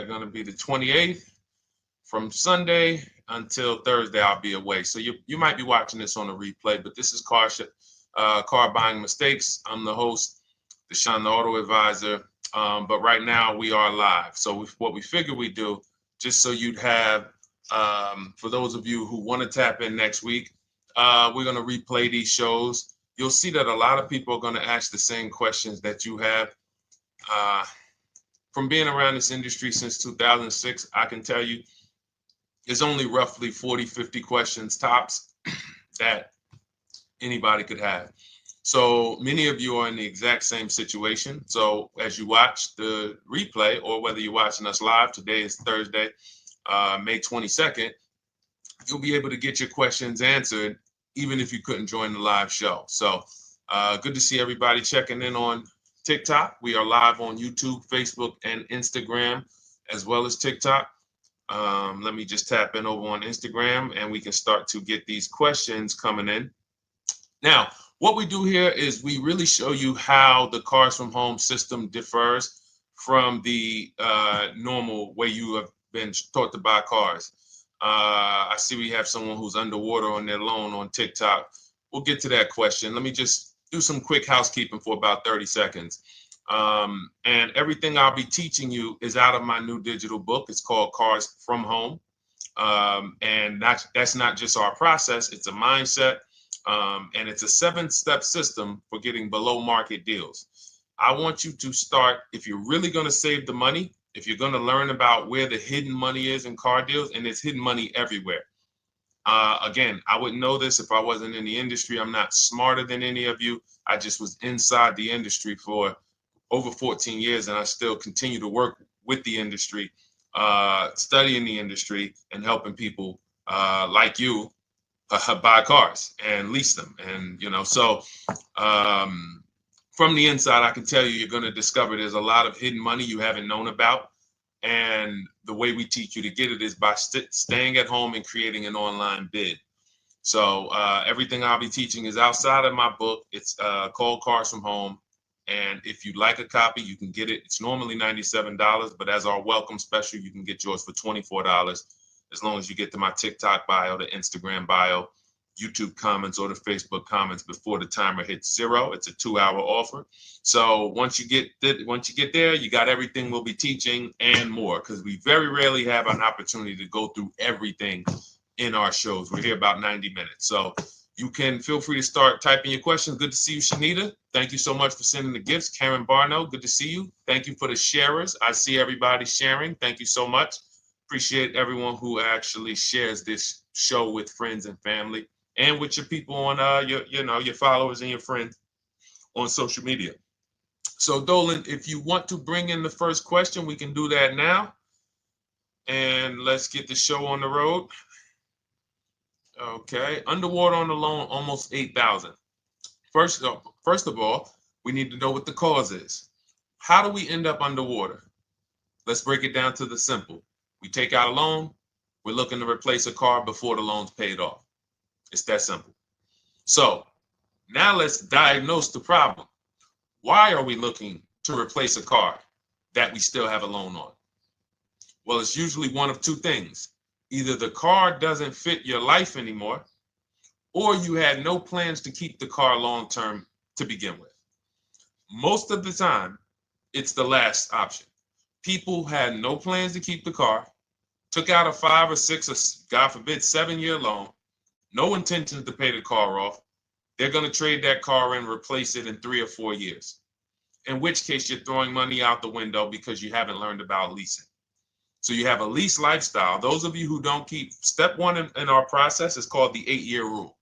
going to be the 28th. From Sunday until Thursday, I'll be away. So you might be watching this on a replay, but this is Car Buying Mistakes. I'm the host, Deshone the Auto Advisor. But right now we are live. So what we figure we do, just so you'd have, for those of you who want to tap in next week, we're going to replay these shows. You'll see that a lot of people are going to ask the same questions that you have. From being around this industry since 2006, I can tell you there's only roughly 40, 50 questions tops that anybody could have. So many of you are in the exact same situation. So as you watch the replay, or whether you're watching us live, today is Thursday, May 22nd, you'll be able to get your questions answered, even if you couldn't join the live show. So good to see everybody checking in on TikTok. We are live on YouTube, Facebook, and Instagram, as well as TikTok. Let me just tap in over on Instagram and we can start to get these questions coming in. Now, what we do here is we really show you how the Cars from Home system differs from the normal way you have been taught to buy cars. I see we have someone who's underwater on their loan on TikTok. We'll get to that question. Let me just do some quick housekeeping for about 30 seconds. And everything I'll be teaching you is out of my new digital book. It's called Cars from Home. And that's not just our process, it's a mindset. And it's a 7-step system for getting below market deals. I want you to start, if you're really going to save the money, if you're going to learn about where the hidden money is in car deals, and there's hidden money everywhere. Again, I wouldn't know this if I wasn't in the industry. I'm not smarter than any of you. I just was inside the industry for over 14 years, and I still continue to work with the industry, studying the industry and helping people like you buy cars and lease them. And, so from the inside, I can tell you, you're going to discover there's a lot of hidden money you haven't known about. And the way we teach you to get it is by staying at home and creating an online bid. So everything I'll be teaching is outside of my book. It's called Cars from Home. And if you'd like a copy, you can get it. It's normally $97, but as our welcome special, you can get yours for $24, as long as you get to my TikTok bio, the Instagram bio, YouTube comments, or the Facebook comments before the timer hits 0. It's a 2-hour offer. So once you get there, you got everything we'll be teaching and more, because we very rarely have an opportunity to go through everything in our shows. We're here about 90 minutes. So you can feel free to start typing your questions. Good to see you, Shanita. Thank you so much for sending the gifts. Karen Barno, good to see you. Thank you for the sharers. I see everybody sharing. Thank you so much. Appreciate everyone who actually shares this show with friends and family, and with your people on your followers and your friends on social media. So Dolan, if you want to bring in the first question, we can do that now. And let's get the show on the road. Okay, underwater on the loan, almost 8,000. First of all, we need to know what the cause is. How do we end up underwater? Let's break it down to the simple. We take out a loan, we're looking to replace a car before the loan's paid off. It's that simple. So now let's diagnose the problem. Why are we looking to replace a car that we still have a loan on? Well, it's usually one of two things. Either the car doesn't fit your life anymore, or you had no plans to keep the car long-term to begin with. Most of the time, it's the last option. People had no plans to keep the car, took out a 5 or 6 or, God forbid, 7-year loan, no intention to pay the car off. They're going to trade that car and replace it in 3 or 4 years, in which case you're throwing money out the window because you haven't learned about leasing. So you have a lease lifestyle. Those of you who don't keep, step 1 in our process is called the 8-year rule.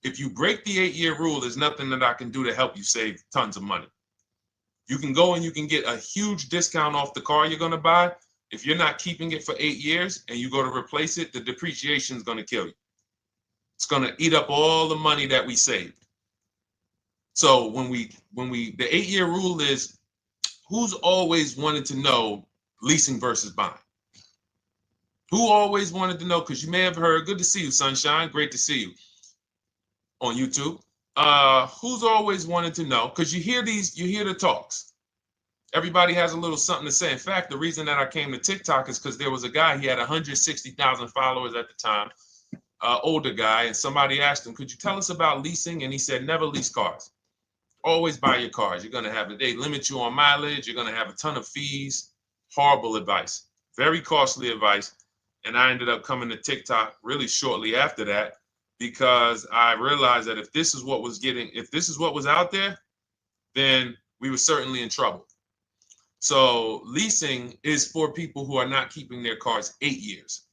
If you break the 8-year rule, there's nothing that I can do to help you save tons of money. You can go and you can get a huge discount off the car you're going to buy. If you're not keeping it for 8 years and you go to replace it, the depreciation is going to kill you. It's going to eat up all the money that we saved. So the 8-year rule is, who's always wanted to know leasing versus buying? Who always wanted to know? Because you may have heard, good to see you, Sunshine. Great to see you on YouTube. Who's always wanted to know? Because you hear the talks. Everybody has a little something to say. In fact, the reason that I came to TikTok is because there was a guy, he had 160,000 followers at the time, older guy, and somebody asked him, could you tell us about leasing? And he said, never lease cars. Always buy your cars. You're going to have, they limit you on mileage. You're going to have a ton of fees. Horrible advice. Very costly advice. And I ended up coming to TikTok really shortly after that because I realized that if this is what was out there, then we were certainly in trouble. So leasing is for people who are not keeping their cars 8 years.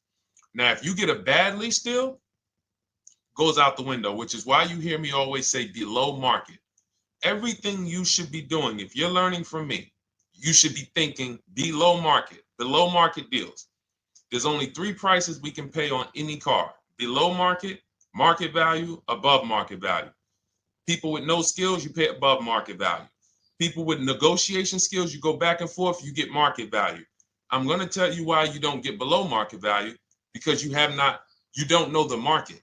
Now, if you get a bad lease deal, goes out the window, which is why you hear me always say below market. Everything you should be doing, if you're learning from me, you should be thinking below market deals. There's only 3 prices we can pay on any car: below market, market value, above market value. People with no skills, you pay above market value. People with negotiation skills, you go back and forth, you get market value. I'm going to tell you why you don't get below market value, because you don't know the market.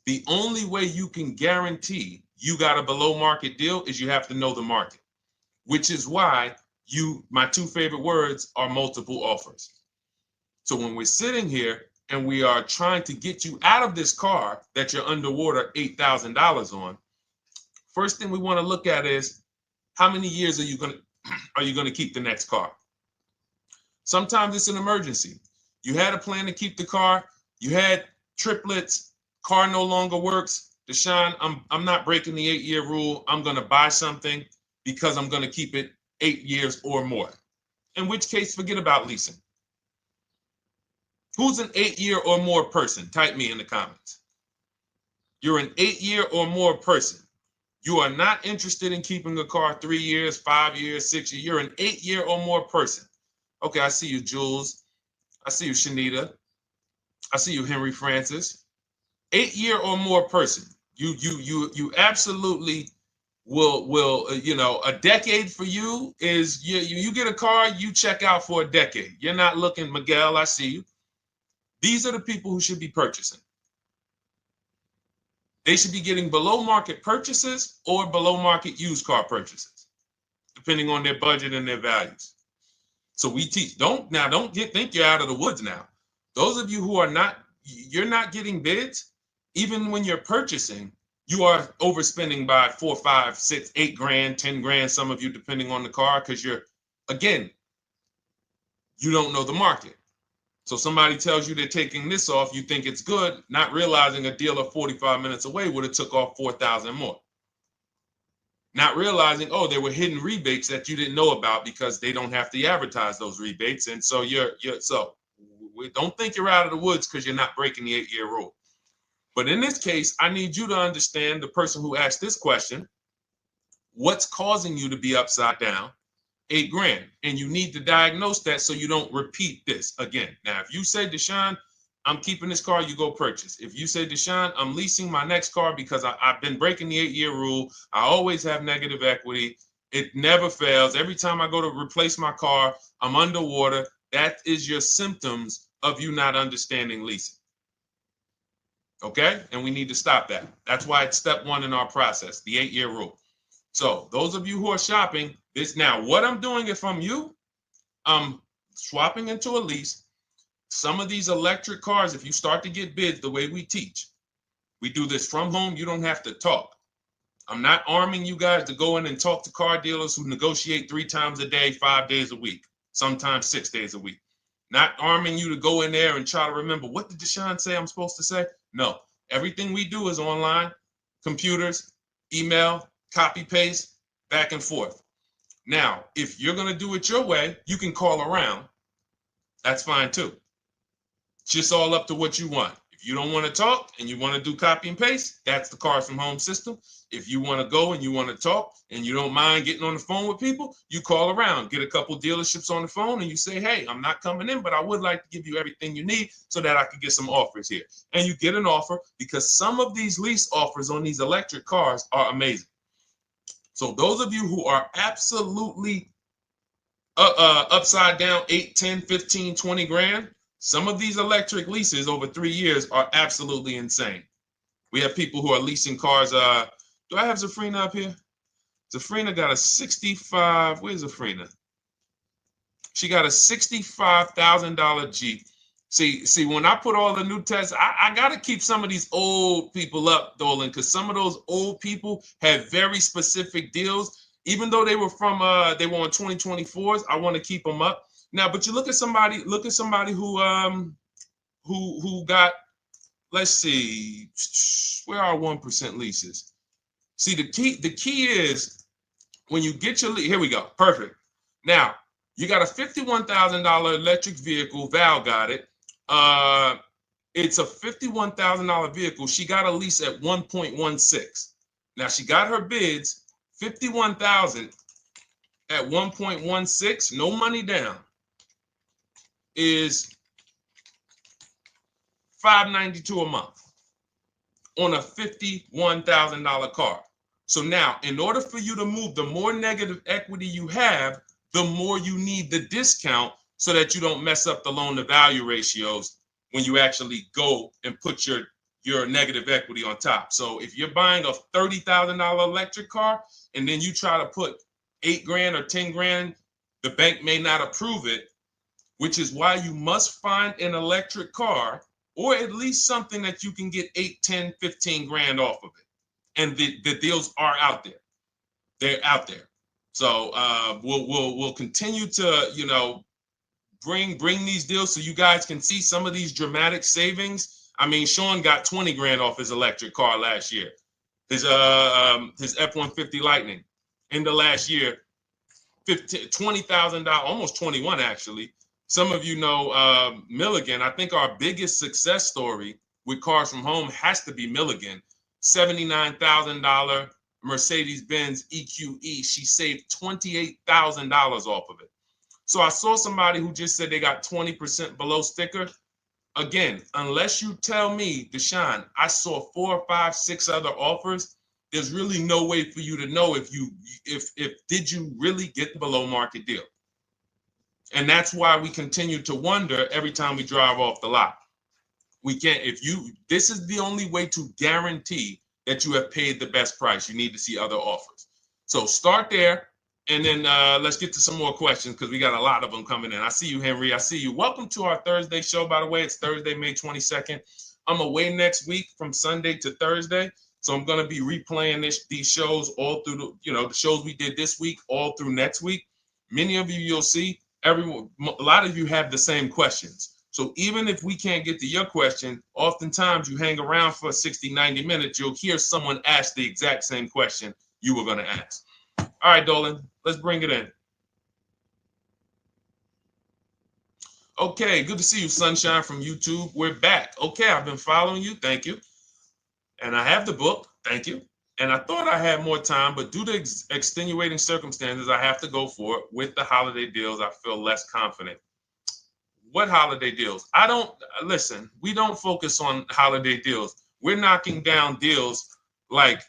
The only way you can guarantee you got a below market deal is you have to know the market, which is why my 2 favorite words are multiple offers. So when we're sitting here and we are trying to get you out of this car that you're underwater $8,000 on, first thing we want to look at is how many years are you going to keep the next car? Sometimes it's an emergency. You had a plan to keep the car. You had triplets. Car no longer works. Deshone, I'm not breaking the 8-year rule. I'm going to buy something because I'm going to keep it 8 years or more. In which case, forget about leasing. Who's an 8-year or more person? Type me in the comments. You're an 8-year or more person. You are not interested in keeping a car 3 years, 5 years, 6 years. You're an 8-year or more person. Okay, I see you, Jules. I see you, Shanita. I see you, Henry Francis. 8-year or more person. You absolutely will a decade for you is you get a car, you check out for a decade. You're not looking, Miguel, I see you. These are the people who should be purchasing. They should be getting below market purchases or below market used car purchases, depending on their budget and their values. So we teach, think you're out of the woods now. Those of you who you're not getting bids, even when you're purchasing, you are overspending by 4, 5, 6, 8 grand, 10 grand, some of you, depending on the car, because you don't know the market. So somebody tells you they're taking this off, you think it's good, not realizing a dealer 45 minutes away would have took off 4,000 more. Not realizing, there were hidden rebates that you didn't know about because they don't have to advertise those rebates. And so don't think you're out of the woods because you're not breaking the 8-year rule. But in this case, I need you to understand, the person who asked this question, what's causing you to be upside down 8 grand? And you need to diagnose that so you don't repeat this again. Now, if you say, Deshone, I'm keeping this car, you go purchase. If you say, Deshone, I'm leasing my next car because I've been breaking the 8-year rule. I always have negative equity. It never fails. Every time I go to replace my car, I'm underwater. That is your symptoms of you not understanding leasing. Okay? And we need to stop that. That's why it's step 1 in our process, the 8-year rule. So those of you who are shopping this now, what I'm doing if I'm you, I'm swapping into a lease. Some of these electric cars, if you start to get bids the way we teach, we do this from home. You don't have to talk. I'm not arming you guys to go in and talk to car dealers who negotiate 3 times a day, 5 days a week, sometimes 6 days a week. Not arming you to go in there and try to remember, what did Deshone say I'm supposed to say? No, everything we do is online, computers, email, copy, paste, back and forth. Now, if you're going to do it your way, you can call around. That's fine too. It's just all up to what you want. If you don't want to talk and you want to do copy and paste, that's the Cars from Home system. If you want to go and you want to talk and you don't mind getting on the phone with people, you call around, get a couple dealerships on the phone and you say, hey, I'm not coming in, but I would like to give you everything you need so that I could get some offers here. And you get an offer, because some of these lease offers on these electric cars are amazing. So those of you who are absolutely upside down 8, 10, 15, 20 grand, some of these electric leases over 3 years are absolutely insane. We have people who are leasing cars. Do I have Zafrina up here? Zafrina got a 65. Where's Zafrina? She got a $65,000 Jeep. See, when I put all the new tests, I got to keep some of these old people up, Dolan, because some of those old people have very specific deals. Even though they were on 2024s, I want to keep them up. Now, but you look at somebody who got, let's see, where are 1% leases? See, the key is when you get your lease, here we go, perfect. Now, you got a $51,000 electric vehicle, Val got it. It's a $51,000 vehicle. She got a lease at 1.16. Now she got her bids, 51,000 at 1.16, no money down, is $592 a month on a $51,000 car. So now, in order for you to move, the more negative equity you have, the more you need the discount so that you don't mess up the loan to value ratios when you actually go and put your negative equity on top. So if you're buying a $30,000 electric car and then you try to put $8,000 or $10,000, the bank may not approve it, which is why you must find an electric car or at least something that you can get 8, 10, 15 grand off of it. And the deals are out there. They're out there. So we'll continue to, bring these deals so you guys can see some of these dramatic savings. I mean, Sean got 20 grand off his electric car last year. His F-150 Lightning in the last year, $20,000, almost 21 actually. Some of you know Milligan. I think our biggest success story with Cars from Home has to be Milligan. $79,000 Mercedes-Benz EQE. She saved $28,000 off of it. So I saw somebody who just said they got 20% below sticker. Again, unless you tell me, Deshone, I saw 4, 5, 6 other offers, there's really no way for you to know if did you really get the below market deal. And that's why we continue to wonder every time we drive off the lot. We can't, this is the only way to guarantee that you have paid the best price. You need to see other offers. So start there. And then let's get to some more questions because we got a lot of them coming in. I see you, Henry. I see you. Welcome to our Thursday show, by the way. It's Thursday, May 22nd. I'm away next week from Sunday to Thursday. So I'm going to be replaying these shows all through, the shows we did this week, all through next week. Many of you, you'll see, a lot of you have the same questions. So even if we can't get to your question, oftentimes you hang around for 60, 90 minutes, you'll hear someone ask the exact same question you were going to ask. All right, Dolan, let's bring it in. Okay, good to see you, Sunshine from YouTube. We're back. Okay, I've been following you. Thank you. And I have the book. Thank you. And I thought I had more time, but due to extenuating circumstances, I have to go for it. With the holiday deals, I feel less confident. What holiday deals? Listen, we don't focus on holiday deals. We're knocking down deals like,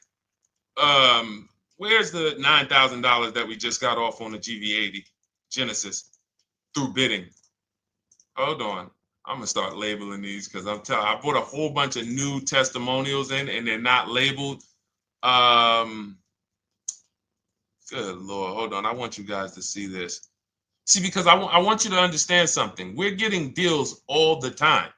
where's the $9,000 that we just got off on the GV80 Genesis through bidding? Hold on. I'm going to start labeling these because I bought a whole bunch of new testimonials in and they're not labeled. Good Lord. Hold on. I want you guys to see this. See, because I want you to understand something. We're getting deals all the time.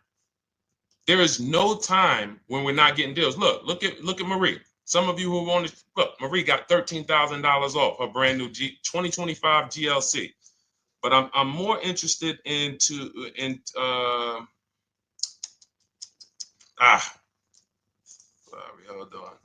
There is no time when we're not getting deals. Look at Marie. Some of you who want to look, Marie got $13,000 off her brand new 2025 GLC. But I'm more interested sorry, hold on.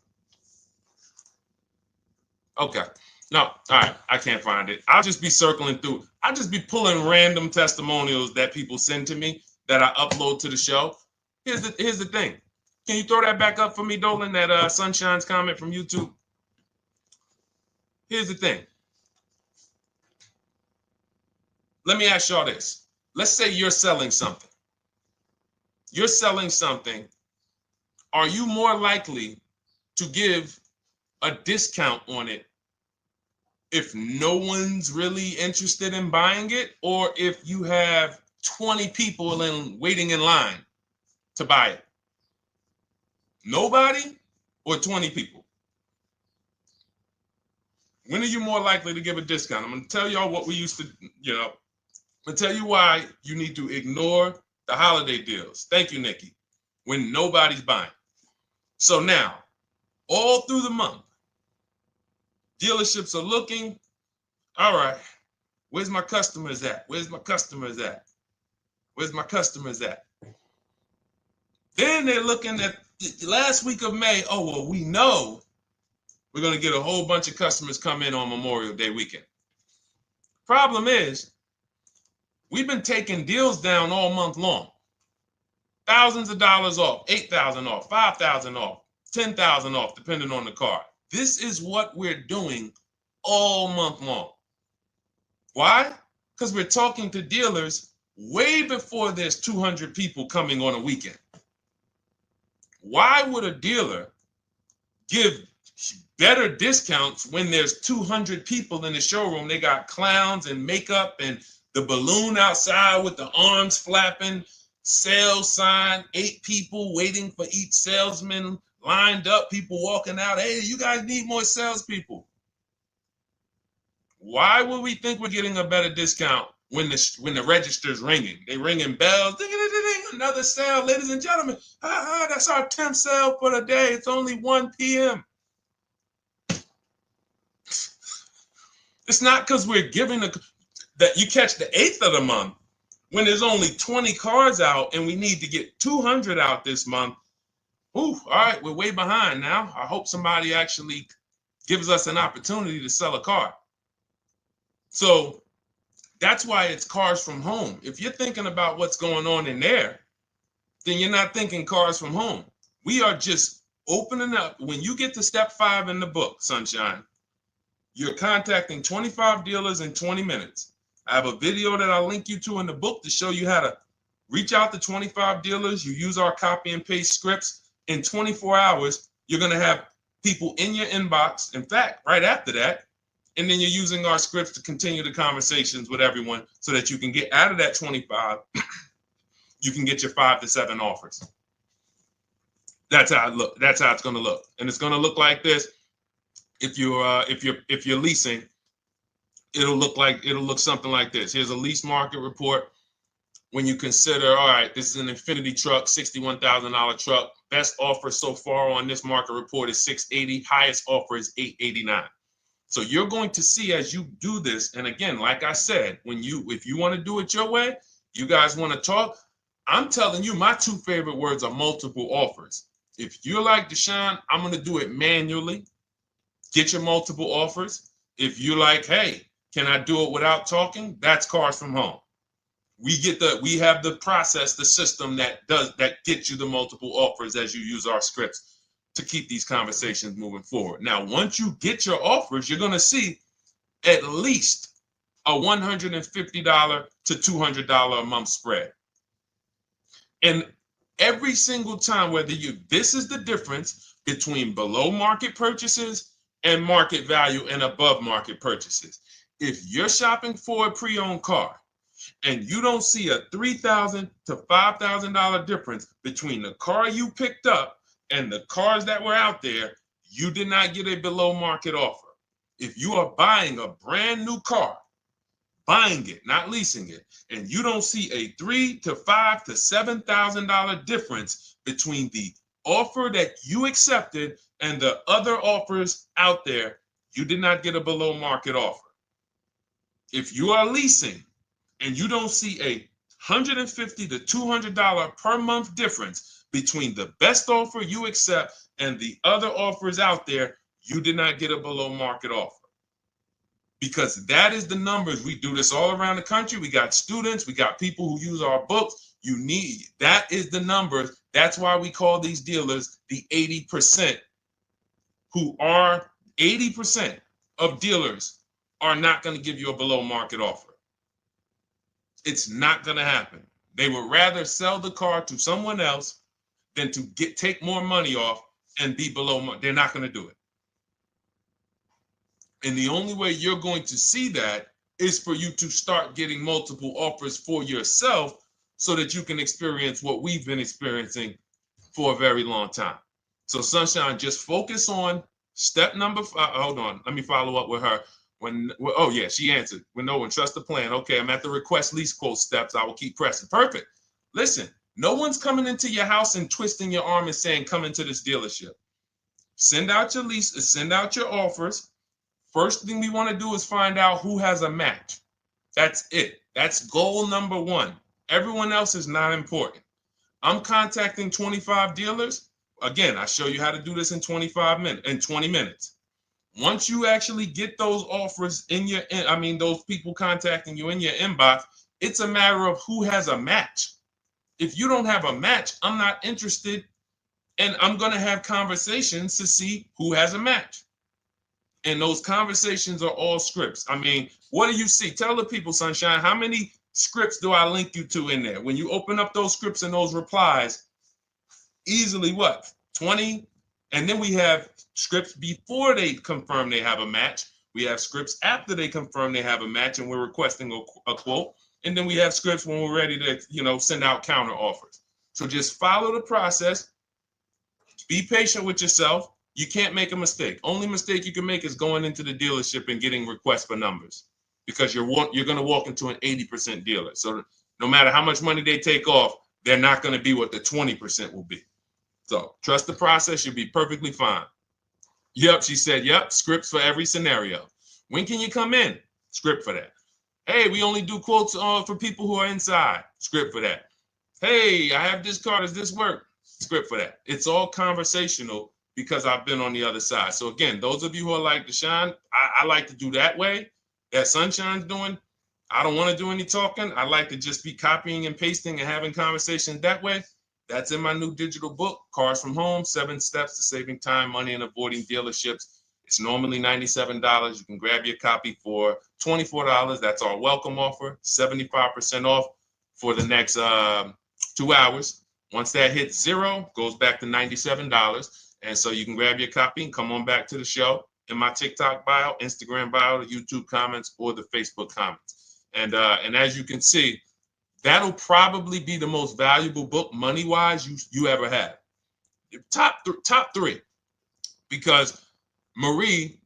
Okay. No, all right. I can't find it. I'll just be circling through. I'll just be pulling random testimonials that people send to me that I upload to the show. Here's the thing. Can you throw that back up for me, Dolan, that Sunshine's comment from YouTube? Here's the thing. Let me ask y'all this. Let's say you're selling something. You're selling something. Are you more likely to give a discount on it if no one's really interested in buying it, or if you have 20 people waiting in line to buy it? Nobody or 20 people? When are you more likely to give a discount? I'm going to tell y'all what we used to, I'm going to tell you why you need to ignore the holiday deals. Thank you, Nikki. When nobody's buying. So now, all through the month, dealerships are looking, all right, where's my customers at? Where's my customers at? Where's my customers at? Then they're looking at the last week of May. Oh, well, we know we're going to get a whole bunch of customers come in on Memorial Day weekend. Problem is, we've been taking deals down all month long. Thousands of dollars off, 8,000 off, 5,000 off, 10,000 off, depending on the car. This is what we're doing all month long. Why? Because we're talking to dealers way before there's 200 people coming on a weekend. Why would a dealer give better discounts when there's 200 people in the showroom? They got clowns and makeup and the balloon outside with the arms flapping, sales sign, 8 people waiting for each salesman lined up, people walking out. Hey, you guys need more salespeople. Why would we think we're getting a better discount when the register's ringing? They ringing bells, ding, ding, ding, ding, another sale, ladies and gentlemen. That's our 10th sale for the day. It's only 1 p.m. It's not because we're giving that you catch the 8th of the month when there's only 20 cars out and we need to get 200 out this month. Ooh, all right, we're way behind now. I hope somebody actually gives us an opportunity to sell a car. So that's why it's cars from home. If you're thinking about what's going on in there, then you're not thinking cars from home. We are just opening up. When you get to step 5 in the book, Sunshine, you're contacting 25 dealers in 20 minutes. I have a video that I'll link you to in the book to show you how to reach out to 25 dealers. You use our copy and paste scripts. In 24 hours, you're going to have people in your inbox. In fact, right after that, and then you're using our scripts to continue the conversations with everyone so that you can get out of that 25, you can get your 5 to 7 offers. That's how it look. That's how it's going to look. And it's going to look like this. If you're leasing, it'll look something like this. Here's a lease market report. When you consider, all right, this is an Infinity truck, $61,000 truck. Best offer so far on this market report is $680. Highest offer is $889. So you're going to see as you do this, and again, like I said, if you want to do it your way, you guys want to talk, I'm telling you, my 2 favorite words are multiple offers. If you're like Deshone, I'm going to do it manually. Get your multiple offers. If you're like, hey, can I do it without talking? That's cars from home. We have the process, the system that gets you the multiple offers as you use our scripts to keep these conversations moving forward. Now, once you get your offers, you're going to see at least a $150 to $200 a month spread. And every single time, this is the difference between below market purchases and market value and above market purchases. If you're shopping for a pre-owned car and you don't see a $3,000 to $5,000 difference between the car you picked up and the cars that were out there, you did not get a below market offer. If you are buying a brand new car, buying it, not leasing it, and you don't see a $3,000 to $5,000 to $7,000 difference between the offer that you accepted and the other offers out there, you did not get a below market offer. If you are leasing and you don't see a $150 to $200 per month difference between the best offer you accept and the other offers out there, you did not get a below market offer. Because that is the numbers. We do this all around the country. We got students, we got people who use our books. That is the numbers. That's why we call these dealers the 80%, who are 80% of dealers are not going to give you a below market offer. It's not going to happen. They would rather sell the car to someone else than to take more money off and be below market. They're not going to do it. And the only way you're going to see that is for you to start getting multiple offers for yourself so that you can experience what we've been experiencing for a very long time. So Sunshine, just focus on Step number five, hold on, let me follow up with her. Oh yeah, she answered. When no one trust the plan. Okay, I'm at the request lease quote steps. I will keep pressing. Perfect. Listen, no one's coming into your house and twisting your arm and saying, come into this dealership. Send out your leases, send out your offers. First thing we want to do is find out who has a match. That's it. That's goal number one. Everyone else is not important. I'm contacting 25 dealers. Again, I show you how to do this in 20 minutes. Once you actually get those offers in your, those people contacting you in your inbox, it's a matter of who has a match. If you don't have a match, I'm not interested, and I'm going to have conversations to see who has a match. And those conversations are all scripts. I mean, what do you see? Tell the people, Sunshine, how many scripts do I link you to in there? When you open up those scripts and those replies, easily what? 20? And then we have scripts before they confirm they have a match. We have scripts after they confirm they have a match and we're requesting a quote. And then we have scripts when we're ready to, send out counter offers. So just follow the process. Be patient with yourself. You can't make a mistake. Only mistake you can make is going into the dealership and getting requests for numbers, because you're going to walk into an 80% dealer. So no matter how much money they take off, they're not going to be what the 20% will be. So trust the process. You'll be perfectly fine. Yep, she said, yep, scripts for every scenario. When can you come in? Script for that. Hey, we only do quotes for people who are inside. Script for that. Hey, I have this car. Does this work? Script for that. It's all conversational because I've been on the other side. So again, those of you who are like Deshone, I like to do that way, that Sunshine's doing. I don't want to do any talking. I like to just be copying and pasting and having conversations that way. That's in my new digital book, Cars from Home, 7 Steps to Saving Time, Money, and Avoiding Dealerships. It's normally $97. You can grab your copy for $24. That's our welcome offer, 75% off for the next 2 hours. Once that hits zero, goes back to $97. And so you can grab your copy and come on back to the show in my TikTok bio, Instagram bio, the YouTube comments, or the Facebook comments. And as you can see, that'll probably be the most valuable book money-wise you ever have. Top three. Because Marie,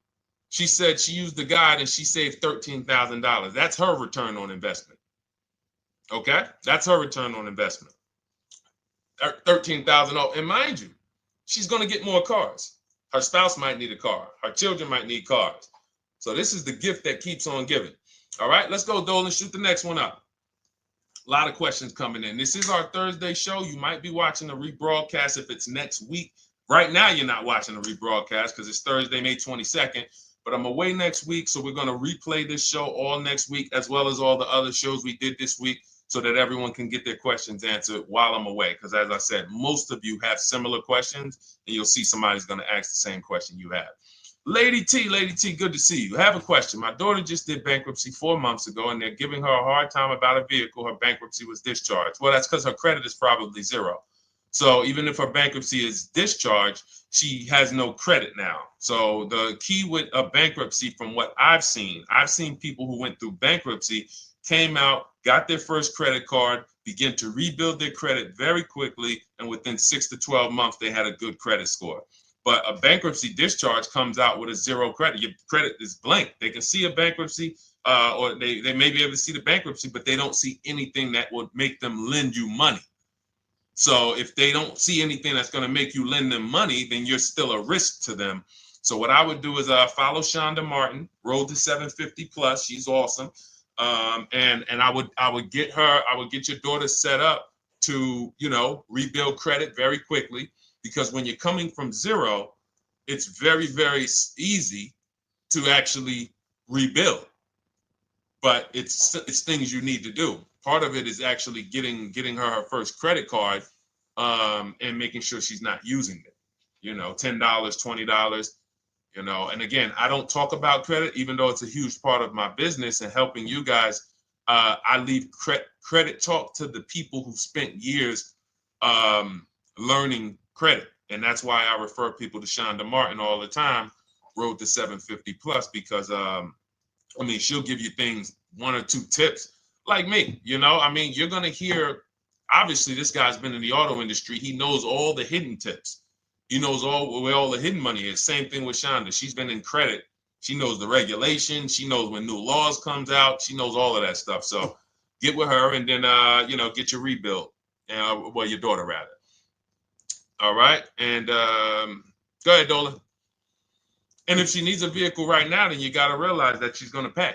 she said she used the guide and she saved $13,000. That's her return on investment. Okay? That's her return on investment. $13,000. And mind you, she's going to get more cars. Her spouse might need a car. Her children might need cars. So this is the gift that keeps on giving. All right, let's go, Dolan. Shoot the next one up. A lot of questions coming in. This is our Thursday show. You might be watching a rebroadcast if it's next week. Right now, you're not watching a rebroadcast because it's Thursday, May 22nd. But I'm away next week, so we're going to replay this show all next week, as well as all the other shows we did this week, so that everyone can get their questions answered while I'm away. Because as I said, most of you have similar questions, and you'll see somebody's going to ask the same question you have. Lady T, good to see you. I have a question. My daughter just did bankruptcy 4 months ago, and they're giving her a hard time about a vehicle. Her bankruptcy was discharged. Well, that's because her credit is probably zero. So even if her bankruptcy is discharged, she has no credit now. So the key with a bankruptcy, from what I've seen people who went through bankruptcy, came out, got their first credit card, began to rebuild their credit very quickly, and within 6 to 12 months, they had a good credit score. But a bankruptcy discharge comes out with a zero credit. Your credit is blank. They can see a bankruptcy, or they may be able to see the bankruptcy, but they don't see anything that would make them lend you money. So if they don't see anything that's going to make you lend them money, then you're still a risk to them. So what I would do is follow Shonda Martin, Road to 750 Plus. She's awesome. And I would get your daughter set up to, rebuild credit very quickly. Because when you're coming from zero, it's very, very easy to actually rebuild. But it's things you need to do. Part of it is actually getting her first credit card, and making sure she's not using it. $10, $20. And again, I don't talk about credit, even though it's a huge part of my business and helping you guys. I leave credit talk to the people who spent years learning credit. And that's why I refer people to Shonda Martin all the time, Road to 750 Plus, because she'll give you things, 1 or 2 tips, like me. You're going to hear, obviously this guy's been in the auto industry. He knows all the hidden tips. He knows where all the hidden money is. Same thing with Shonda. She's been in credit. She knows the regulations. She knows when new laws comes out. She knows all of that stuff. So get with her and then, get your rebuild. Well, your daughter rather. All right. And go ahead, Dola. And if she needs a vehicle right now, then you got to realize that she's going to pay.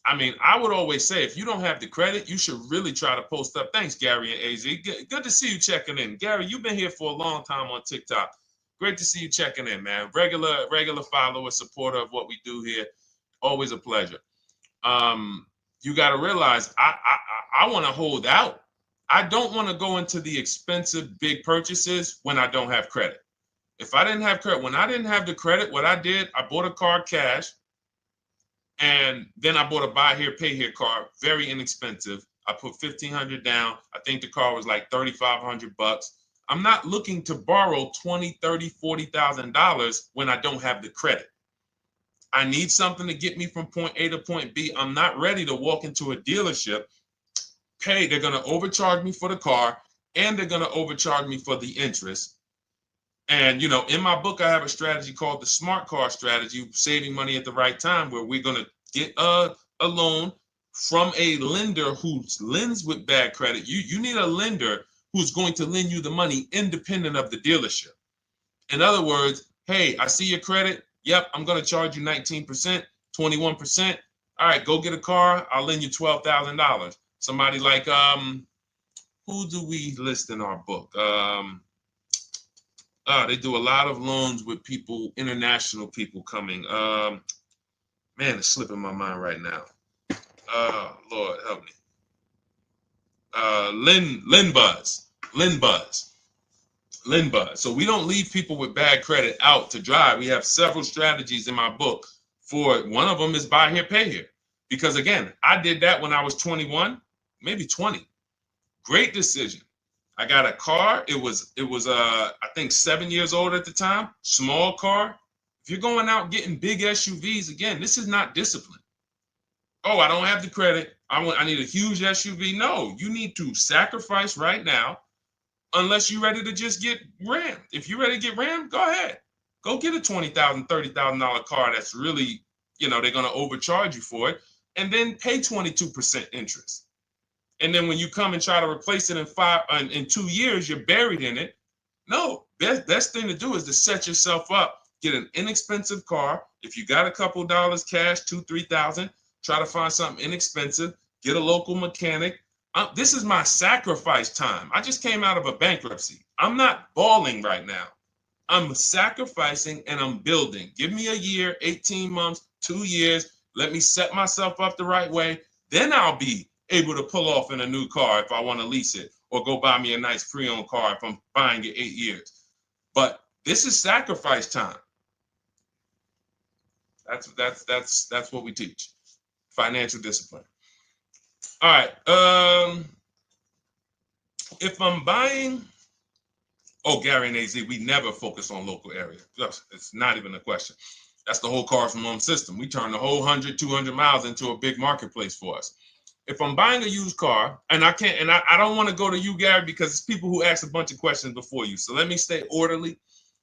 I mean, I would always say if you don't have the credit, you should really try to post up. Thanks, Gary and AZ. Good to see you checking in. Gary, you've been here for a long time on TikTok. Great to see you checking in, man. Regular follower, supporter of what we do here. Always a pleasure. You got to realize I want to hold out. I don't want to go into the expensive big purchases when I don't have credit. If I didn't have credit, when I didn't have the credit, what I did, I bought a car cash, and then I bought a buy here, pay here car, very inexpensive. I put $1,500 down. I think the car was like $3,500. I'm not looking to borrow $20,000, $30,000, $40,000 when I don't have the credit. I need something to get me from point A to point B. I'm not ready to walk into a dealership, pay. They're going to overcharge me for the car, and they're going to overcharge me for the interest. And, in my book, I have a strategy called the smart car strategy, saving money at the right time, where we're going to get a loan from a lender who lends with bad credit. You need a lender who's going to lend you the money independent of the dealership. In other words, hey, I see your credit. Yep, I'm going to charge you 19%, 21%. All right, go get a car. I'll lend you $12,000. Somebody like, who do we list in our book? They do a lot of loans with people, international people coming. Man, it's slipping my mind right now. Lord, help me. Linbuzz. So we don't leave people with bad credit out to dry. We have several strategies in my book. For one of them is buy here, pay here. Because again, I did that when I was 21, maybe 20. Great decision. I got a car. It was I think 7 years old at the time. Small car. If you're going out getting big SUVs, again, this is not discipline. Oh, I don't have the credit. I need a huge SUV. No, you need to sacrifice right now, unless you're ready to just get rammed. If you're ready to get rammed, go ahead. Go get a $20,000, $30,000 car that's really, they're going to overcharge you for it, and then pay 22% interest. And then when you come and try to replace it in 2 years, you're buried in it. No, best thing to do is to set yourself up. Get an inexpensive car. If you got a couple dollars cash, $2,000, $3,000, try to find something inexpensive. Get a local mechanic. This is my sacrifice time. I just came out of a bankruptcy. I'm not balling right now. I'm sacrificing and I'm building. Give me a year, 18 months, 2 years. Let me set myself up the right way. Then I'll be able to pull off in a new car if I want to lease it, or go buy me a nice pre-owned car if I'm buying it 8 years. But this is sacrifice time. That's what we teach. Financial discipline. All right. If I'm buying, Gary and AZ, we never focus on local area. It's not even a question. That's the whole car from home system. We turn the whole 100, 200 miles into a big marketplace for us. If I'm buying a used car, and I don't want to go to you, Gary, because it's people who ask a bunch of questions before you. So let me stay orderly.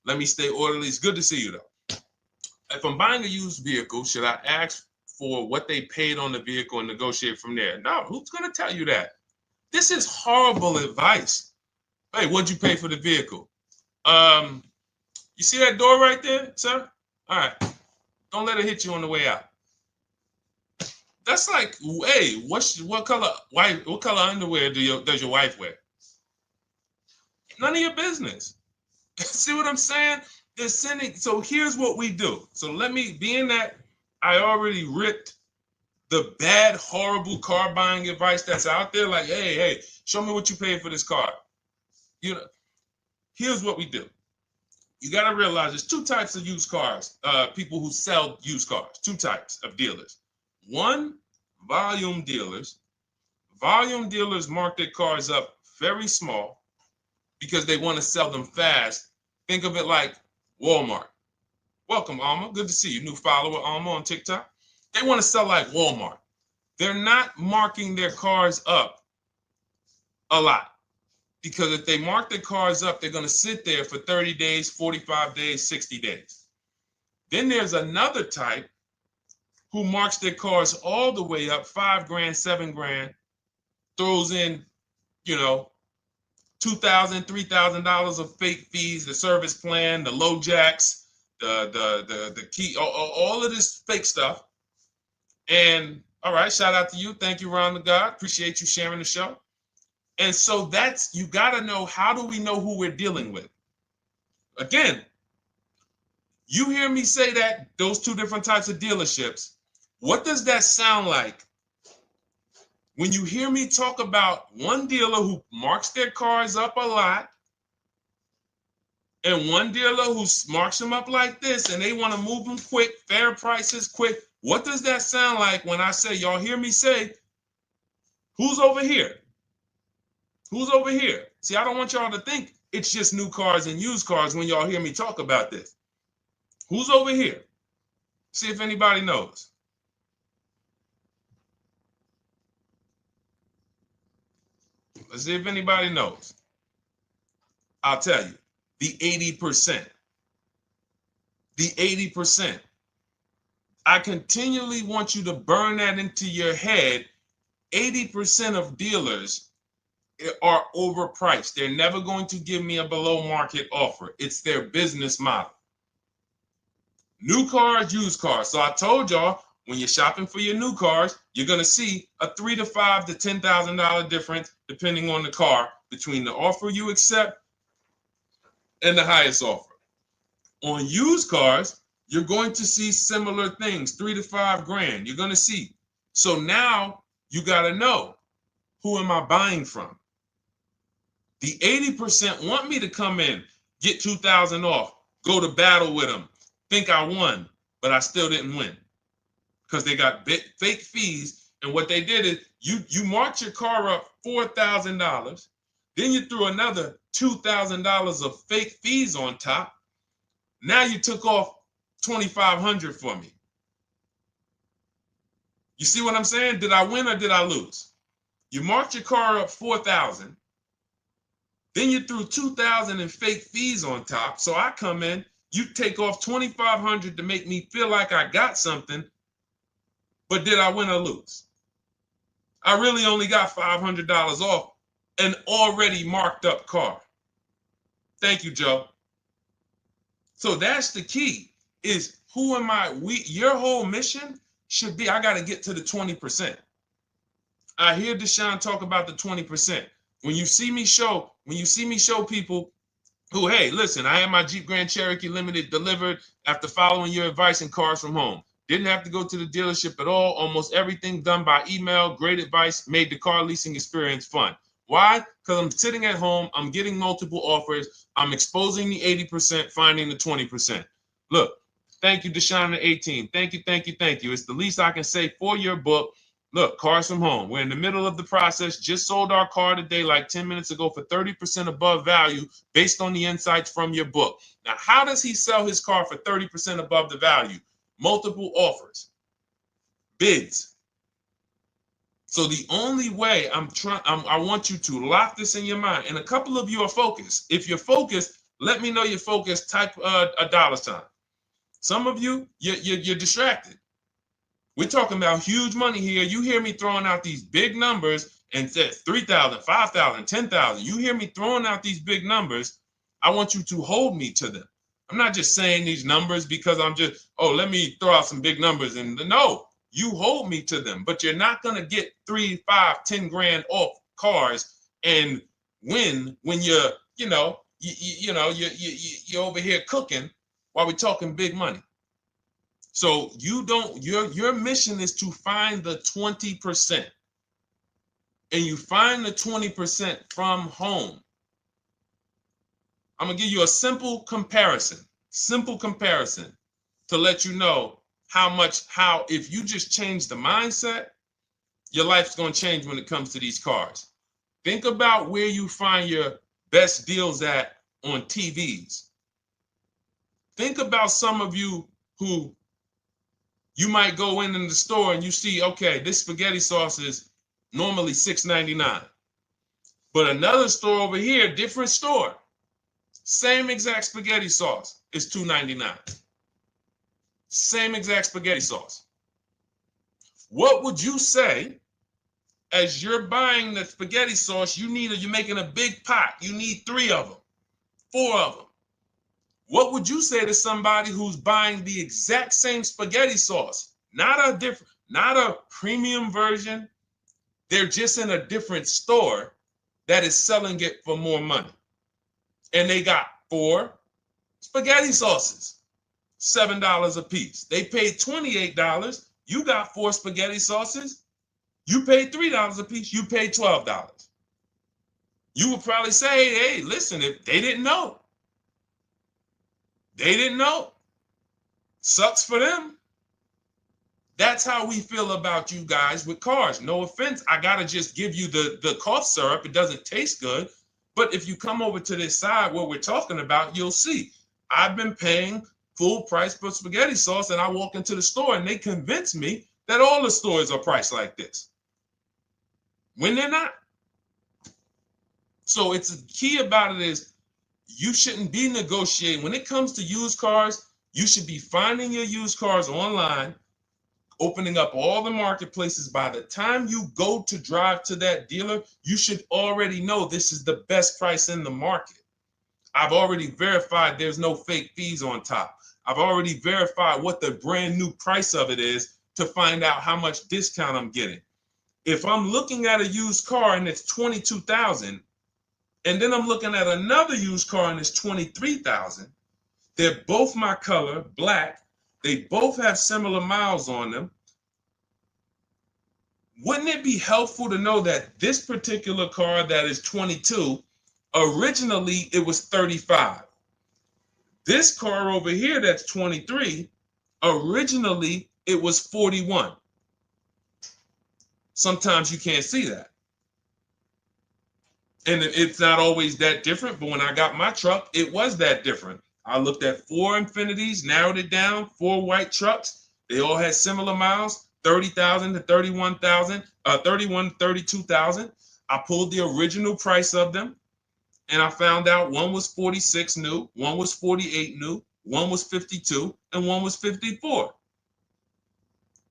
It's good to see you, though. If I'm buying a used vehicle, should I ask for what they paid on the vehicle and negotiate from there? No, who's going to tell you that? This is horrible advice. Hey, what'd you pay for the vehicle? You see that door right there, sir? All right. Don't let it hit you on the way out. That's like, hey, what color underwear does your wife wear? None of your business. See what I'm saying? They're sending. So here's what we do. So being that I already ripped the bad, horrible car buying advice that's out there, like, hey, show me what you paid for this car. Here's what we do. You got to realize there's two types of used cars, people who sell used cars, two types of dealers. One, volume dealers. Volume dealers mark their cars up very small because they want to sell them fast. Think of it like Walmart. Welcome, Alma. Good to see you. New follower, Alma, on TikTok. They want to sell like Walmart. They're not marking their cars up a lot. Because if they mark their cars up, they're going to sit there for 30 days, 45 days, 60 days. Then there's another type who marks their cars all the way up, 5 grand, 7 grand, throws in, you know, $2,000, $3,000 of fake fees, the service plan, the low jacks, the key, all of this fake stuff. And all right, shout out to you. Thank you, Ron the God. Appreciate you sharing the show. And so that's, you got to know, how do we know who we're dealing with? Again, you hear me say that, those two different types of dealerships. What does that sound like when you hear me talk about one dealer who marks their cars up a lot and one dealer who marks them up like this and they want to move them quick, fair prices, quick? What does that sound like when I say, y'all hear me say, who's over here? Who's over here? See, I don't want y'all to think it's just new cars and used cars when y'all hear me talk about this. Who's over here? See if anybody knows. Let's see if anybody knows. I'll tell you, the 80%. The 80%. I continually want you to burn that into your head. 80% of dealers are overpriced. They're never going to give me a below market offer. It's their business model. New cars, used cars. So I told y'all, when you're shopping for your new cars, you're going to see a $3,000 to $5,000 to $10,000 difference, depending on the car, between the offer you accept and the highest offer. On used cars, you're going to see similar things, 3 to 5 grand. You're going to see. So now you got to know, who am I buying from? The 80% want me to come in, get 2,000 off, go to battle with them, think I won, but I still didn't win because they got fake fees. And what they did is you marked your car up $4,000, then you threw another $2,000 of fake fees on top. Now you took off $2,500 for me. You see what I'm saying? Did I win or did I lose? You marked your car up $4,000. Then you threw $2,000 in fake fees on top. So I come in, you take off $2,500 to make me feel like I got something. But did I win or lose? I really only got $500 off an already marked up car. Thank you, Joe. So that's the key, is who am I? Your whole mission should be, I got to get to the 20%. I hear Deshone talk about the 20%. When you see me show people who, hey, listen, I had my Jeep Grand Cherokee Limited delivered after following your advice and cars from home. Didn't have to go to the dealership at all. Almost everything done by email. Great advice. Made the car leasing experience fun. Why? Because I'm sitting at home. I'm getting multiple offers. I'm exposing the 80%, finding the 20%. Look, thank you, Deshone the 18. Thank you, thank you, thank you. It's the least I can say for your book. Look, cars from home. We're in the middle of the process. Just sold our car today, like 10 minutes ago, for 30% above value based on the insights from your book. Now, how does he sell his car for 30% above the value? Multiple offers, bids. So the only way I want you to lock this in your mind. And a couple of you are focused. If you're focused, let me know you're focused. Type a $. Some of you, you're distracted. We're talking about huge money here. You hear me throwing out these big numbers and said 3,000, 5,000, 10,000. You hear me throwing out these big numbers. I want you to hold me to them. I'm not just saying these numbers because I'm just, oh, let me throw out some big numbers. And no, you hold me to them, but you're not going to get 3, 5, 10 grand off cars and win when you're over here cooking while we're talking big money. So your mission is to find the 20%. And you find the 20% from home. I'm going to give you a simple comparison to let you know how if you just change the mindset, your life's going to change when it comes to these cars. Think about where you find your best deals at on TVs. Think about some of you who you might go in the store and you see, okay, this spaghetti sauce is normally $6.99. But another store over here, different store, same exact spaghetti sauce is $2.99. Same exact spaghetti sauce. What would you say as you're buying the spaghetti sauce? You're making a big pot. You need 3 of them, 4 of them. What would you say to somebody who's buying the exact same spaghetti sauce? Not a premium version. They're just in a different store that is selling it for more money. And they got 4 spaghetti sauces, $7 a piece. They paid $28. You got 4 spaghetti sauces. You paid $3 a piece. You paid $12. You would probably say, hey, listen, if they didn't know. They didn't know. Sucks for them. That's how we feel about you guys with cars. No offense. I got to just give you the cough syrup. It doesn't taste good. But if you come over to this side where we're talking about, you'll see. I've been paying full price for spaghetti sauce, and I walk into the store and they convince me that all the stores are priced like this, when they're not. So it's the key about it is you shouldn't be negotiating. When it comes to used cars, you should be finding your used cars online, opening up all the marketplaces. By the time you go to drive to that dealer, you should already know this is the best price in the market. I've already verified there's no fake fees on top. I've already verified what the brand new price of it is to find out how much discount I'm getting. If I'm looking at a used car and it's $22,000, and then I'm looking at another used car and it's $23,000, they're both my color, black. They both have similar miles on them. Wouldn't it be helpful to know that this particular car that is 22, originally it was 35? This car over here that's 23, originally it was 41. Sometimes you can't see that. And it's not always that different, but when I got my truck, it was that different. I looked at 4 Infinities, narrowed it down, 4 white trucks. They all had similar miles, 30,000 to 31,000, 31, 32,000. I pulled the original price of them, and I found out one was 46 new, one was 48 new, one was 52, and one was 54.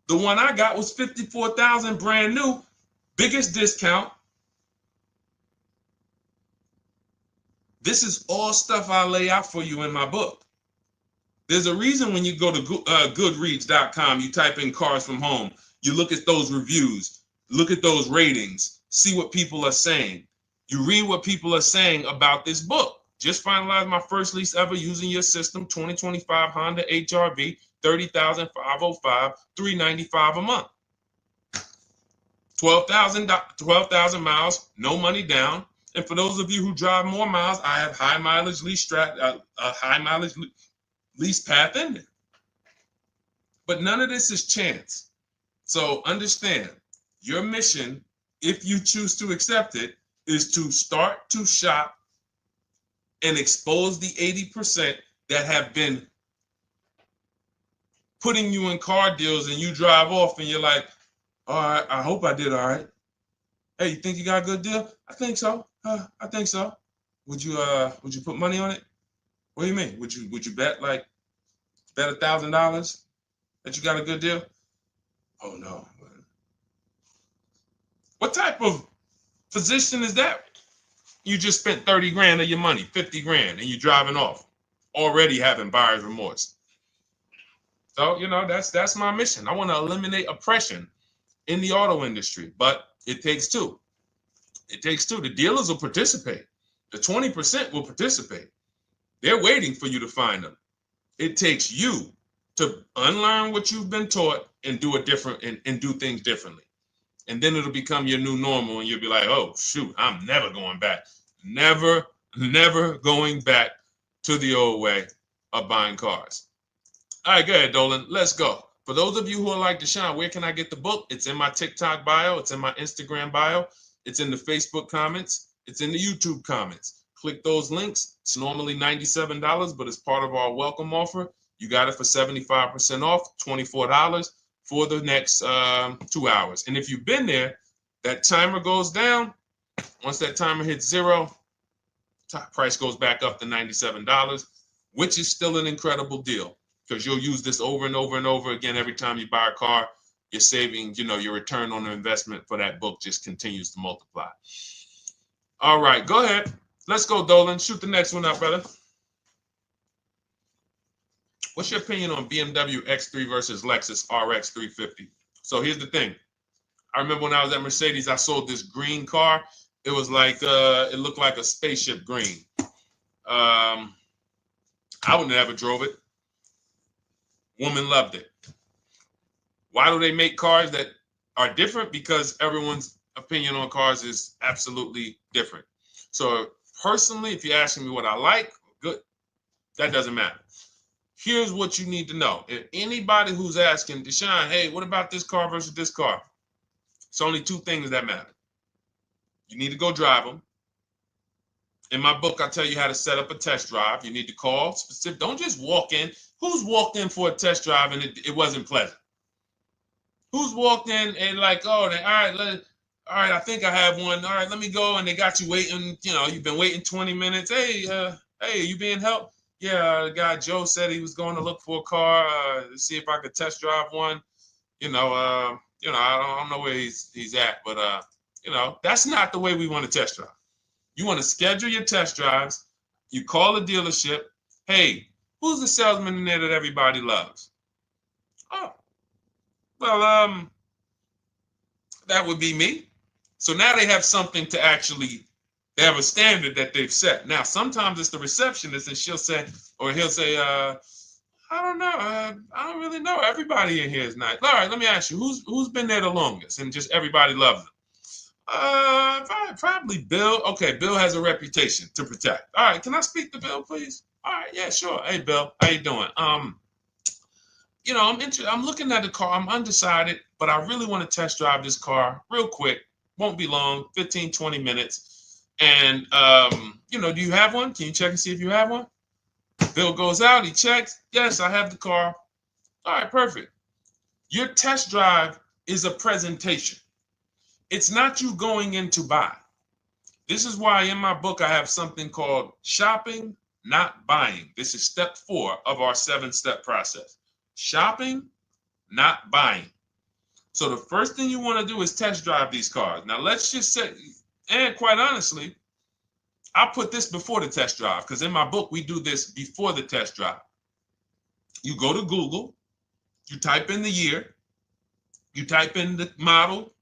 The one I got was 54,000 brand new, biggest discount. This is all stuff I lay out for you in my book. There's a reason when you go to Goodreads.com, you type in cars from home, you look at those reviews, look at those ratings, see what people are saying. You read what people are saying about this book. Just finalized my first lease ever using your system, 2025 Honda HR-V, 30,505, $395 a month. 12,000 miles, no money down. And for those of you who drive more miles, I have high mileage lease lease path in there. But none of this is chance. So understand, your mission, if you choose to accept it, is to start to shop and expose the 80% that have been putting you in car deals, and you drive off and you're like, all right, I hope I did all right. Hey, you think you got a good deal? I think so. I think so. Would you put money on it? What do you mean? Would you bet $1,000 that you got a good deal? Oh no. What type of position is that? You just spent 30 grand of your money, 50 grand, and you're driving off, already having buyer's remorse. So, that's my mission. I want to eliminate oppression in the auto industry, but it takes two. It takes two. The dealers will participate. The 20% will participate. They're waiting for you to find them. It takes you to unlearn what you've been taught and do it different and do things differently. And then it'll become your new normal, and you'll be like, oh, shoot, I'm never going back. Never going back to the old way of buying cars. All right, go ahead, Dolan. Let's go. For those of you who are like Deshone, where can I get the book? It's in my TikTok bio. It's in my Instagram bio. It's in the Facebook comments. It's in the YouTube comments. Click those links. It's normally $97, but it's part of our welcome offer. You got it for 75% off, $24 for the next 2 hours. And if you've been there, that timer goes down. Once that timer hits 0, top price goes back up to $97, which is still an incredible deal because you'll use this over and over and over again every time you buy a car. You're saving, your return on the investment for that book just continues to multiply. All right, go ahead. Let's go, Dolan. Shoot the next one up, brother. What's your opinion on BMW X3 versus Lexus RX 350? So here's the thing. I remember when I was at Mercedes, I sold this green car. It was like, it looked like a spaceship green. I would never drove it. Woman loved it. Why do they make cars that are different? Because everyone's opinion on cars is absolutely different. So personally, if you're asking me what I like, good, that doesn't matter. Here's what you need to know. If anybody who's asking, Deshone, hey, what about this car versus this car? It's only 2 things that matter. You need to go drive them. In my book, I tell you how to set up a test drive. You need to call specific. Don't just walk in. Who's walked in for a test drive and it wasn't pleasant? Who's walked in and like, oh, all right, I think I have one. All right, let me go. And they got you waiting. You've been waiting 20 minutes. Hey, you being helped? Yeah, the guy Joe said he was going to look for a car to see if I could test drive one. I don't know where he's at, but that's not the way we want to test drive. You want to schedule your test drives. You call the dealership. Hey, who's the salesman in there that everybody loves? Oh, well, that would be me. So now they have something to actually, they have a standard that they've set. Now, sometimes it's the receptionist and he'll say, I don't know. I don't really know. Everybody in here is nice. All right, let me ask you, who's been there the longest? And just everybody loves them. Probably Bill. Okay, Bill has a reputation to protect. All right, can I speak to Bill, please? All right, yeah, sure. Hey, Bill, how you doing? I'm looking at the car. I'm undecided, but I really want to test drive this car real quick. Won't be long, 15, 20 minutes. And do you have one? Can you check and see if you have one? Bill goes out, he checks. Yes, I have the car. All right, perfect. Your test drive is a presentation. It's not you going in to buy. This is why in my book I have something called shopping, not buying. This is step 4 of our 7-step process. Shopping, not buying. So the first thing you want to do is test drive these cars. Now let's just say, and quite honestly, I put this before the test drive because in my book we do this before the test drive. You go to Google, you type in the year, you type in the model,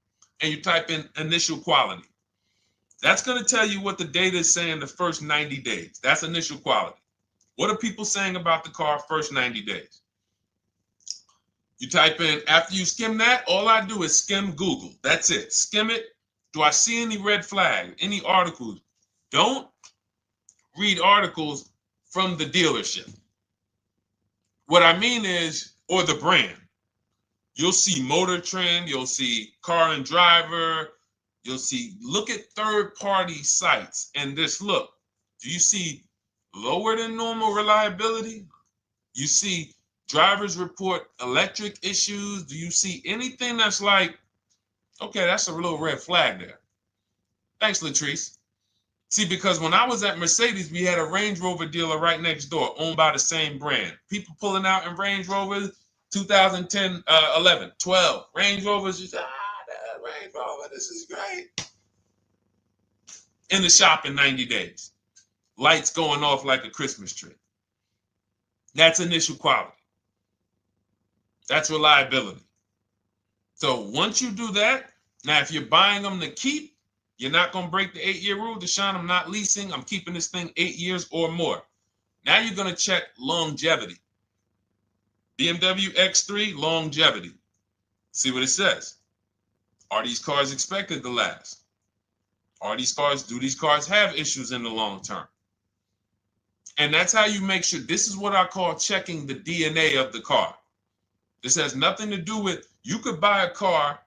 and you type in initial quality. That's going to tell you what the data is saying the first 90 days. That's initial quality. What are people saying about the car first 90 days? You type in, after you skim that, all I do is skim Google. That's it. Skim it. Do I see any red flag, any articles? Don't read articles from the dealership. What I mean is, or the brand. You'll see Motor Trend, you'll see Car and Driver, look at third-party sites and just look. Do you see lower than normal reliability? You see drivers report electric issues? Do you see anything that's like, okay, that's a little red flag there? Thanks, Latrice. See, because when I was at Mercedes, we had a Range Rover dealer right next door owned by the same brand. People pulling out in Range Rovers, 2010, 11, 12. Range Rovers, that Range Rover, this is great. In the shop in 90 days. Lights going off like a Christmas tree. That's initial quality. That's reliability. So once you do that, now if you're buying them to keep, you're not going to break the 8-year rule. Deshone, I'm not leasing. I'm keeping this thing 8 years or more. Now you're going to check longevity. BMW X3, longevity. See what it says. Are these cars expected to last? Do these cars have issues in the long term? And that's how you make sure. This is what I call checking the DNA of the car. This has nothing to do with, you could buy a car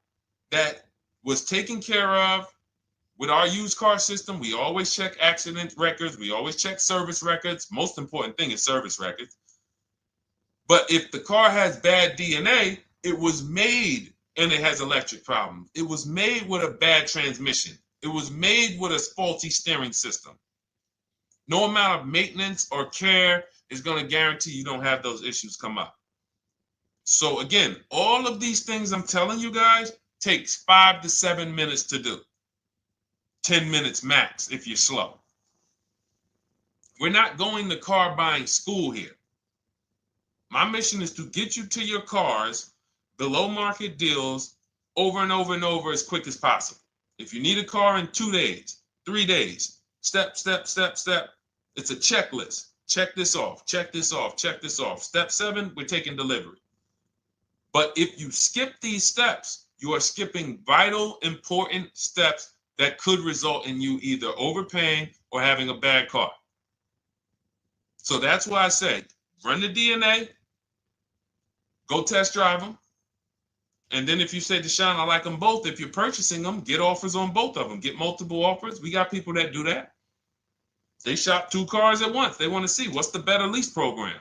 that was taken care of. With our used car system, we always check accident records. We always check service records. Most important thing is service records. But if the car has bad DNA, it was made and it has electric problems. It was made with a bad transmission. It was made with a faulty steering system. No amount of maintenance or care is going to guarantee you don't have those issues come up. So again, all of these things I'm telling you guys takes 5 to 7 minutes to do. 10 minutes max if you're slow. We're not going to car buying school here. My mission is to get you to your cars below market deals over and over and over as quick as possible. If you need a car in 2 days, 3 days, step, step, step, step. It's a checklist. Check this off, check this off, check this off. Step 7, we're taking delivery. But if you skip these steps, you are skipping vital, important steps that could result in you either overpaying or having a bad car. So that's why I say, run the DNA, go test drive them. And then if you say, Deshone, I like them both, if you're purchasing them, get offers on both of them. Get multiple offers. We got people that do that. They shop 2 cars at once. They want to see what's the better lease program.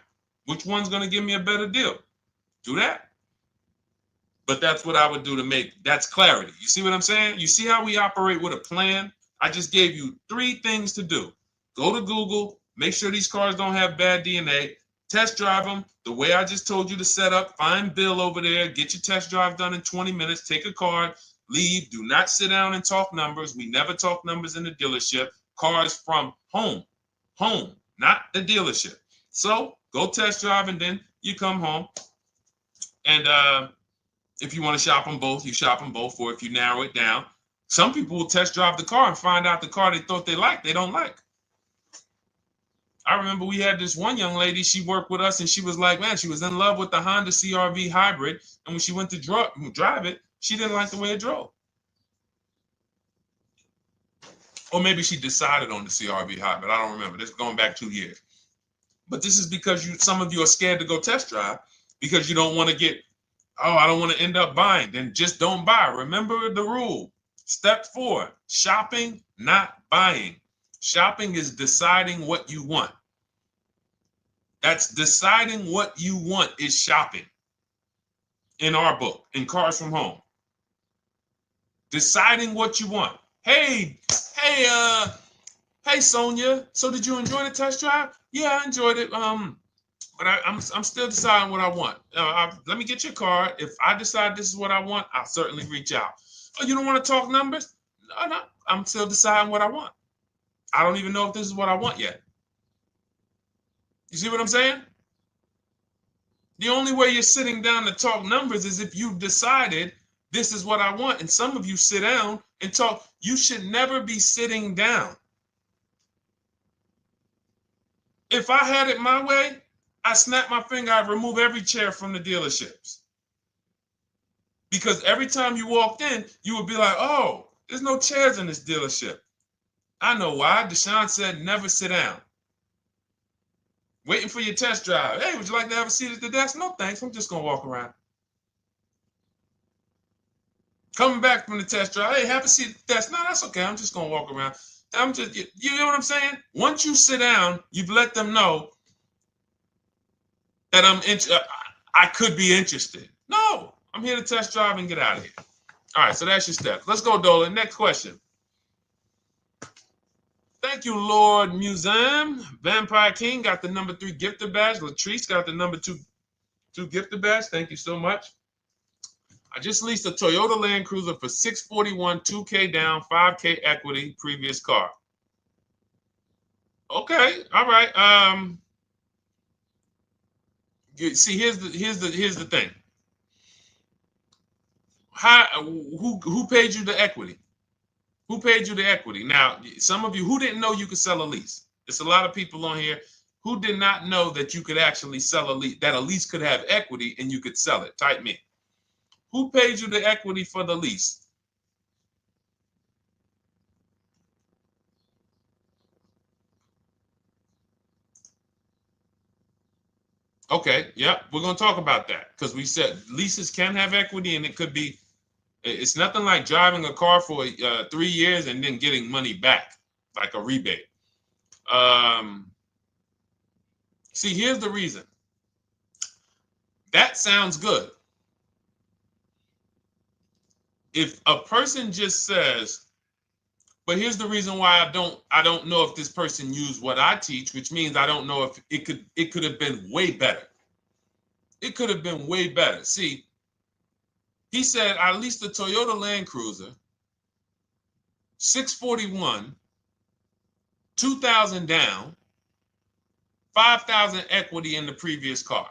Which one's going to give me a better deal? Do that. But that's what I would do to make, that's clarity. You see what I'm saying? You see how we operate with a plan? I just gave you 3 things to do. Go to Google, make sure these cars don't have bad DNA, test drive them the way I just told you to set up, find Bill over there, get your test drive done in 20 minutes, take a card, leave, do not sit down and talk numbers. We never talk numbers in the dealership. Cars from home, not the dealership. So go test drive and then you come home. And if you want to shop them both, you shop them both. Or if you narrow it down, some people will test drive the car and find out the car they thought they liked, they don't like. I remember we had this one young lady, she worked with us and she was like, man, she was in love with the Honda CR-V hybrid. And when she went to drive it, she didn't like the way it drove. Or maybe she decided on the CR-V hybrid. I don't remember. This is going back 2 years. But this is because some of you are scared to go test drive because you don't want to get, oh, I don't want to end up buying. Then just don't buy. Remember the rule. Step 4, shopping, not buying. Shopping is deciding what you want. That's deciding what you want is shopping. In our book, in Cars from Home. Deciding what you want. Hey, Sonia. So did you enjoy the test drive? Yeah, I enjoyed it. But I'm still deciding what I want. Let me get your card. If I decide this is what I want, I'll certainly reach out. Oh, you don't want to talk numbers? No, I'm still deciding what I want. I don't even know if this is what I want yet. You see what I'm saying? The only way you're sitting down to talk numbers is if you've decided this is what I want. And some of you sit down and talk. You should never be sitting down. If I had it my way, I snap my finger, I remove every chair from the dealerships. Because every time you walked in, you would be like, oh, there's no chairs in this dealership. I know why. Deshone said never sit down. Waiting for your test drive. Hey, would you like to have a seat at the desk? No, thanks. I'm just going to walk around. Coming back from the test drive. Hey, have a seat at the desk. No, that's okay. I'm just going to walk around. You know what I'm saying? Once you sit down, you've let them know that I could be interested. No, I'm here to test drive and get out of here. All right, so that's your step. Let's go, Dolan. Next question. Thank you, Lord Museum. Vampire King got the number 3 gifter badge. Latrice got the number 2 gifter badge. Thank you so much. I just leased a Toyota Land Cruiser for $641, $2K down, $5K equity, previous car. Okay, all right. See, here's the thing. Who paid you the equity? Who paid you the equity? Now, some of you who didn't know you could sell a lease. There's a lot of people on here who did not know that you could actually sell a lease, that a lease could have equity and you could sell it. Type me. Who paid you the equity for the lease? Okay, yeah, we're going to talk about that because we said leases can have equity and it could be, it's nothing like driving a car for 3 years and then getting money back, like a rebate. See, here's the reason. That sounds good. If a person just says, But here's the reason why I don't know if this person used what I teach, which means I don't know if it could have been way better. It could have been way better. See, he said I leased a Toyota Land Cruiser, 641, 2,000 down, 5,000 equity in the previous car.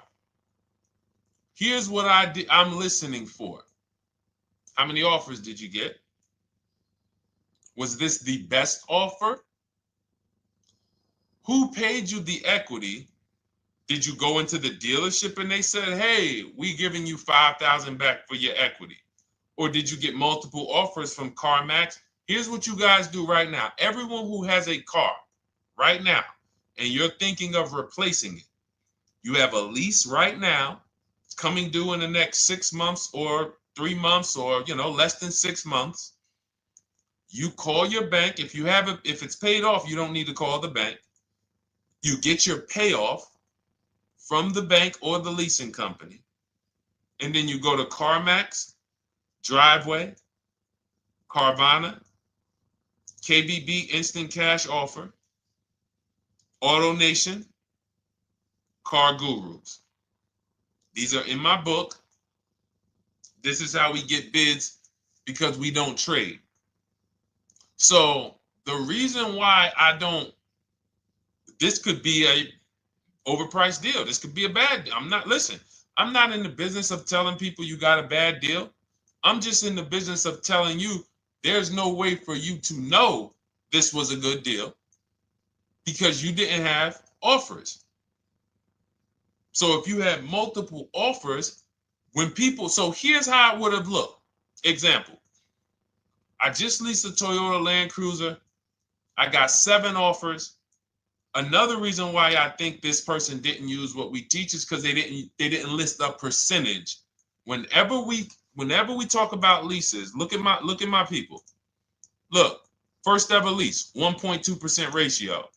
Here's what I'm listening for. How many offers did you get? Was this the best offer? Who paid you the equity? Did you go into the dealership and they said, hey, we giving you 5,000 back for your equity? Or did you get multiple offers from CarMax? Here's what you guys do right now. Everyone who has a car right now, and you're thinking of replacing it, you have a lease right now coming due in the next 6 months or 3 months or, less than 6 months. You call your bank. If it's paid off, you don't need to call the bank. You get your payoff from the bank or the leasing company. And then you go to CarMax, Driveway, Carvana, KBB Instant Cash Offer, AutoNation, Car Gurus. These are in my book. This is how we get bids because we don't trade. So the reason why this could be a overpriced deal. This could be a bad deal. I'm not in the business of telling people you got a bad deal. I'm just in the business of telling you there's no way for you to know this was a good deal because you didn't have offers. So if you had multiple offers, so here's how it would have looked. Example, I just leased a Toyota Land Cruiser. I got 7 offers. Another reason why I think this person didn't use what we teach is because they didn't list a percentage. Whenever we talk about leases, look at my people. Look, first ever lease, 1.2% ratio.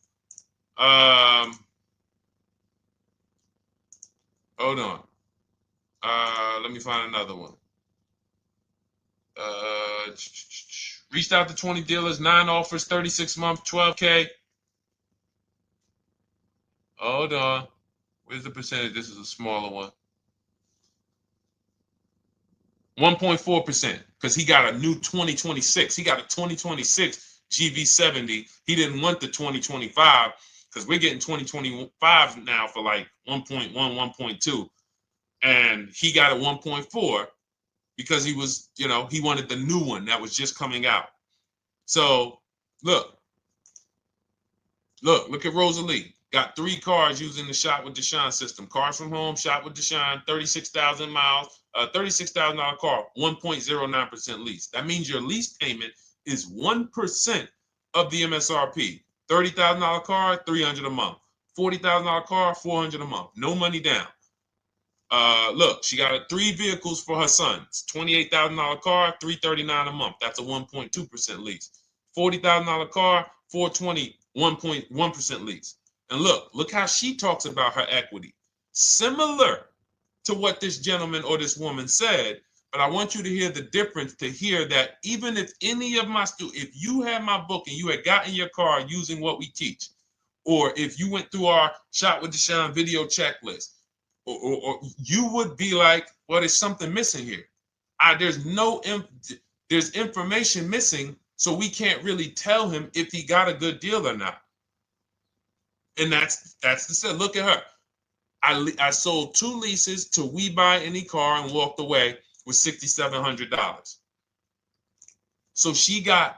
Hold on. Let me find another one. Reached out to 20 dealers, 9 offers, 36 months, 12K. Hold on. Where's the percentage? This is a smaller one. 1.4%, because he got a new 2026. He got a 2026 GV70. He didn't want the 2025 because we're getting 2025 now for like 1.1, 1.2. And he got a 1.4 because he was, he wanted the new one that was just coming out. So look at Rosalie. Got 3 cars using the Shop with Deshone system. Cars from home, Shop with Deshone, 36,000 miles, $36,000 car, 1.09% lease. That means your lease payment is 1% of the MSRP. $30,000 car, $300 a month. $40,000 car, $400 a month. No money down. Look, she got 3 vehicles for her sons. $28,000 car, $339 a month. That's a 1.2% lease. $40,000 car, $420, 1.1% lease. And look how she talks about her equity. Similar to what this gentleman or this woman said, but I want you to hear the difference, to hear that even if any of my students, if you had my book and you had gotten your car using what we teach, or if you went through our Shop with Deshone video checklist, or you would be like, well, there's something missing here. There's information missing, so we can't really tell him if he got a good deal or not. And that's the set. Look at her. I sold 2 leases to We Buy Any Car and walked away with $6,700. So she got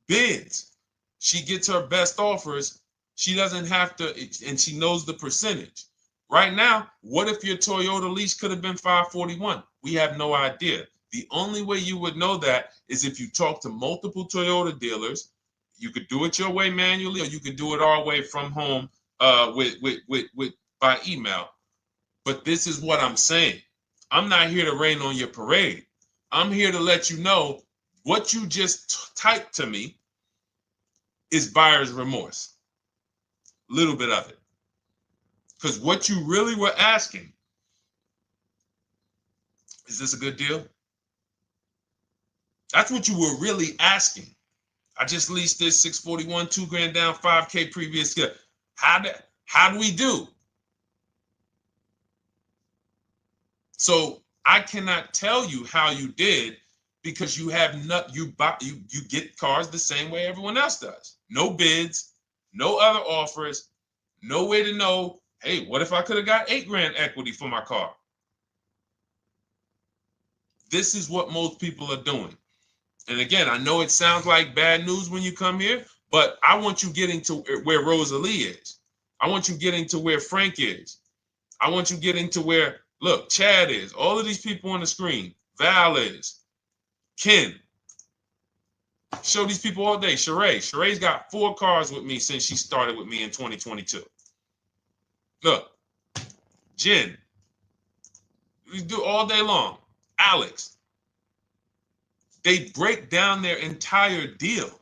bids. She gets her best offers. She doesn't have to, and she knows the percentage. Right now, what if your Toyota lease could have been 541? We have no idea. The only way you would know that is if you talk to multiple Toyota dealers. You could do it your way manually, or you could do it our way from home by email. But this is what I'm saying. I'm not here to rain on your parade. I'm here to let you know what you just typed to me is buyer's remorse. A little bit of it. Because what you really were asking, is this a good deal? That's what you were really asking. I just leased this 641, 2 grand down, 5K previous. How do we do? So I cannot tell you how you did because you have not you get cars the same way everyone else does. No bids, no other offers, no way to know, hey, what if I could have got 8 grand equity for my car? This is what most people are doing. And again, I know it sounds like bad news when you come here, but I want you getting to where Rosalie is. I want you getting to where Frank is. I want you getting to where, look, Chad is. All of these people on the screen. Val is. Ken. Show these people all day. Sheree. Sheree's got 4 cars with me since she started with me in 2022. Look. Jen. We do all day long. Alex. They break down their entire deal.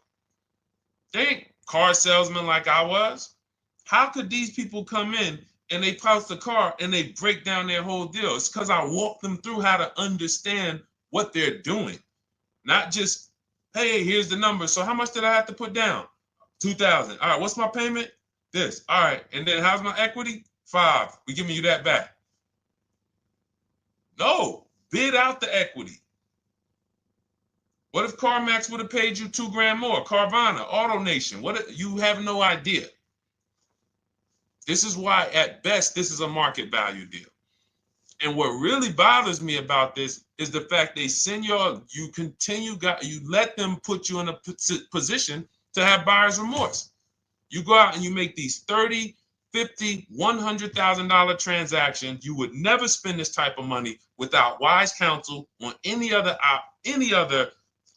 They ain't car salesmen like I was. How could these people come in and they post the car and they break down their whole deal? It's because I walk them through how to understand what they're doing. Not just, hey, here's the number. So how much did I have to put down? 2,000. All right, what's my payment? This. All right, and then how's my equity? 5. We giving you that back. No, bid out the equity. What if CarMax would have paid you 2 grand more? Carvana, AutoNation, you have no idea. This is why, at best, this is a market value deal. And what really bothers me about this is the fact they send you let them put you in a position to have buyer's remorse. You go out and you make these $30,000, $50,000, $100,000 transactions. You would never spend this type of money without wise counsel on any other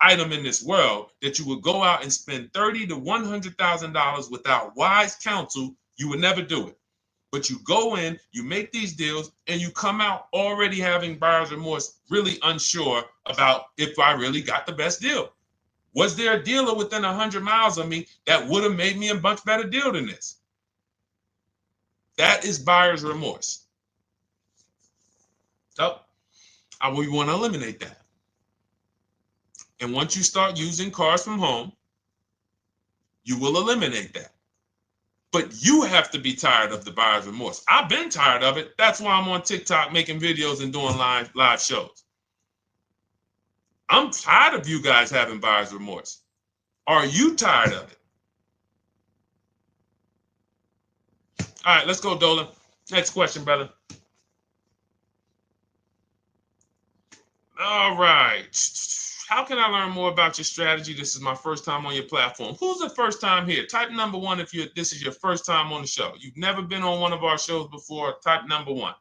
item in this world, that you would go out and spend $30,000 to $100,000 without wise counsel. You would never do it. But you go in, you make these deals, and you come out already having buyer's remorse, really unsure about if I really got the best deal. Was there a dealer within 100 miles of me that would have made me a much better deal than this? That is buyer's remorse. So we want to eliminate that. And once you start using cars from home, you will eliminate that. But you have to be tired of the buyer's remorse. I've been tired of it. That's why I'm on TikTok making videos and doing live shows. I'm tired of you guys having buyer's remorse. Are you tired of it? All right, let's go, Dolan. Next question, brother. All right. How can I learn more about your strategy? This is my first time on your platform. Who's the first time here? Type number 1 if this is your first time on the show. You've never been on one of our shows before. Type number 1.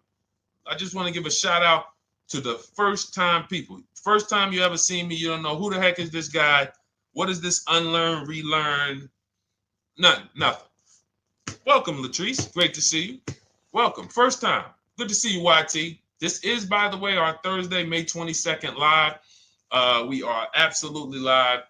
I just want to give a shout out to the first time people. First time you ever seen me, you don't know who the heck is this guy. What is this unlearn, relearn? Nothing. Welcome, Latrice. Great to see you. Welcome. First time. Good to see you, YT. This is, by the way, our Thursday, May 22nd live. We are absolutely live,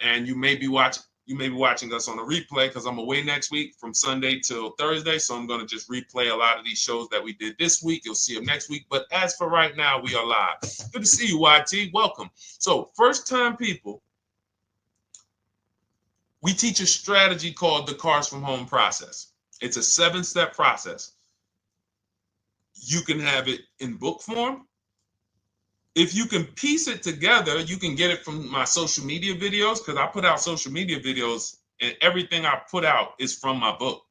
and you may be watching us on a replay because I'm away next week from Sunday till Thursday, so I'm going to just replay a lot of these shows that we did this week. You'll see them next week, but as for right now, we are live. Good to see you, YT. Welcome. So, first-time people, we teach a strategy called the Cars from Home process. It's a 7-step process. You can have it in book form. If you can piece it together, you can get it from my social media videos, because I put out social media videos and everything I put out is from my book.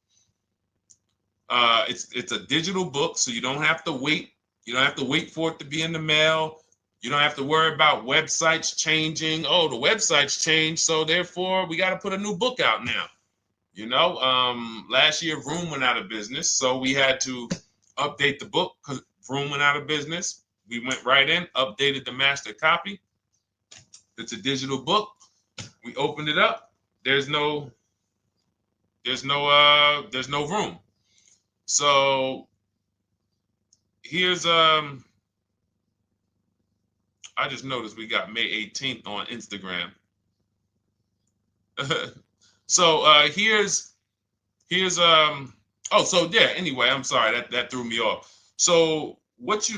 It's a digital book, so you don't have to wait. You don't have to wait for it to be in the mail. You don't have to worry about websites changing. Oh, the websites changed, so therefore we got to put a new book out now. You know, last year Vroom went out of business, so we had to update the book because Vroom went out of business. We went right in, updated the master copy. It's a digital book. We opened it up. There's no room. So here's I just noticed we got May 18th on Instagram. So here's anyway, I'm sorry, that threw me off. So what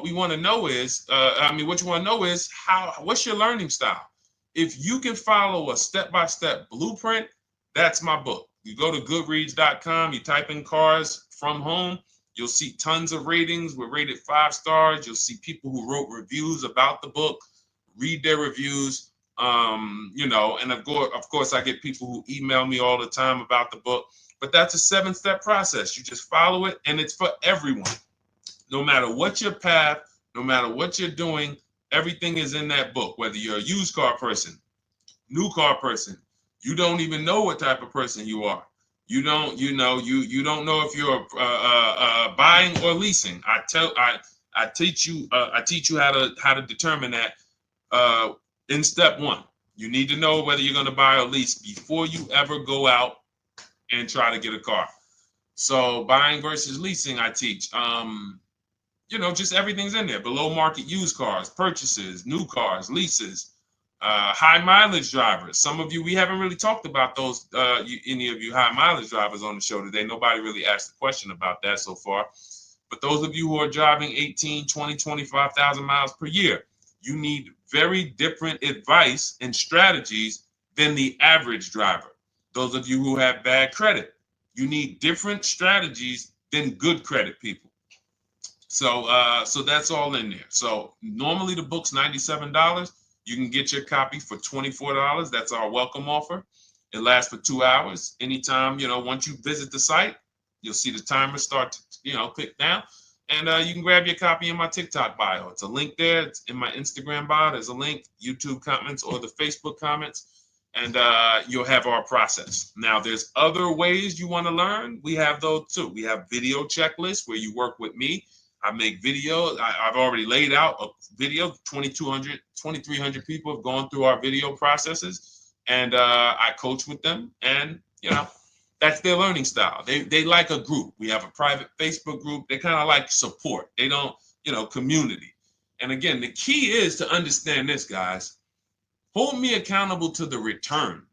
we want to know is, what's your learning style? If you can follow a step-by-step blueprint, that's my book. You go to goodreads.com, you type in Cars from Home, you'll see tons of ratings. We're rated 5 stars. You'll see people who wrote reviews about the book, read their reviews. And of course, I get people who email me all the time about the book. But that's a 7-step process. You just follow it, and it's for everyone. No matter what your path, no matter what you're doing, everything is in that book. Whether you're a used car person, new car person, you don't even know what type of person you are. You don't know if you're buying or leasing. I teach you how to determine that in step 1. You need to know whether you're going to buy or lease before you ever go out and try to get a car. So buying versus leasing, I teach. Just everything's in there. Below market used cars, purchases, new cars, leases, high mileage drivers. Some of you, we haven't really talked about those, any of you high mileage drivers on the show today. Nobody really asked a question about that so far. But those of you who are driving 18, 20, 25,000 miles per year, you need very different advice and strategies than the average driver. Those of you who have bad credit, you need different strategies than good credit people. So that's all in there. So normally the book's $97. You can get your copy for $24. That's our welcome offer. It lasts for 2 hours. Anytime, once you visit the site, you'll see the timer start to, click down. And you can grab your copy in my TikTok bio. It's a link there. It's in my Instagram bio. There's a link, YouTube comments or the Facebook comments. And you'll have our process. Now, there's other ways you want to learn. We have those too. We have video checklists where you work with me. I make videos. I've already laid out a video. 2,300 people have gone through our video processes. And I coach with them. And, that's their learning style. They like a group. We have a private Facebook group. They kind of like support. They don't, community. And again, the key is to understand this, guys. Hold me accountable to the return.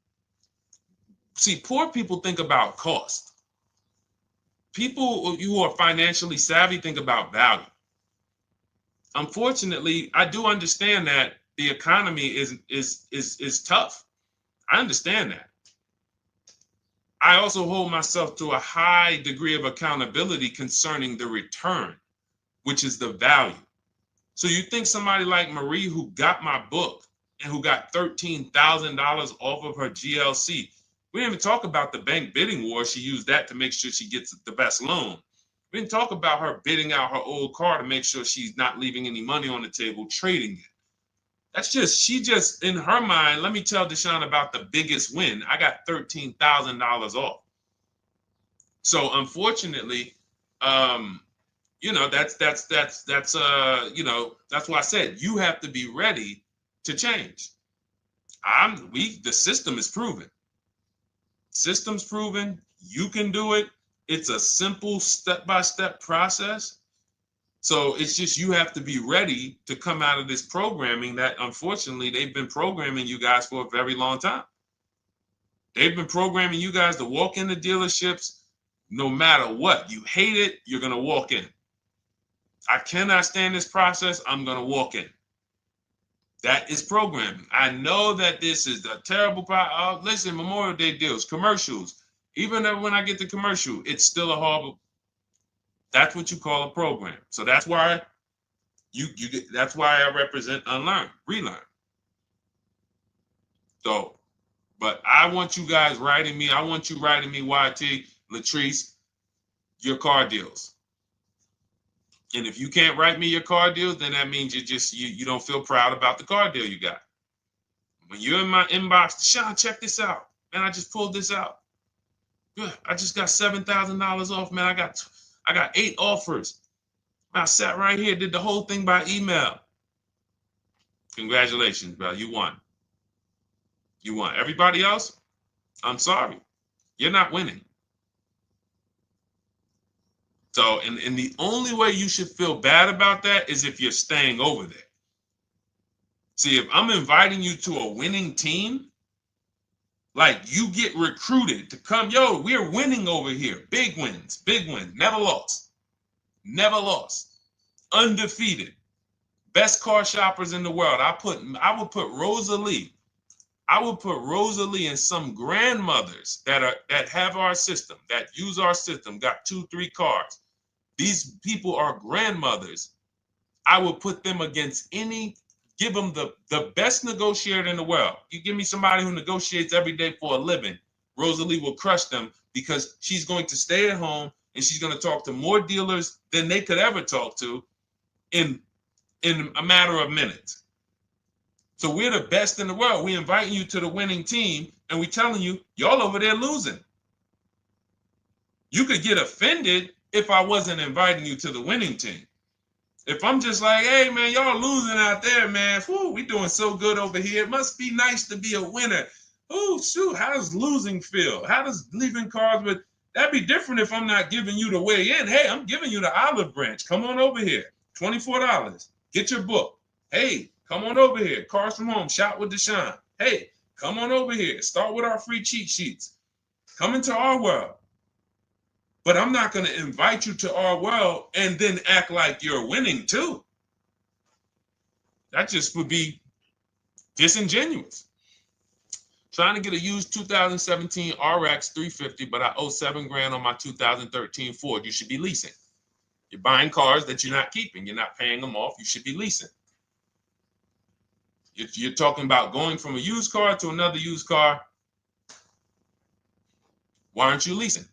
See, poor people think about cost. People who are financially savvy think about value. Unfortunately, I do understand that the economy is tough. I understand that. I also hold myself to a high degree of accountability concerning the return, which is the value. So you think somebody like Marie, who got my book and who got $13,000 off of her GLC, we didn't even talk about the bank bidding war. She used that to make sure she gets the best loan. We didn't talk about her bidding out her old car to make sure she's not leaving any money on the table, trading it. She just, in her mind, let me tell Deshone about the biggest win. I got $13,000 off. So unfortunately, that's why I said you have to be ready to change. The system is proven. System's proven. You can do it. It's a simple step-by-step process. So it's just you have to be ready to come out of this programming that, unfortunately, they've been programming you guys for a very long time. They've been programming you guys to walk into dealerships no matter what. You hate it, you're going to walk in. I cannot stand this process, I'm going to walk in. That is programming. I know that this is a terrible problem. Listen, Memorial Day deals, commercials. Even when I get the commercial, it's still a horrible. That's what you call a program. So that's why that's why I represent unlearn, relearn. So, but I want you guys writing me. I want you writing me, YT, Latrice, your car deals. And if you can't write me your car deals, then that means you don't feel proud about the car deal you got. When you're in my inbox, Deshone, check this out. Man, I just pulled this out. Good. I just got $7,000 off, man. I got 8 offers. I sat right here, did the whole thing by email. Congratulations, bro. You won. You won. Everybody else, I'm sorry. You're not winning. So, and the only way you should feel bad about that is if you're staying over there. See, if I'm inviting you to a winning team, like you get recruited to come, yo, we're winning over here. Big wins, never lost. Never lost. Undefeated. Best car shoppers in the world. I would put Rosalie I will put Rosalie and some grandmothers that have our system, that use our system, got 2-3 cars. These people are grandmothers. I will put them against give them the best negotiator in the world. You give me somebody who negotiates every day for a living, Rosalie will crush them because she's going to stay at home and she's going to talk to more dealers than they could ever talk to in a matter of minutes. So we're the best in the world. We're inviting you to the winning team, and we're telling you, y'all over there losing. You could get offended if I wasn't inviting you to the winning team. If I'm just like, hey, man, y'all losing out there, man. Whew, we doing so good over here. It must be nice to be a winner. Oh, shoot, how does losing feel? How does leaving cards with... That'd be different if I'm not giving you the way in. Hey, I'm giving you the olive branch. Come on over here. $24. Get your book. Hey, come on over here. Cars from home. Shop with Deshone. Hey, come on over here. Start with our free cheat sheets. Come into our world. But I'm not going to invite you to our world and then act like you're winning too. That just would be disingenuous. Trying to get a used 2017 RX 350, but I owe $7,000 on my 2013 Ford. You should be leasing. You're buying cars that you're not keeping. You're not paying them off. You should be leasing. You're talking about going from a used car to another used car. Why aren't you leasing?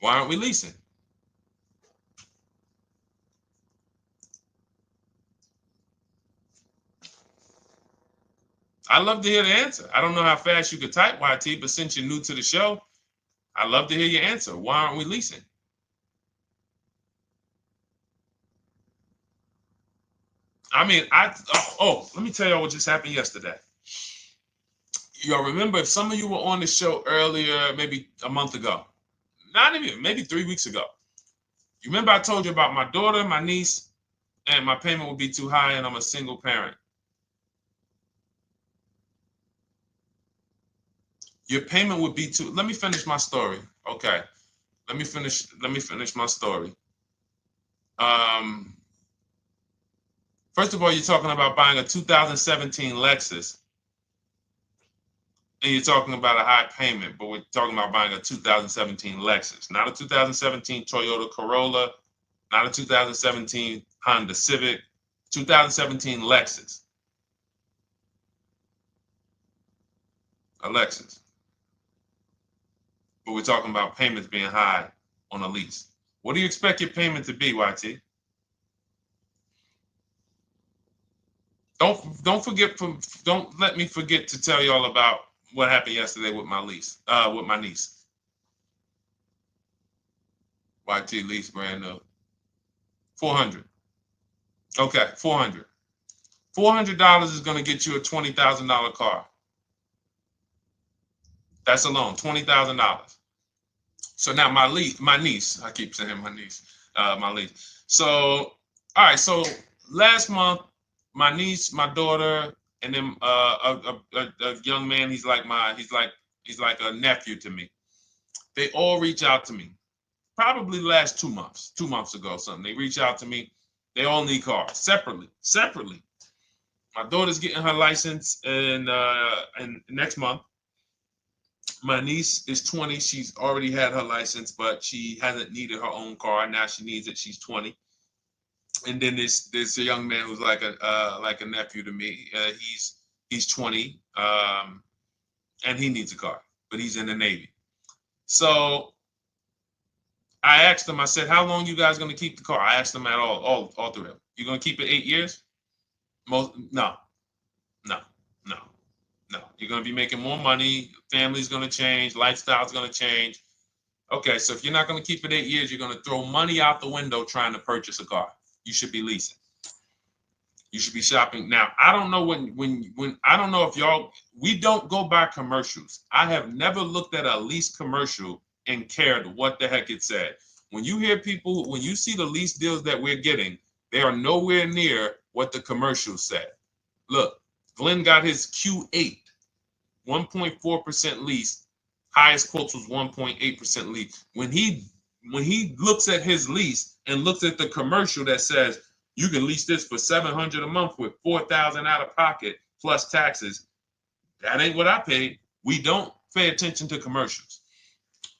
Why aren't we leasing? I'd love to hear the answer. I don't know how fast you could type, YT, but since you're new to the show, I'd love to hear your answer. Why aren't we leasing? I mean, let me tell y'all what just happened yesterday. Y'all remember, if some of you were on the show earlier, maybe a month ago, not even, maybe 3 weeks ago. You remember I told you about my daughter, my niece, and my payment would be too high, and I'm a single parent. Your payment would be too... Let me finish my story. Okay. Let me finish my story. First of all, you're talking about buying a 2017 Lexus, and you're talking about a high payment, but we're talking about buying a 2017 Lexus, not a 2017 Toyota Corolla, not a 2017 Honda Civic, 2017 Lexus. A Lexus. But we're talking about payments being high on a lease. What do you expect your payment to be, YT? Don't let me forget to tell y'all about what happened yesterday with my niece. YT lease brand new. $400. Okay, $400. $400 is going to get you a $20,000 car. That's alone, $20,000. So now my niece, I keep saying my niece, my lease. So, all right, so last month, my niece, my daughter, and then a young man, he's like a nephew to me. They all reach out to me. Probably the last 2 months, 2 months ago, something. They reach out to me. They all need cars separately. My daughter's getting her license in next month. My niece is 20. She's already had her license, but she hasn't needed her own car. Now she needs it. She's 20. And then there's a young man who's like a nephew to me. He's 20, and he needs a car, but he's in the Navy. So I asked them. I said, "How long you guys going to keep the car?" I asked them at all three of them. You going to keep it 8 years? No. You're going to be making more money. Family's going to change. Lifestyle's going to change. Okay, so if you're not going to keep it 8 years, you're going to throw money out the window trying to purchase a car. You should be leasing. You should be shopping. Now, I don't know when I don't know if y'all, we don't go by commercials. I have never looked at a lease commercial and cared what the heck it said. When you hear people, when you see the lease deals that we're getting, they are nowhere near what the commercial said. Look, Glenn got his Q8, 1.4% lease. Highest quotes was 1.8% lease. When he when he looks at his lease and looks at the commercial that says you can lease this for $700 a month with $4,000 out of pocket plus taxes, that ain't what I paid. We don't pay attention to commercials.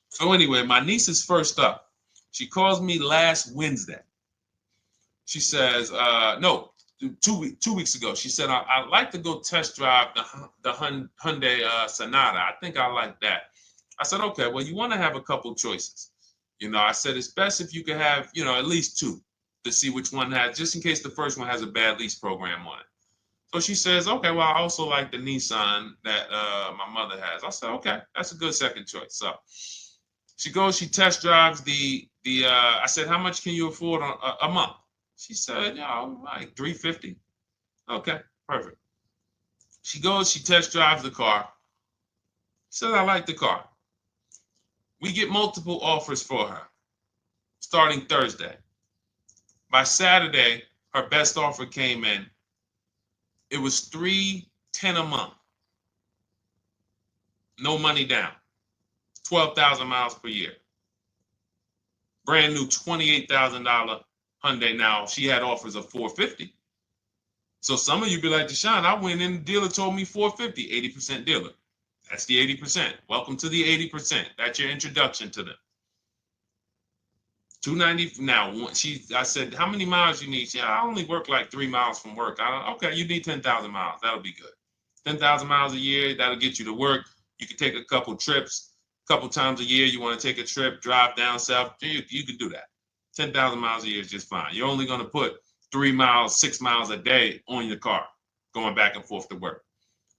So anyway, my niece is first up. She calls me last Wednesday. She says, no, 2 weeks ago. She said, I'd like to go test drive the Hyundai Sonata. I think I like that. I said, okay, well, you want to have a couple choices. I said, it's best if you could have, at least two to see which one has, just in case the first one has a bad lease program on it. So she says, okay, well, I also like the Nissan that my mother has. I said, okay, that's a good second choice. So she goes, she test drives I said, how much can you afford on a month? She said, like $350. Okay, perfect. She goes, she test drives the car. She said, I like the car. We get multiple offers for her starting Thursday. By Saturday, her best offer came in. It was $310 a month. No money down. 12,000 miles per year. Brand new $28,000 Hyundai. Now, she had offers of $450. So some of you be like, Deshone, I went in, the dealer told me $450, 80% dealer. That's the 80%. Welcome to the 80%. That's your introduction to them. $290. Now, I said, how many miles you need? She said, I only work like 3 miles from work. Okay, you need 10,000 miles. That'll be good. 10,000 miles a year, that'll get you to work. You can take a couple trips, a couple times a year. You want to take a trip, drive down south, you can do that. 10,000 miles a year is just fine. You're only going to put 3 miles, 6 miles a day on your car, going back and forth to work.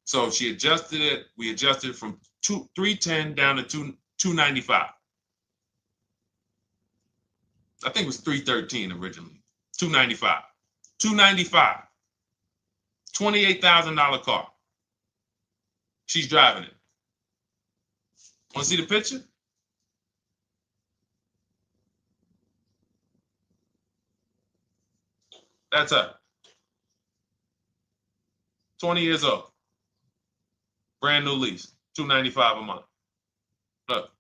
So she adjusted it. We adjusted from 310 down to 295. I think it was 313 originally. 295. 295. $28,000 car. She's driving it. Want to see the picture? That's her. 20 years old. Brand new lease. $295 a month. Look.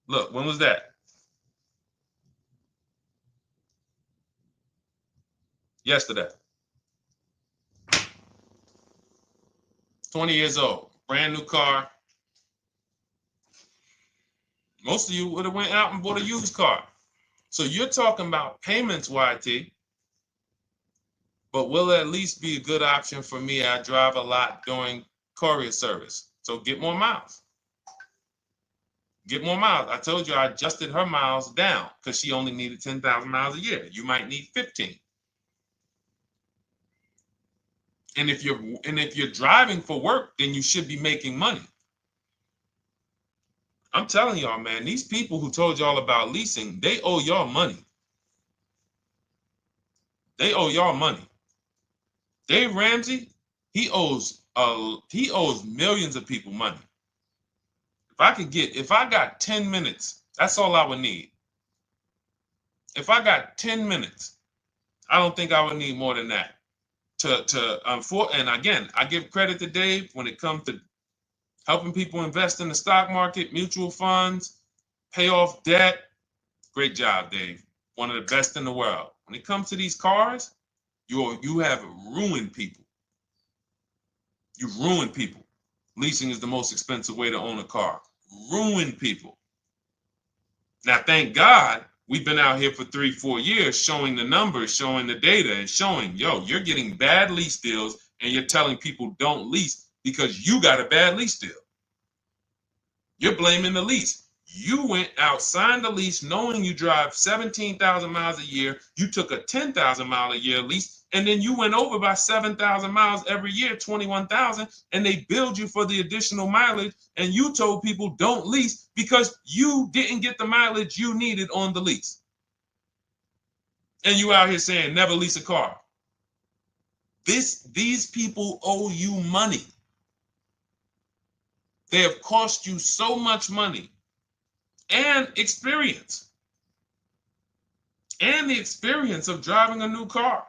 Look, when was that? Yesterday. 20 years old. Brand new car. Most of you would have went out and bought a used car. So you're talking about payments, YT. But will it at least be a good option for me? I drive a lot doing courier service. So get more miles. Get more miles. I told you I adjusted her miles down because she only needed 10,000 miles a year. You might need 15. And if you're driving for work, then you should be making money. I'm telling y'all, man, these people who told y'all about leasing, they owe y'all money. They owe y'all money. Dave Ramsey, he owes millions of people money. If I got 10 minutes, that's all I would need. If I got 10 minutes, I don't think I would need more than that. And again, I give credit to Dave when it comes to helping people invest in the stock market, mutual funds, pay off debt. Great job, Dave. One of the best in the world. When it comes to these cars, you have ruined people. You've ruined people. Leasing is the most expensive way to own a car. Ruined people. Now, thank God, we've been out here for 3-4 years showing the numbers, showing the data, and showing, you're getting bad lease deals, and you're telling people don't lease because you got a bad lease deal. You're blaming the lease. You went out, signed the lease, knowing you drive 17,000 miles a year. You took a 10,000 mile a year lease, and then you went over by 7,000 miles every year, 21,000, and they billed you for the additional mileage, and you told people don't lease because you didn't get the mileage you needed on the lease. And you out here saying never lease a car. These people owe you money. They have cost you so much money. And experience. And the experience of driving a new car.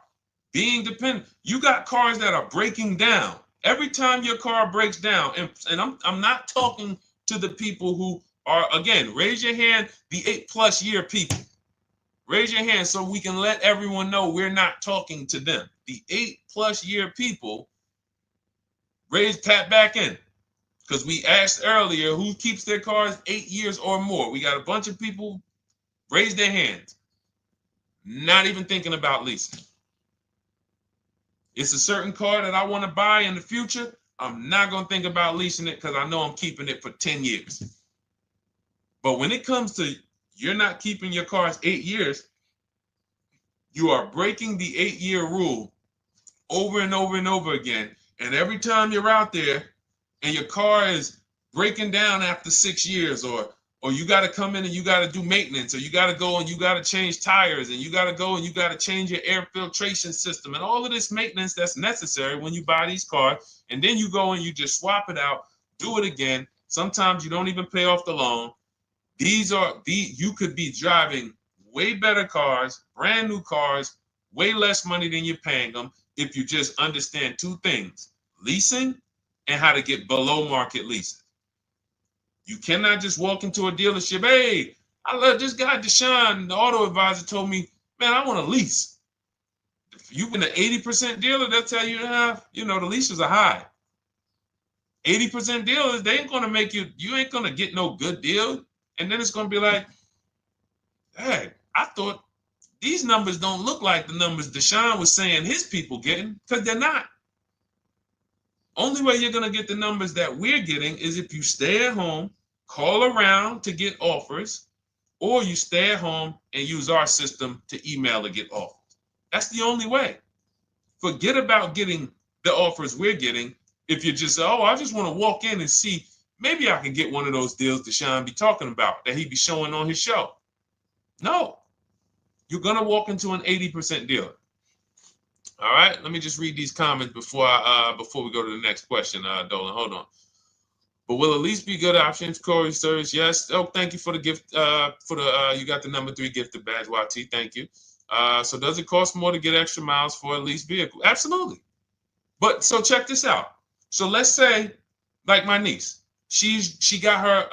Being dependent. You got cars that are breaking down. Every time your car breaks down, and I'm not talking to the people who Or again, raise your hand, the 8+ year people. Raise your hand so we can let everyone know we're not talking to them. The 8+ year people, tap back in. Because we asked earlier who keeps their cars 8 years or more. We got a bunch of people raise their hands, not even thinking about leasing. It's a certain car that I want to buy in the future. I'm not going to think about leasing it because I know I'm keeping it for 10 years. But when it comes to you're not keeping your cars 8 years, you are breaking the 8-year rule over and over and over again. And every time you're out there and your car is breaking down after 6 years, or you got to come in and you got to do maintenance, or you got to go and you got to change tires, and you got to go and you got to change your air filtration system, and all of this maintenance that's necessary when you buy these cars, and then you go and you just swap it out, do it again. Sometimes you don't even pay off the loan. You could be driving way better cars, brand new cars, way less money than you're paying them if you just understand 2 things: leasing and how to get below market leases. You cannot just walk into a dealership. Hey, I love this guy, Deshone, the auto advisor, told me, man, I want a lease. If you've been an 80% dealer, they'll tell you, the leases are high. 80% dealers, they ain't going to make you ain't going to get no good deal. And then it's going to be like, hey, I thought these numbers don't look like the numbers Deshone was saying his people getting, because they're not. Only way you're going to get the numbers that we're getting is if you stay at home, call around to get offers, or you stay at home and use our system to email to get offers. That's the only way. Forget about getting the offers we're getting. If you just say, oh, I just want to walk in and see, maybe I can get one of those deals Deshone be talking about that he be showing on his show. No, you're going to walk into an 80% dealer. All right, let me just read these comments before we go to the next question, Dolan. Hold on. But will a lease be good options? Corey Sirs, yes. Oh, thank you for the gift. You got the number 3 gifted badge, YT. Thank you. So does it cost more to get extra miles for a leased vehicle? Absolutely. But so check this out. So let's say, like my niece, she got her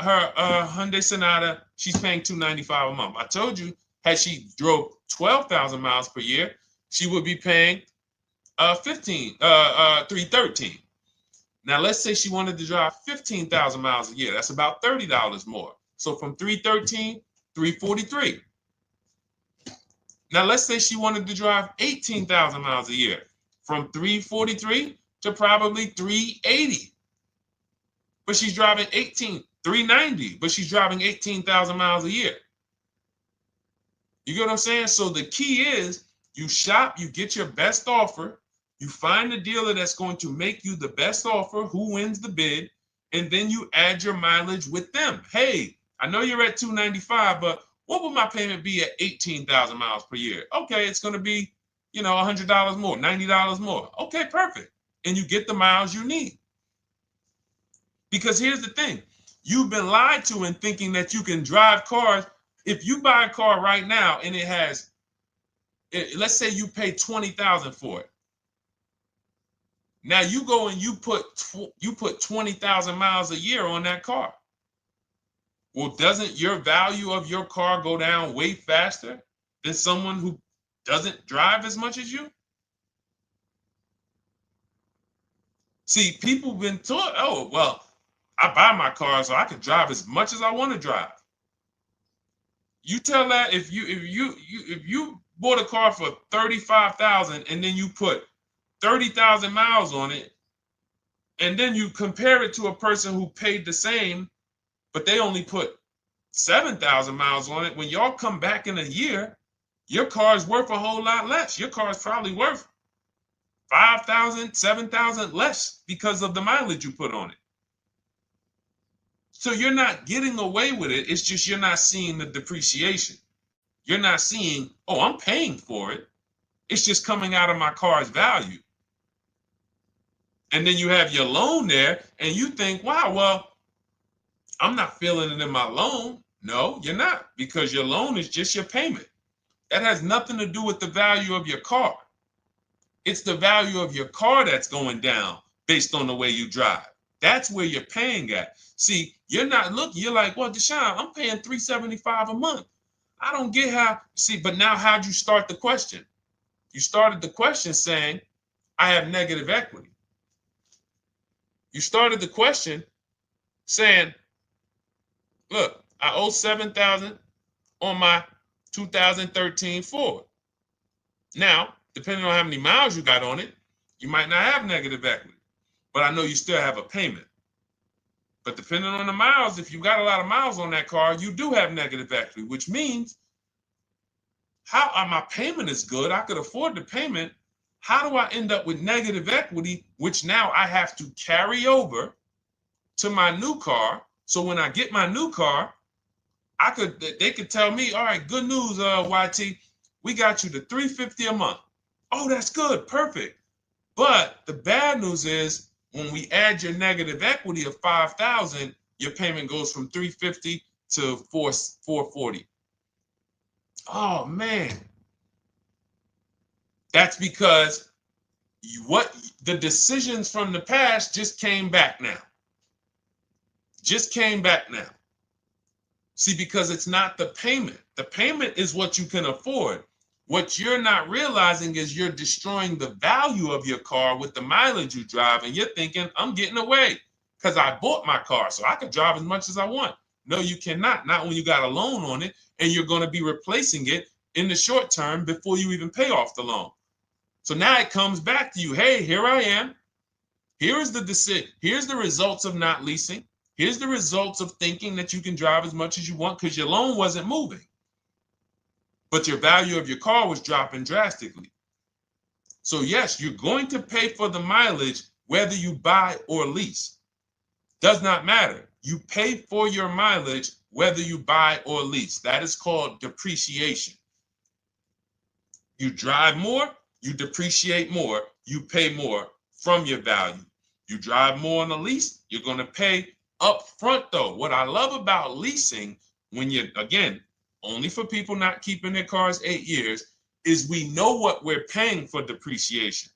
Hyundai Sonata. She's paying $295 a month. I told you, had she drove 12,000 miles per year, she would be paying $313. Now let's say she wanted to drive 15,000 miles a year. That's about $30 more. So from $313, $343. Now let's say she wanted to drive 18,000 miles a year, from $343 to probably $380. But she's driving $390, but she's driving 18,000 miles a year. You get what I'm saying? So the key is you shop, you get your best offer, you find the dealer that's going to make you the best offer, who wins the bid, and then you add your mileage with them. Hey, I know you're at $295, but what would my payment be at 18,000 miles per year? Okay, it's going to be, $100 more, $90 more. Okay, perfect. And you get the miles you need. Because here's the thing. You've been lied to in thinking that you can drive cars. If you buy a car right now and it has, let's say you pay $20,000 for it. Now you go and you put 20,000 miles a year on that car. Well, doesn't your value of your car go down way faster than someone who doesn't drive as much as you? See, people have been taught, oh, well, I buy my car so I can drive as much as I want to drive. You tell that if you bought a car for $35,000 and then you put 30,000 miles on it, and then you compare it to a person who paid the same, but they only put 7,000 miles on it. When y'all come back in a year, your car is worth a whole lot less. Your car is probably worth 5,000, 7,000 less because of the mileage you put on it. So you're not getting away with it. It's just you're not seeing the depreciation. You're not seeing, oh, I'm paying for it. It's just coming out of my car's value. And then you have your loan there and you think, wow, well, I'm not feeling it in my loan. No, you're not, because your loan is just your payment. That has nothing to do with the value of your car. It's the value of your car that's going down based on the way you drive. That's where you're paying at. See, you're not looking, you're like, well, Deshone, I'm paying $375 a month. I don't get how, see, but now how'd you start the question? You started the question saying, I have negative equity. You started the question saying, look, I owe $7,000 on my 2013 Ford. Now, depending on how many miles you got on it, you might not have negative equity, but I know you still have a payment. But depending on the miles, if you got a lot of miles on that car, you do have negative equity, which means my payment is good. I could afford the payment. How do I end up with negative equity, which now I have to carry over to my new car? So when I get my new car, they could tell me, all right, good news, YT, we got you to $350 a month. Oh, that's good, perfect. But the bad news is when we add your negative equity of $5,000, your payment goes from $350 to $440. Oh man, that's because the decisions from the past just came back now. Just came back now. See, because it's not the payment. The payment is what you can afford. What you're not realizing is you're destroying the value of your car with the mileage you drive, and you're thinking, I'm getting away because I bought my car, so I can drive as much as I want. No, you cannot. Not when you got a loan on it, and you're going to be replacing it in the short term before you even pay off the loan. So now it comes back to you. Hey, here I am. Here's the decision. Here's the results of not leasing. Here's the results of thinking that you can drive as much as you want because your loan wasn't moving. But your value of your car was dropping drastically. So yes, you're going to pay for the mileage whether you buy or lease. Does not matter. You pay for your mileage whether you buy or lease. That is called depreciation. You drive more, you depreciate more, you pay more from your value. You drive more on a lease, you're going to pay up front though. What I love about leasing, when you're, again, only for people not keeping their cars 8 years, is we know what we're paying for depreciation.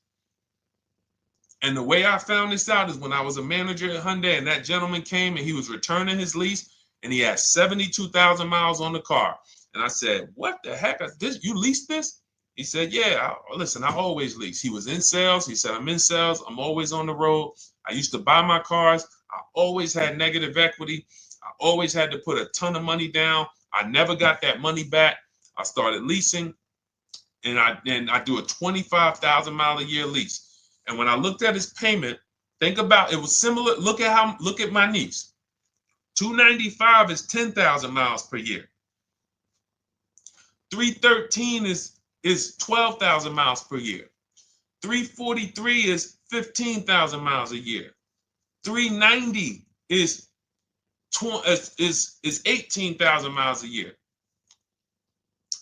And the way I found this out is when I was a manager at Hyundai and that gentleman came and he was returning his lease and he had 72,000 miles on the car. And I said, what the heck? You leased this? He said, yeah, listen, I always lease. He was in sales. He said, I'm in sales. I'm always on the road. I used to buy my cars. I always had negative equity. I always had to put a ton of money down. I never got that money back. I started leasing, and I do a 25,000 mile a year lease. And when I looked at his payment, think about it was similar. Look at my niece. 295 is 10,000 miles per year. 313 is 12,000 miles per year. 343 is 15,000 miles a year. 390 is 18,000 miles a year.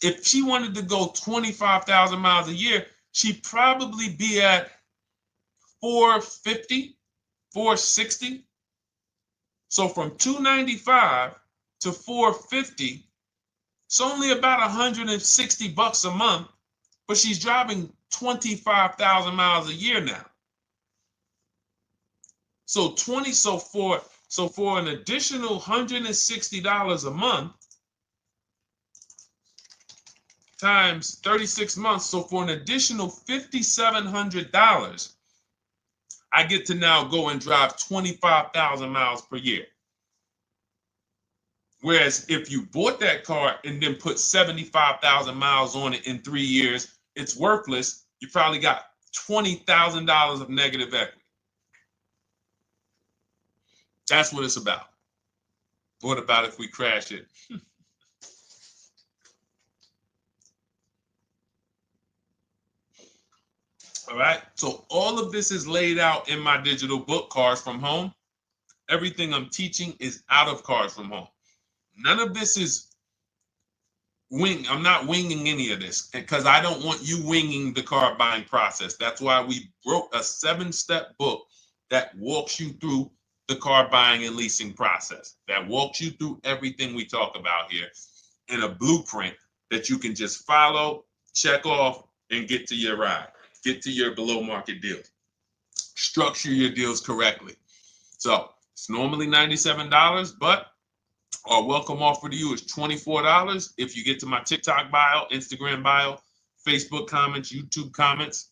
If she wanted to go 25,000 miles a year, she'd probably be at 450, 460. So from 295 to 450, it's only about 160 bucks a month, but she's driving 25,000 miles a year now. So for an additional $160 a month times 36 months, so for an additional $5,700, I get to now go and drive 25,000 miles per year. Whereas if you bought that car and then put 75,000 miles on it in 3 years, it's worthless. You probably got $20,000 of negative equity. That's what it's about. What about if we crash it? All right. So all of this is laid out in my digital book, Cars from Home. Everything I'm teaching is out of Cars from Home. None of this is I'm not winging any of this because I don't want you winging the car buying process. That's why we wrote a 7-step book that walks you through the car buying and leasing process, that walks you through everything we talk about here in a blueprint that you can just follow, check off, and get to your ride, get to your below market deals, structure your deals correctly. So it's normally $97, but our welcome offer to you is $24 if you get to my TikTok bio, Instagram bio, Facebook comments, YouTube comments.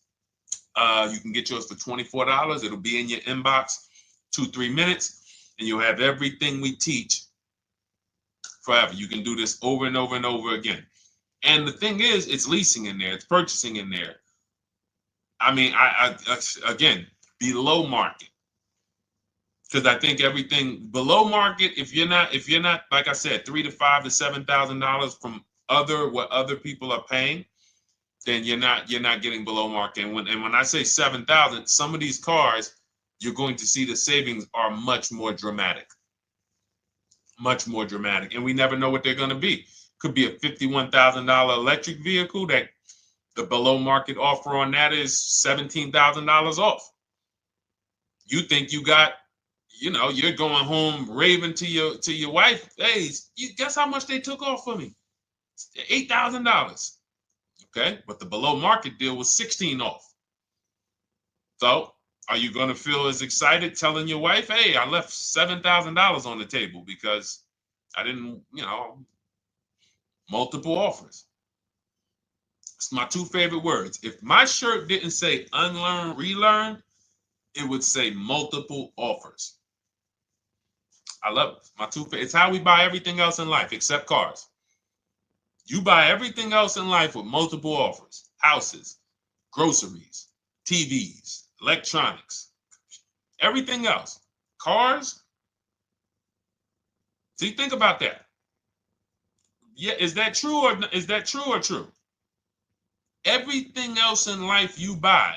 You can get yours for $24. It'll be in your inbox 2-3 minutes, and you'll have everything we teach forever. You can do this over and over and over again. And the thing is, it's leasing in there, it's purchasing in there. I mean, I again, below market. Because I think everything below market, if you're not, like I said, $3,000 to $5,000 to $7,000 from what other people are paying, then you're not getting below market. And when I say 7,000, some of these cars, you're going to see the savings are much more dramatic. Much more dramatic. And we never know what they're going to be. Could be a $51,000 electric vehicle that the below market offer on that is $17,000 off. You think you got, you're going home raving to your wife. Hey, you guess how much they took off for me? $8,000. Okay, but the below market deal was 16 off. So are you going to feel as excited telling your wife, hey, I left $7,000 on the table because I didn't, multiple offers. It's my two favorite words. If my shirt didn't say unlearn, relearn, it would say multiple offers. I love it. My two favorite. It's how we buy everything else in life except cars. You buy everything else in life with multiple offers. Houses, groceries, TVs, electronics, everything else. Cars. See, think about that. Yeah, is that true or true? Everything else in life you buy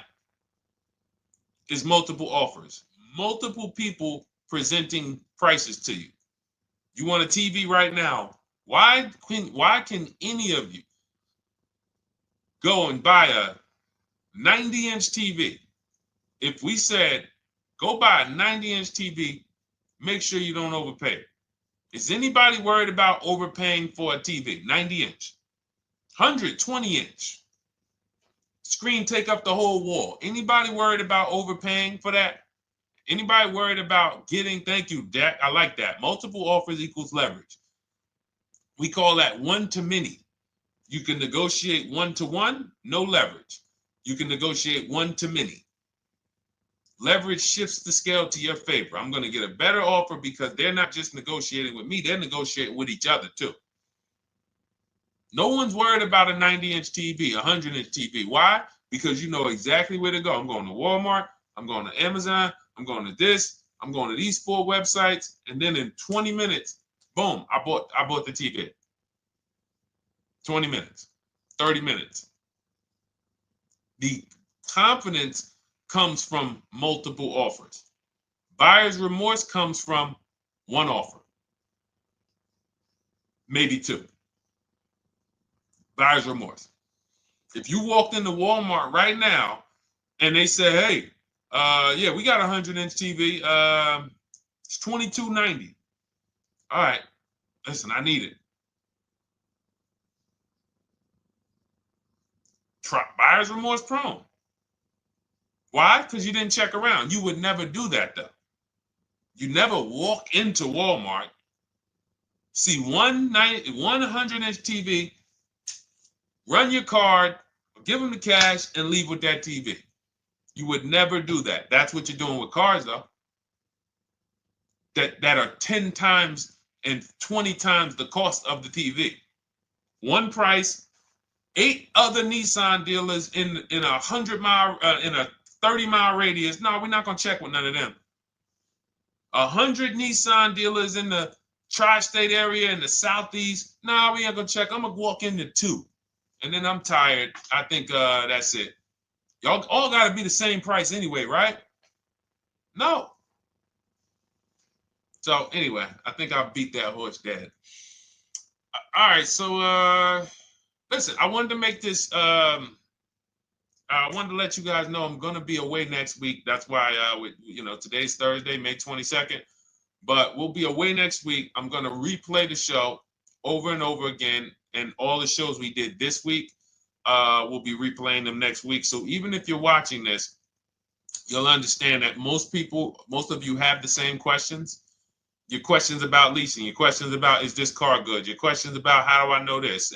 is multiple offers. Multiple people presenting prices to you. You want a TV right now. Why can any of you go and buy a 90-inch TV? If we said, go buy a 90-inch TV, make sure you don't overpay. Is anybody worried about overpaying for a TV? 90-inch, 120-inch. Screen take up the whole wall. Anybody worried about overpaying for that? Anybody worried about getting, thank you, Dak, I like that. Multiple offers equals leverage. We call that one to many. You can negotiate 1-to-1, no leverage. You can negotiate 1 to many. Leverage shifts the scale to your favor. I'm going to get a better offer because they're not just negotiating with me, they're negotiating with each other too. No one's worried about a 90-inch TV, a 100-inch TV. Why? Because you know exactly where to go. I'm going to Walmart, I'm going to Amazon, I'm going to this, I'm going to these 4 websites, and then in 20 minutes, boom, I bought the TV. 20 minutes, 30 minutes. The confidence comes from multiple offers. Buyer's remorse comes from one offer, maybe 2. Buyer's remorse. If you walked into Walmart right now and they say, hey, yeah, we got a 100-inch TV. It's $22.90. All right, listen, I need it. Buyer's remorse prone. Why? Because you didn't check around. You would never do that, though. You never walk into Walmart, see 100-inch TV, run your card, give them the cash, and leave with that TV. You would never do that. That's what you're doing with cars, though. That are 10 times and 20 times the cost of the TV. One price, 8 other Nissan dealers in a 100-mile, in a 30-mile radius. No, we're not going to check with none of them. 100 Nissan dealers in the tri-state area in the southeast. No, we ain't going to check. I'm going to walk into 2. And then I'm tired. I think that's it. Y'all all got to be the same price anyway, right? No. So anyway, I think I beat that horse dead. All right, so listen, I wanted to make this. I wanted to let you guys know I'm gonna be away next week. That's why today's Thursday, May 22nd, but we'll be away next week. I'm gonna replay the show over and over again, and all the shows we did this week, we'll be replaying them next week. So even if you're watching this you'll understand that most of you have the same questions. Your questions about leasing, your questions about, is this car good? Your questions about, how do I know this?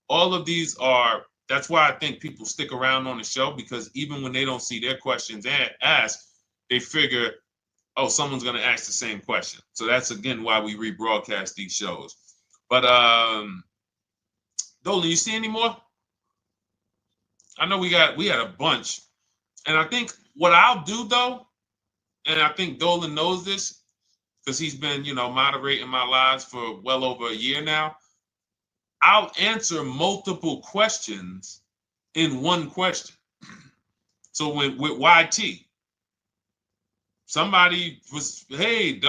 All of these are, that's why I think people stick around on the show, because even when they don't see their questions asked, they figure, oh, someone's going to ask the same question. So that's, again, why we rebroadcast these shows. But Dolan, you see any more? I know we had a bunch. And I think what I'll do, though, and I think Dolan knows this because he's been, moderating my lives for well over a year now, I'll answer multiple questions in one question. So with YT, somebody was, hey,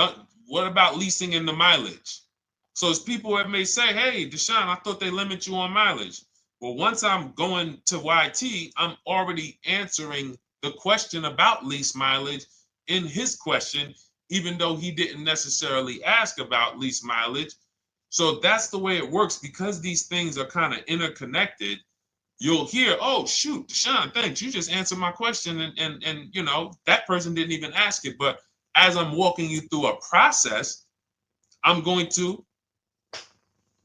what about leasing in the mileage? So as people that may say, hey, Deshone, I thought they limit you on mileage. Well, once I'm going to YT, I'm already answering the question about lease mileage in his question, even though he didn't necessarily ask about lease mileage. So that's the way it works, because these things are kind of interconnected. You'll hear, oh, shoot, Deshone, thanks. You just answered my question. And that person didn't even ask it. But as I'm walking you through a process, I'm going to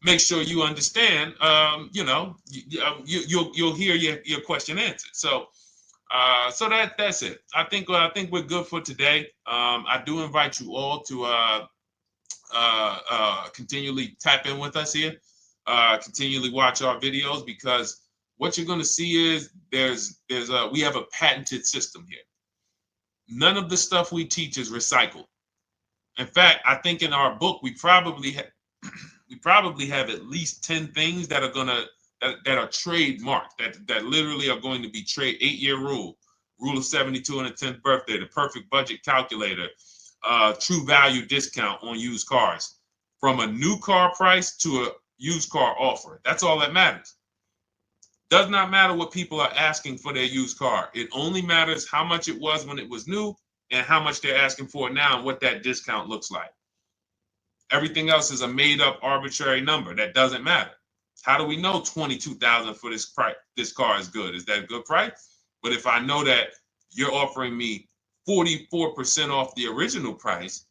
make sure you understand, you'll hear your question answered. So that's it. I think we're good for today. I do invite you all to continually tap in with us here, continually watch our videos, because what you're going to see is we have a patented system here. None of the stuff we teach is recycled. In fact, I think in our book we probably have at least 10 things that are that are trademarked, that literally are going to be 8-year rule of 72 on the 10th birthday, the perfect budget calculator, true value discount on used cars, from a new car price to a used car offer. That's all that matters. Does not matter what people are asking for their used car. It only matters how much it was when it was new and how much they're asking for it now and what that discount looks like. Everything else is a made up arbitrary number that doesn't matter. How do we know $22,000 for this price? This car is good. Is that a good price? But if I know that you're offering me 44% off the original price,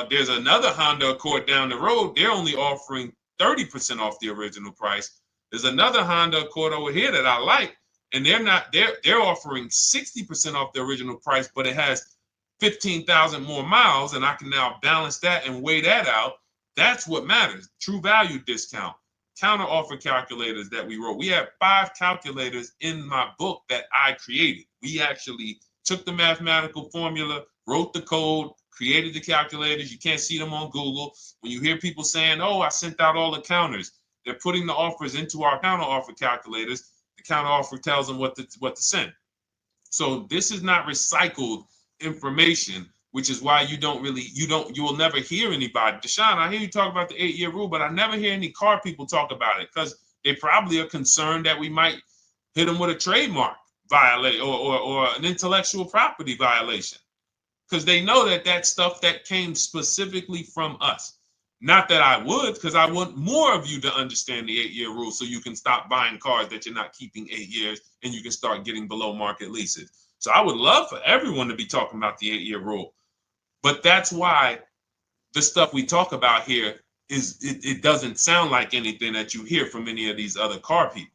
there's another Honda Accord down the road. They're only offering 30% off the original price. There's another Honda Accord over here that I like, and they're offering 60% off the original price, but it has 15,000 more miles, and I can now balance that and weigh that out. That's what matters. True value discount, counter offer calculators that we wrote. We have 5 calculators in my book that I created. We actually took the mathematical formula, wrote the code, created the calculators. You can't see them on Google. When you hear people saying, oh, I sent out all the counters, they're putting the offers into our counter offer calculators. The counter offer tells them what to send. So this is not recycled information, which is why you will never hear anybody. Deshone, I hear you talk about the 8-year rule, but I never hear any car people talk about it, because they probably are concerned that we might hit them with a trademark violation or an intellectual property violation, because they know that stuff that came specifically from us. Not that I would, because I want more of you to understand the 8-year rule, so you can stop buying cars that you're not keeping 8 years, and you can start getting below market leases. So I would love for everyone to be talking about the 8-year rule. But that's why the stuff we talk about here it doesn't sound like anything that you hear from any of these other car people.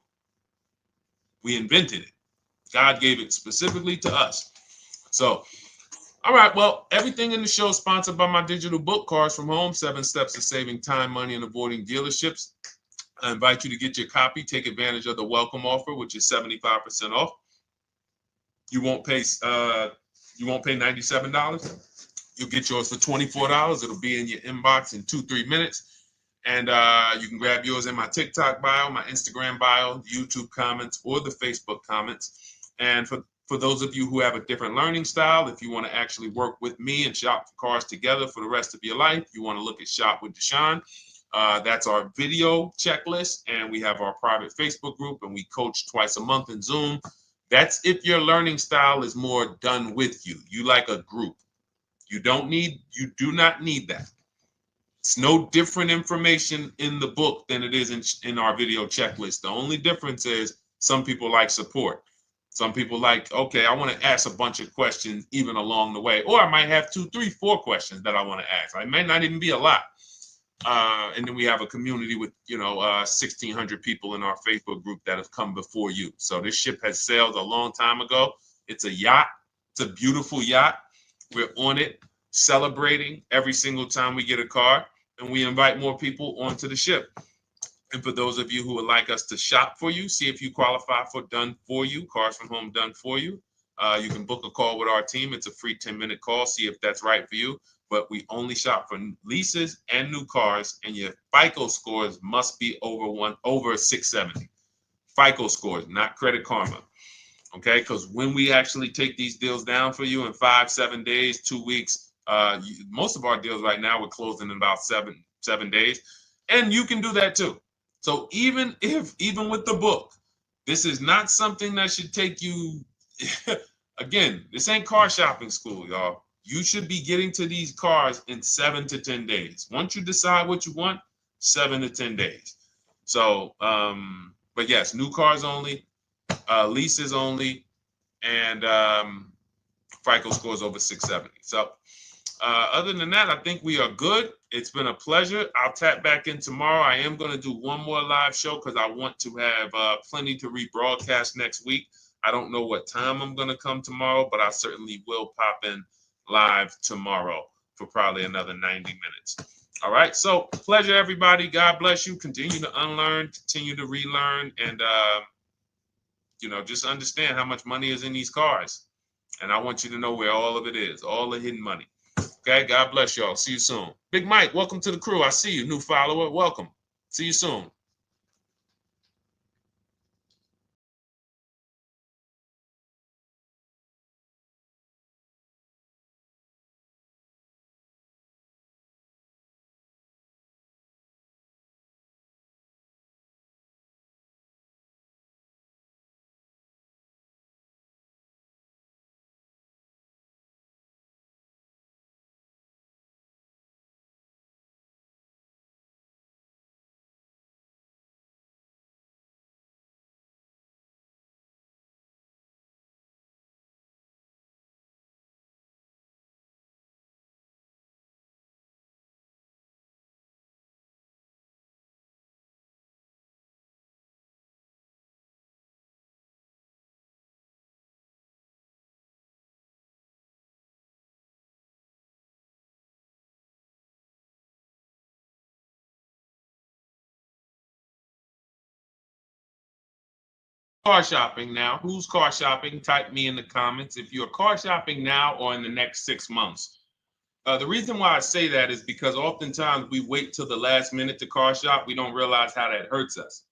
We invented it. God gave it specifically to us. So, all right, well, everything in the show is sponsored by my digital book, Cars from Home, 7 Steps to Saving Time, Money, and Avoiding Dealerships. I invite you to get your copy. Take advantage of the welcome offer, which is 75% off. You won't pay $97. You'll get yours for $24. It'll be in your inbox in 2-3 minutes. And you can grab yours in my TikTok bio, my Instagram bio, YouTube comments, or the Facebook comments. And for those of you who have a different learning style, if you want to actually work with me and shop for cars together for the rest of your life, you want to look at Shop with Deshone. That's our video checklist. And we have our private Facebook group, and we coach twice a month in Zoom. That's if your learning style is more done with you. You like a group. You do not need that. It's no different information in the book than it is in our video checklist. The only difference is some people like support. Some people like, okay, I want to ask a bunch of questions even along the way, or I might have 2, 3, 4 questions that I want to ask. It may not even be a lot. And then we have a community with, 1,600 people in our Facebook group that have come before you. So this ship has sailed a long time ago. It's a yacht. It's a beautiful yacht. We're on it, celebrating every single time we get a car, and we invite more people onto the ship. And for those of you who would like us to shop for you, see if you qualify for Done For You, Cars from Home Done For You. You can book a call with our team. It's a free 10-minute call. See if that's right for you. But we only shop for leases and new cars, and your FICO scores must be over 670. FICO scores, not Credit Karma. Okay, because when we actually take these deals down for you in 5, 7 days, 2 weeks, most of our deals right now we're closing in about seven days, and you can do that too. So even with the book, this is not something that should take you. Again, this ain't car shopping school, y'all. You should be getting to these cars in 7 to 10 days. Once you decide what you want, 7 to 10 days. So, but yes, new cars only. Leases only, and FICO scores over 670. So other than that, I think we are good. It's been a pleasure. I'll tap back in tomorrow. I am going to do one more live show because I want to have plenty to rebroadcast next week. I don't know what time I'm going to come tomorrow, but I certainly will pop in live tomorrow for probably another 90 minutes. All right. So pleasure, everybody. God bless you. Continue to unlearn, continue to relearn, and just understand how much money is in these cars. And I want you to know where all of it is, all the hidden money. Okay, God bless y'all. See you soon. Big Mike, welcome to the crew. I see you, new follower. Welcome. See you soon. Car shopping now. Who's car shopping? Type me in the comments if you're car shopping now or in the next 6 months. The reason why I say that is because oftentimes we wait till the last minute to car shop. We don't realize how that hurts us.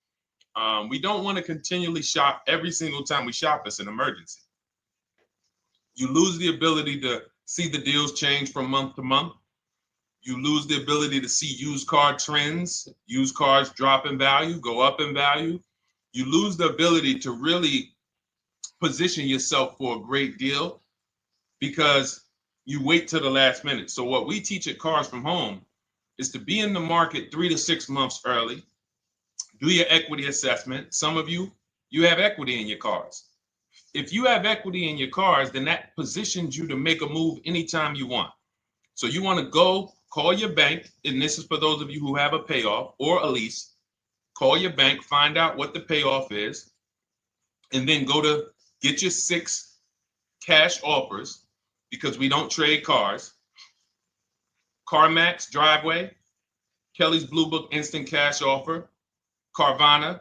We don't want to continually shop every single time we shop. It's an emergency. You lose the ability to see the deals change from month to month. You lose the ability to see used car trends, used cars drop in value, go up in value. You lose the ability to really position yourself for a great deal because you wait till the last minute. So what we teach at Cars from Home is to be in the market 3 to 6 months early. Do your equity assessment. Some of you have equity in your cars. If you have equity in your cars, then that positions you to make a move anytime you want. So you want to go call your bank, and this is for those of you who have a payoff or a lease. Call your bank, find out what the payoff is, and then go to get your 6 cash offers because we don't trade cars. CarMax, Driveway, Kelly's Blue Book Instant Cash Offer, Carvana,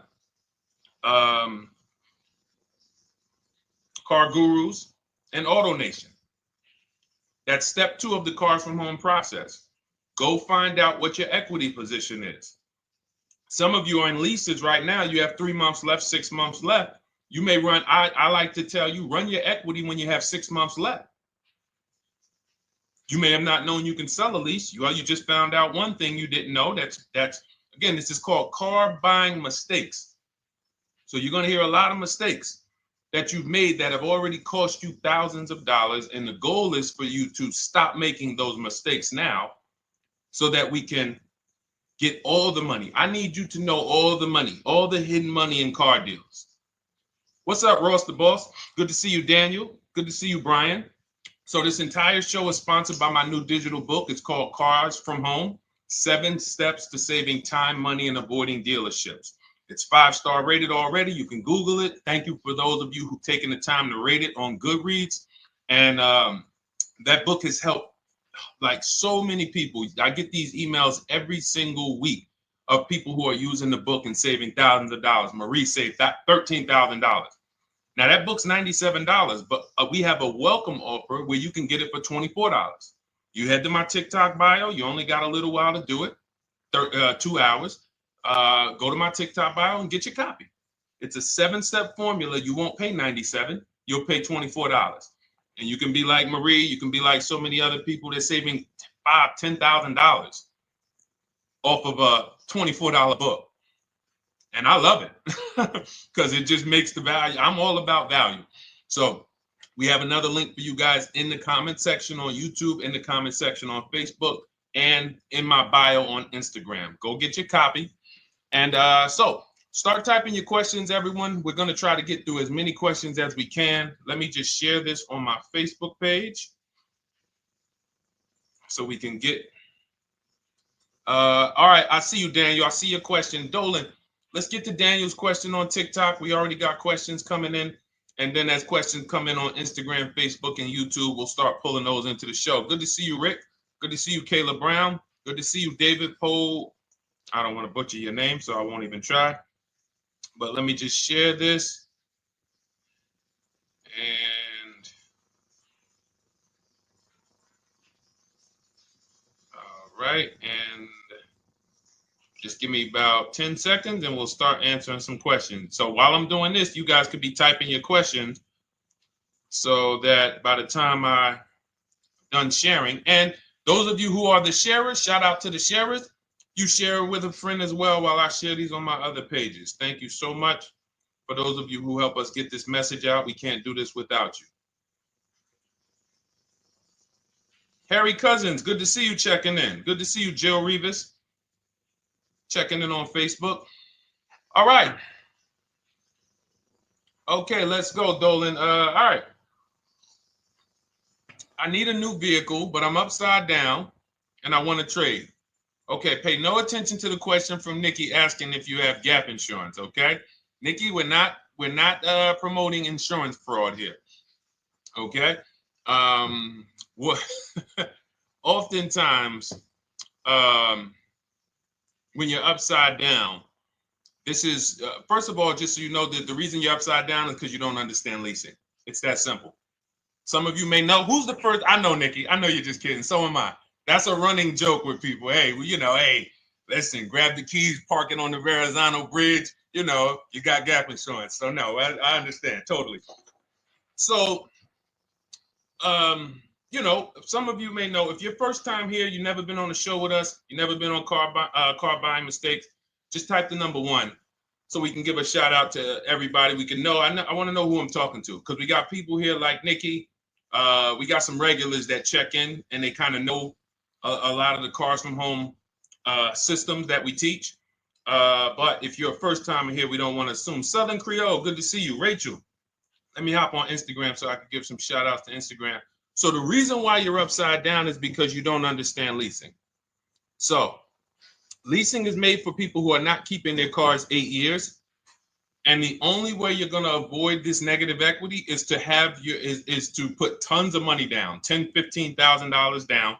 Car Gurus, and AutoNation. That's step 2 of the Cars from Home process. Go find out what your equity position is. Some of you are in leases right now. You have 3 months left, 6 months left. You may run, I like to tell you, run your equity when you have 6 months left. You may have not known you can sell a lease. You just found out one thing you didn't know. That's again, this is called car buying mistakes. So you're going to hear a lot of mistakes that you've made that have already cost you thousands of dollars. And the goal is for you to stop making those mistakes now so that we can get all the money. I need you to know all the money, all the hidden money in car deals. What's up, Ross the Boss? Good to see you, Daniel. Good to see you, Brian. So this entire show is sponsored by my new digital book. It's called Cars from Home, 7 Steps to Saving Time, Money, and Avoiding Dealerships. It's 5-star rated already. You can Google it. Thank you for those of you who've taken the time to rate it on Goodreads. And that book has helped like so many people. I get these emails every single week of people who are using the book and saving thousands of dollars. Marie saved $13,000. Now that book's $97, but we have a welcome offer where you can get it for $24. You head to my TikTok bio. You only got a little while to do it, 2 hours. Go to my TikTok bio and get your copy. It's a 7-step formula. You won't pay $97. You'll pay $24. And you can be like Marie. You can be like so many other people. They're saving $5,000, $10,000 off of a $24 book. And I love it because it just makes the value. I'm all about value. So we have another link for you guys in the comment section on YouTube, in the comment section on Facebook, and in my bio on Instagram. Go get your copy. And so start typing your questions, everyone. We're going to try to get through as many questions as we can. Let me just share this on my Facebook page so we can get. All right. I see you, Daniel. I see your question. Dolan, let's get to Daniel's question on TikTok. We already got questions coming in. And then as questions come in on Instagram, Facebook, and YouTube, we'll start pulling those into the show. Good to see you, Rick. Good to see you, Kayla Brown. Good to see you, David Poe. I don't want to butcher your name, so I won't even try. But let me just share this. And all right. And just give me about 10 seconds and we'll start answering some questions. So while I'm doing this, you guys could be typing your questions so that by the time I'm done sharing, and those of you who are the sharers, shout out to the sharers. You share it with a friend as well while I share these on my other pages. Thank you so much for those of you who help us get this message out. We can't do this without you. Harry Cousins, good to see you checking in. Good to see you, Jill Rivas, checking in on Facebook. All right. Okay, let's go, Dolan. All right. I need a new vehicle, but I'm upside down and I want to trade. Okay, pay no attention to the question from Nikki asking if you have gap insurance, okay? Nikki, we're not promoting insurance fraud here, okay? Oftentimes, when you're upside down, this is, first of all, just so you know that the reason you're upside down is because you don't understand leasing. It's that simple. Some of you may know, who's the first? I know, Nikki. I know you're just kidding. So am I. That's a running joke with people. Hey, well, you know, hey, listen, grab the keys, parking on the Verrazano Bridge. You know, you got gap insurance. So no, I understand totally. So, you know, some of you may know, if you're first time here, you've never been on the show with us, you've never been on car buying mistakes, just type the number 1 so we can give a shout out to everybody. We can know. I want to know who I'm talking to because we got people here like Nikki. We got some regulars that check in and they kind of know a lot of the Cars from Home systems that we teach. But if you're a first timer here, we don't want to assume. Southern Creole, good to see you. Rachel, let me hop on Instagram so I can give some shout outs to Instagram. So the reason why you're upside down is because you don't understand leasing. So leasing is made for people who are not keeping their cars 8 years. And the only way you're going to avoid this negative equity is to have is to put tons of money down, $10,000, $15,000 down,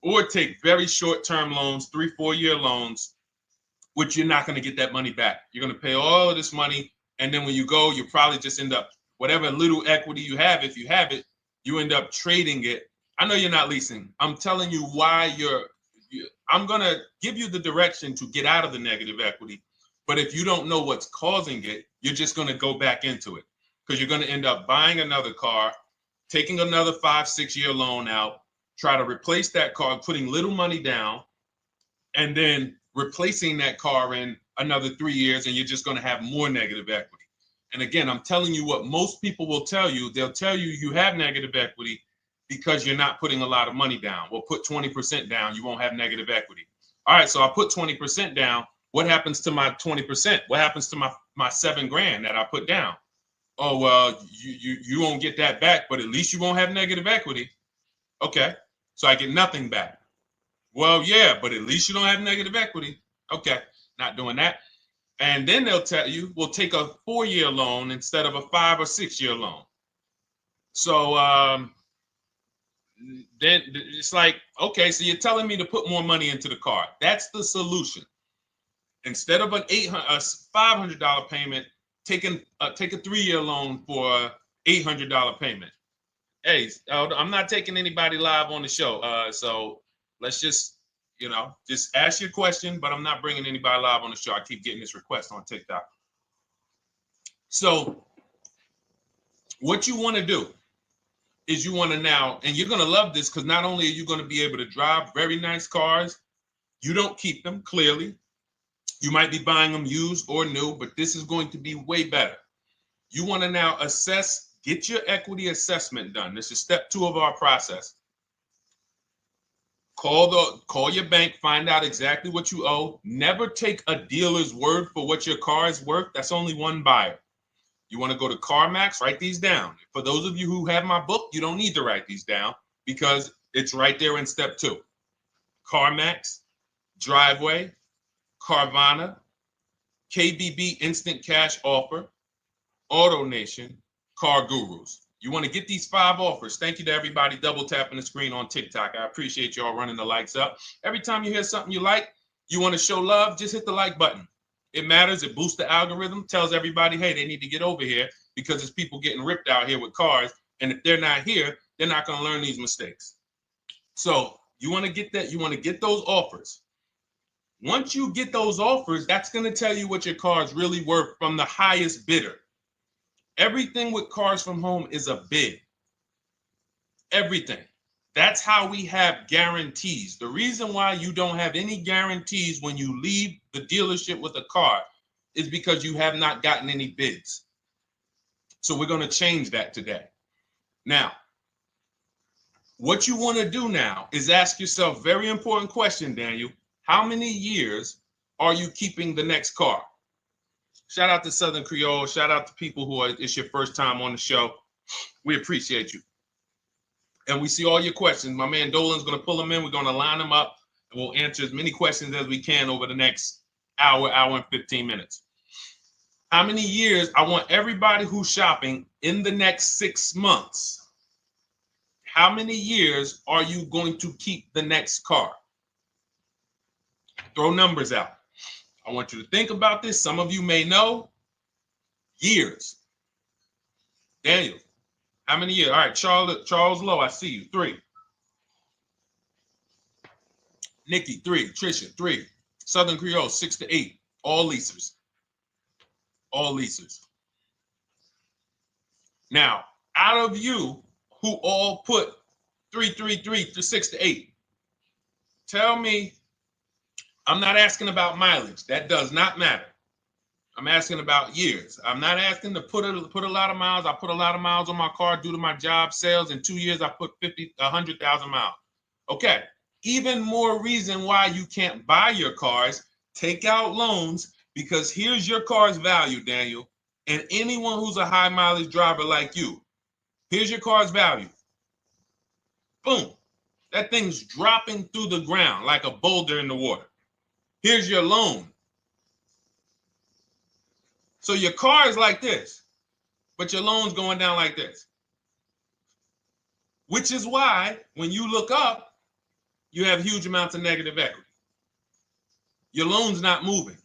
or take very short-term loans, 3-4 year loans, which you're not going to get that money back. You're going to pay all of this money. And then when you go, you probably just end up, whatever little equity you have, if you have it, you end up trading it. I know you're not leasing. I'm telling you why I'm going to give you the direction to get out of the negative equity. But if you don't know what's causing it, you're just going to go back into it because you're going to end up buying another car, taking another 5-6 year loan out, try to replace that car, putting little money down, and then replacing that car in another 3 years, and you're just going to have more negative equity. And again, I'm telling you what most people will tell you. They'll tell you you have negative equity because you're not putting a lot of money down. Well, put 20% down, you won't have negative equity. All right, so I put 20% down. What happens to my 20%? What happens to my my $7,000 that I put down. Oh, well, you won't get that back, but at least you won't have negative equity. Okay, so I get nothing back. Well, yeah, but at least you don't have negative equity. Okay, not doing that. And then they'll tell you, we'll take a 4-year loan instead of a 5 or 6-year loan. So then it's like, okay, so you're telling me to put more money into the car. That's the solution. Instead of a $500 payment, take a 3-year loan for a $800 payment. Hey, I'm not taking anybody live on the show. So let's just ask your question, but I'm not bringing anybody live on the show. I keep getting this request on TikTok. So what you want to do is you want to now, and you're going to love this because not only are you going to be able to drive very nice cars, you don't keep them, clearly. You might be buying them used or new, but this is going to be way better. You want to now assess, get your equity assessment done. This is step 2 of our process. Call your bank, find out exactly what you owe. Never take a dealer's word for what your car is worth. That's only one buyer. You want to go to CarMax, write these down. For those of you who have my book, you don't need to write these down because it's right there in step 2. CarMax, Driveway, Carvana, KBB Instant Cash Offer, AutoNation, Car Gurus. You want to get these 5 offers. Thank you to everybody double tapping the screen on TikTok. I appreciate y'all running the likes up. Every time you hear something you like, you want to show love, just hit the like button. It matters. It boosts the algorithm, tells everybody, hey, they need to get over here because there's people getting ripped out here with cars. And if they're not here, they're not going to learn these mistakes. So you want to get that. You want to get those offers. Once you get those offers, that's going to tell you what your car is really worth from the highest bidder. Everything with Cars from Home is a bid. Everything. That's how we have guarantees. The reason why you don't have any guarantees when you leave the dealership with a car is because you have not gotten any bids. So we're going to change that today. Now, what you want to do now is ask yourself, very important question, Daniel. How many years are you keeping the next car? Shout out to Southern Creole. Shout out to people who it's your first time on the show. We appreciate you. And we see all your questions. My man Dolan's going to pull them in. We're going to line them up. And we'll answer as many questions as we can over the next hour and 15 minutes. How many years? I want everybody who's shopping in the next 6 months. How many years are you going to keep the next car? Throw numbers out. I want you to think about this. Some of you may know. Years. Daniel, how many years? All right, Charles Lowe, I see you. 3. Nikki, 3. Trisha, 3. Southern Creole, 6 to 8. All leasers. All leasers. Now, out of you who all put 3 to 6 to 8, tell me. I'm not asking about mileage. That does not matter. I'm asking about years. I'm not asking to put a lot of miles. I put a lot of miles on my car due to my job sales. In 2 years, I put 100,000 miles. Okay. Even more reason why you can't buy your cars. Take out loans because here's your car's value, Daniel. And anyone who's a high mileage driver like you, here's your car's value. Boom. That thing's dropping through the ground like a boulder in the water. Here's your loan. So your car is like this, but your loan's going down like this. Which is why when you look up, you have huge amounts of negative equity. Your loan's not moving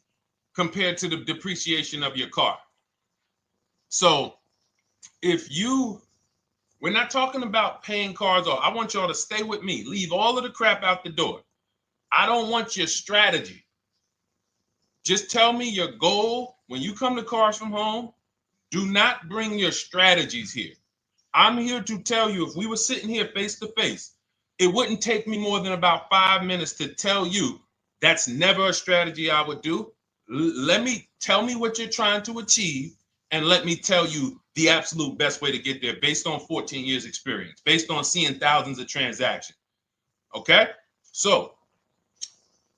compared to the depreciation of your car. So we're not talking about paying cars off. I want y'all to stay with me. Leave all of the crap out the door. I don't want your strategy. Just tell me your goal. When you come to Cars from Home, do not bring your strategies here. I'm here to tell you, if we were sitting here face to face, it wouldn't take me more than about 5 minutes to tell you that's never a strategy I would do. Tell me what you're trying to achieve, and let me tell you the absolute best way to get there based on 14 years experience, based on seeing thousands of transactions. Okay? So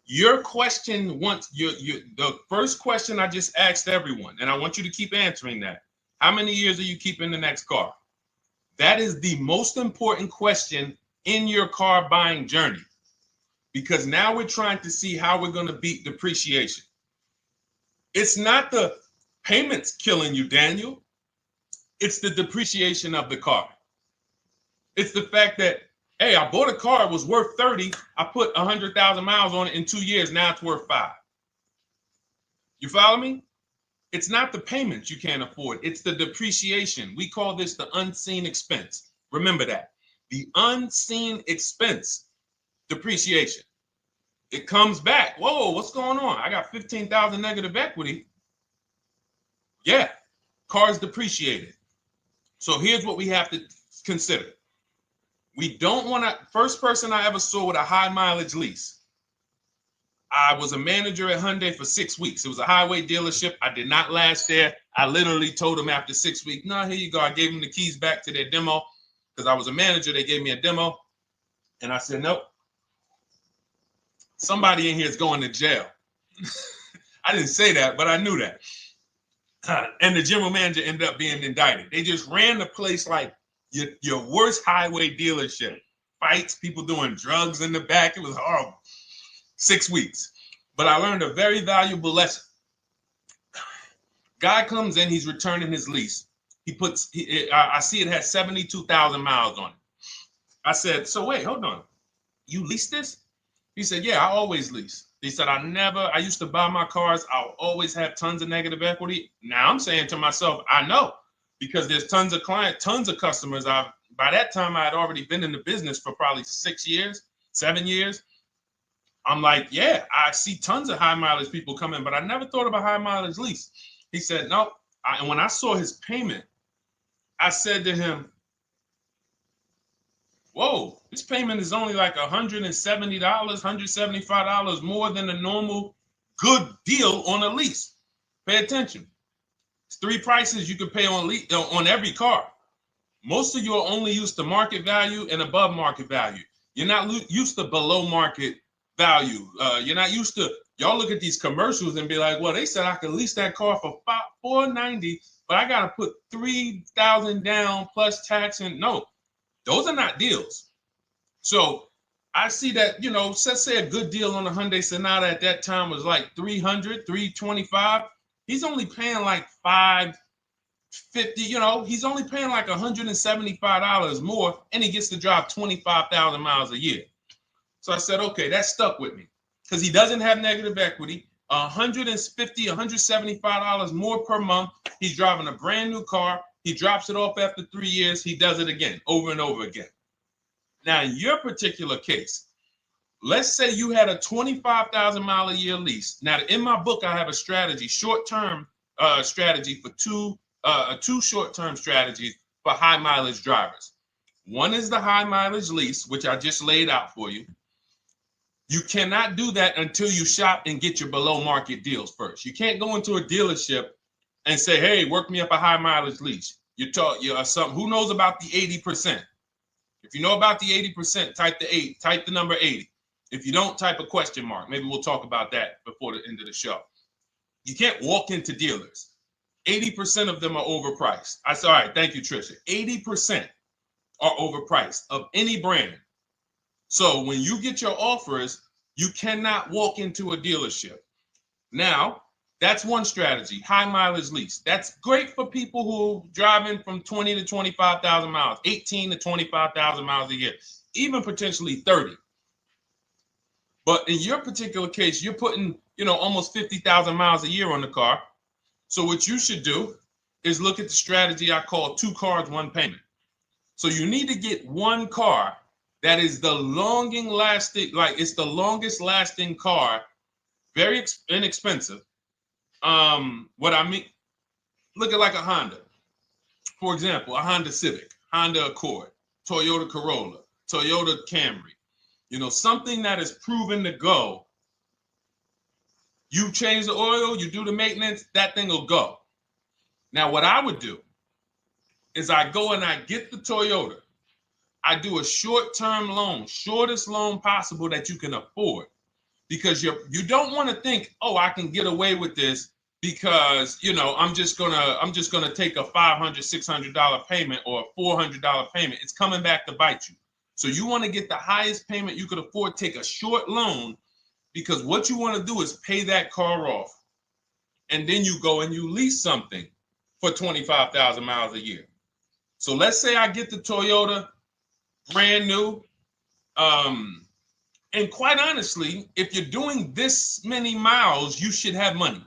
Your question the first question I just asked everyone, and I want you to keep answering that. How many years are you keeping the next car? That is the most important question in your car buying journey, because now we're trying to see how we're going to beat depreciation. It's not the payments killing you, Daniel. It's the depreciation of the car. It's the fact that, hey, I bought a car, it was worth 30. I put 100,000 miles on it in 2 years. Now it's worth 5. You follow me? It's not the payments you can't afford. It's the depreciation. We call this the unseen expense. Remember that. The unseen expense, depreciation. It comes back. Whoa, what's going on? I got 15,000 negative equity. Yeah, car's depreciated. So here's what we have to consider. We don't want to, first person I ever saw with a high mileage lease. I was a manager at Hyundai for 6 weeks. It was a highway dealership. I did not last there. I literally told them after 6 weeks, no, here you go. I gave them the keys back to their demo because I was a manager. They gave me a demo. And I said, nope. Somebody in here is going to jail. I didn't say that, but I knew that. And the general manager ended up being indicted. They just ran the place like your worst highway dealership. Fights, people doing drugs in the back. It was horrible. 6 weeks. But I learned a very valuable lesson. Guy comes in, he's returning his lease. I see it has 72,000 miles on it. I said, so wait, hold on. You leased this? He said, yeah, I always lease. He said, I used to buy my cars. I'll always have tons of negative equity. Now I'm saying to myself, I know, because there's tons of clients, tons of customers. By that time, I had already been in the business for probably 6 years, 7 years. I'm like, yeah, I see tons of high mileage people coming, but I never thought of a high mileage lease. He said, no. And when I saw his payment, I said to him, whoa, this payment is only like $170, $175 more than a normal good deal on a lease. Pay attention. It's 3 prices you can pay on every car. Most of you are only used to market value and above market value. You're not used to below market value. You're not used to, y'all look at these commercials and be like, well, they said I could lease that car for $490, but I got to put $3,000 down plus tax. And no, those are not deals. So I see that, let's say a good deal on a Hyundai Sonata at that time was like $300, $325. He's only paying like $550, he's only paying like $175 more, and he gets to drive 25,000 miles a year. So I said, okay, that stuck with me because he doesn't have negative equity. $150, $175 more per month. He's driving a brand new car. He drops it off after 3 years. He does it again, over and over again. Now, in your particular case, let's say you had a 25,000 mile a year lease. Now, in my book, I have a strategy, short-term strategy for two short-term strategies for high mileage drivers. One is the high mileage lease, which I just laid out for you. You cannot do that until you shop and get your below market deals first. You can't go into a dealership and say, hey, work me up a high mileage lease. You're something. Who knows about the 80%? If you know about the 80%, type the number 80. If you don't, type a question mark. Maybe we'll talk about that before the end of the show. You can't walk into dealers. 80% of them are overpriced. I said, all right, thank you, Trisha. 80% are overpriced of any brand. So when you get your offers, you cannot walk into a dealership. Now, that's one strategy, high mileage lease. That's great for people who are driving from 20 to 25,000 miles, 18 to 25,000 miles a year, even potentially 30. But in your particular case, you're putting, almost 50,000 miles a year on the car. So what you should do is look at the strategy I call 2 cars, 1 payment. So you need to get one car that is the longest lasting car, very inexpensive. What I mean, look at like a Honda. For example, a Honda Civic, Honda Accord, Toyota Corolla, Toyota Camry. Something that is proven to go. You change the oil, you do the maintenance, that thing will go. Now, what I would do is I go and I get the Toyota. I do a short-term loan, shortest loan possible that you can afford. because you don't want to think, oh, I can get away with this because, you know, I'm just gonna take a $500, $600 payment or a $400 payment. It's coming back to bite you. So you want to get the highest payment you could afford, take a short loan, because what you want to do is pay that car off. And then you go and you lease something for 25,000 miles a year. So let's say I get the Toyota brand new. And quite honestly, if you're doing this many miles, you should have money.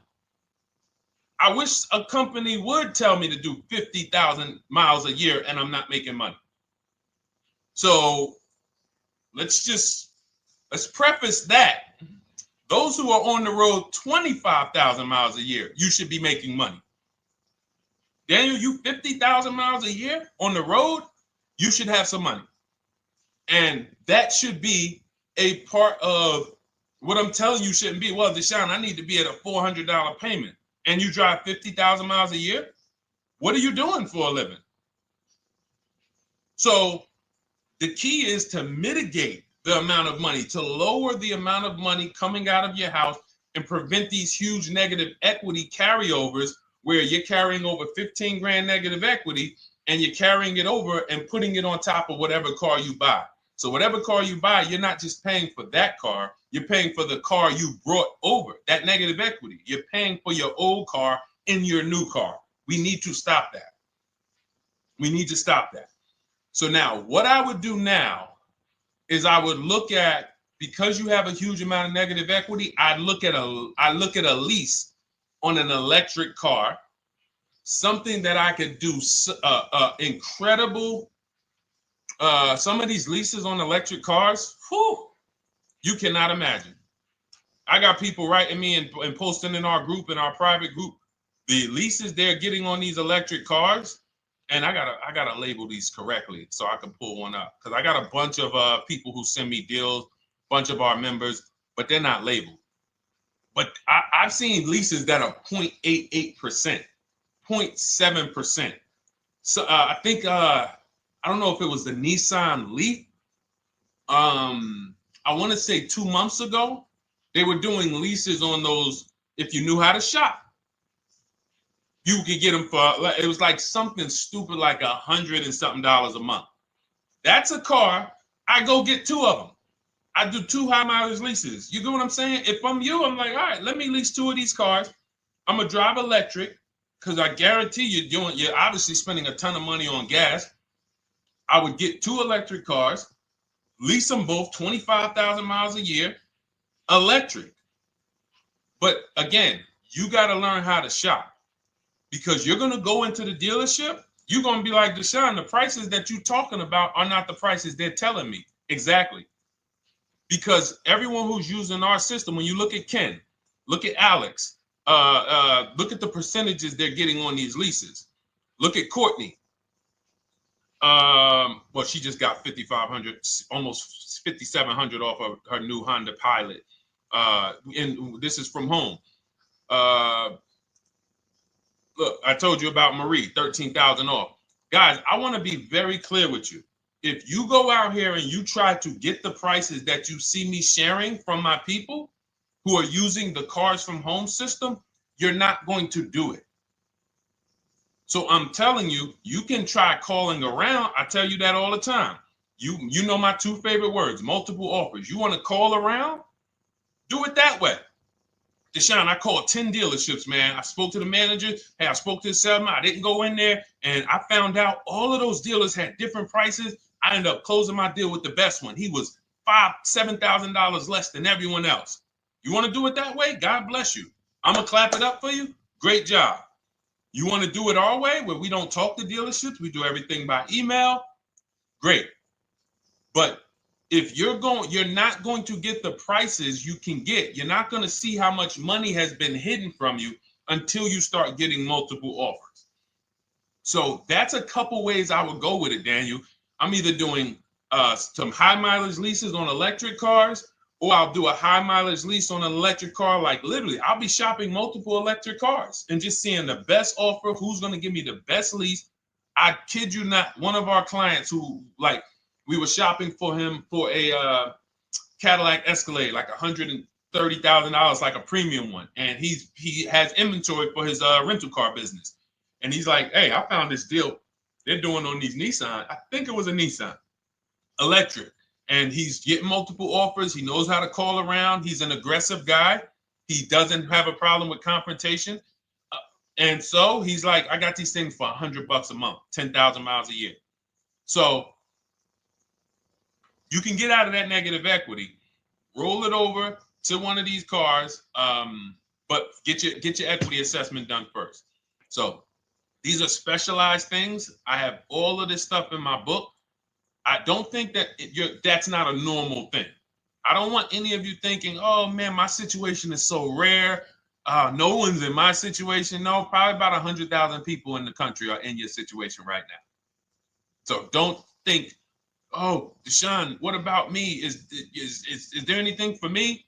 I wish a company would tell me to do 50,000 miles a year and I'm not making money. So let's preface that. Those who are on the road 25,000 miles a year, you should be making money. Daniel, you 50,000 miles a year on the road, you should have some money. And that should be a part of what I'm telling you shouldn't be. Well, Deshone, I need to be at a $400 payment. And you drive 50,000 miles a year? What are you doing for a living? So the key is to mitigate the amount of money, to lower the amount of money coming out of your house and prevent these huge negative equity carryovers where you're carrying over 15 grand negative equity and you're carrying it over and putting it on top of whatever car you buy. So whatever car you buy, you're not just paying for that car, you're paying for the car you brought over, that negative equity. You're paying for your old car in your new car. We need to stop that. We need to stop that. So now what I would do now is I would look at, because you have a huge amount of negative equity, I look at a lease on an electric car, something that I could do incredible. Some of these leases on electric cars, whew, you cannot imagine. I got people writing me and posting in our group, in our private group, the leases they're getting on these electric cars. And I gotta label these correctly so I can pull one up, because I got a bunch of people who send me deals, bunch of our members, but they're not labeled. But I've seen leases that are 0.88%, 0.7%. So I think I don't know if it was the Nissan Leaf. I want to say 2 months ago, they were doing leases on those. If you knew how to shop, you could get them for, it was like something stupid like $100 and something a month. That's a car. I go get 2 of them. I do 2 high mileage leases. You get what I'm saying? If I'm you, I'm like, all right, let me lease 2 of these cars. I'm gonna drive electric, because I guarantee you're obviously spending a ton of money on gas. I would get 2 electric cars, lease them both 25,000 miles a year, electric. But again, you got to learn how to shop, because you're going to go into the dealership. You're going to be like, Deshone, the prices that you're talking about are not the prices they're telling me. Exactly. Because everyone who's using our system, when you look at Ken, look at Alex, look at the percentages they're getting on these leases. Look at Courtney. Well, she just got 5,500, almost 5,700 off of her new Honda Pilot. And this is from home. Look, I told you about Marie, 13,000 off. Guys, I want to be very clear with you. If you go out here and you try to get the prices that you see me sharing from my people who are using the Cars from Home system, you're not going to do it. So I'm telling you, you can try calling around. I tell you that all the time. You know my 2 favorite words, multiple offers. You want to call around? Do it that way. Deshone, I called 10 dealerships, man. I spoke to the manager. Hey, I spoke to the salesman. I didn't go in there, and I found out all of those dealers had different prices. I ended up closing my deal with the best one. He was $5,000, $7,000 less than everyone else. You want to do it that way? God bless you. I'm going to clap it up for you. Great job. You want to do it our way, where we don't talk to dealerships, we do everything by email? Great. But if you're not going to get the prices you can get. You're not going to see how much money has been hidden from you until you start getting multiple offers. So that's a couple ways I would go with it, Daniel. I'm either doing some high mileage leases on electric cars, or I'll do a high mileage lease on an electric car. Like literally, I'll be shopping multiple electric cars and just seeing the best offer, who's going to give me the best lease. I kid you not, one of our clients who, like, we were shopping for him for a Cadillac Escalade, like $30,000, like a premium one, and he has inventory for his rental car business. And he's like, hey, I found this deal they're doing on these Nissan. I think it was a Nissan electric. And he's getting multiple offers. He knows how to call around. He's an aggressive guy. He doesn't have a problem with confrontation. And so he's like, I got these things for $100 a month, 10,000 miles a year. So you can get out of that negative equity, roll it over to one of these cars, but get your equity assessment done first. So these are specialized things. I have all of this stuff in my book. I don't think that that's not a normal thing. I don't want any of you thinking, oh man, my situation is so rare. No one's in my situation. No, probably about 100,000 people in the country are in your situation right now. So don't think, oh, Deshone, what about me? Is there anything for me?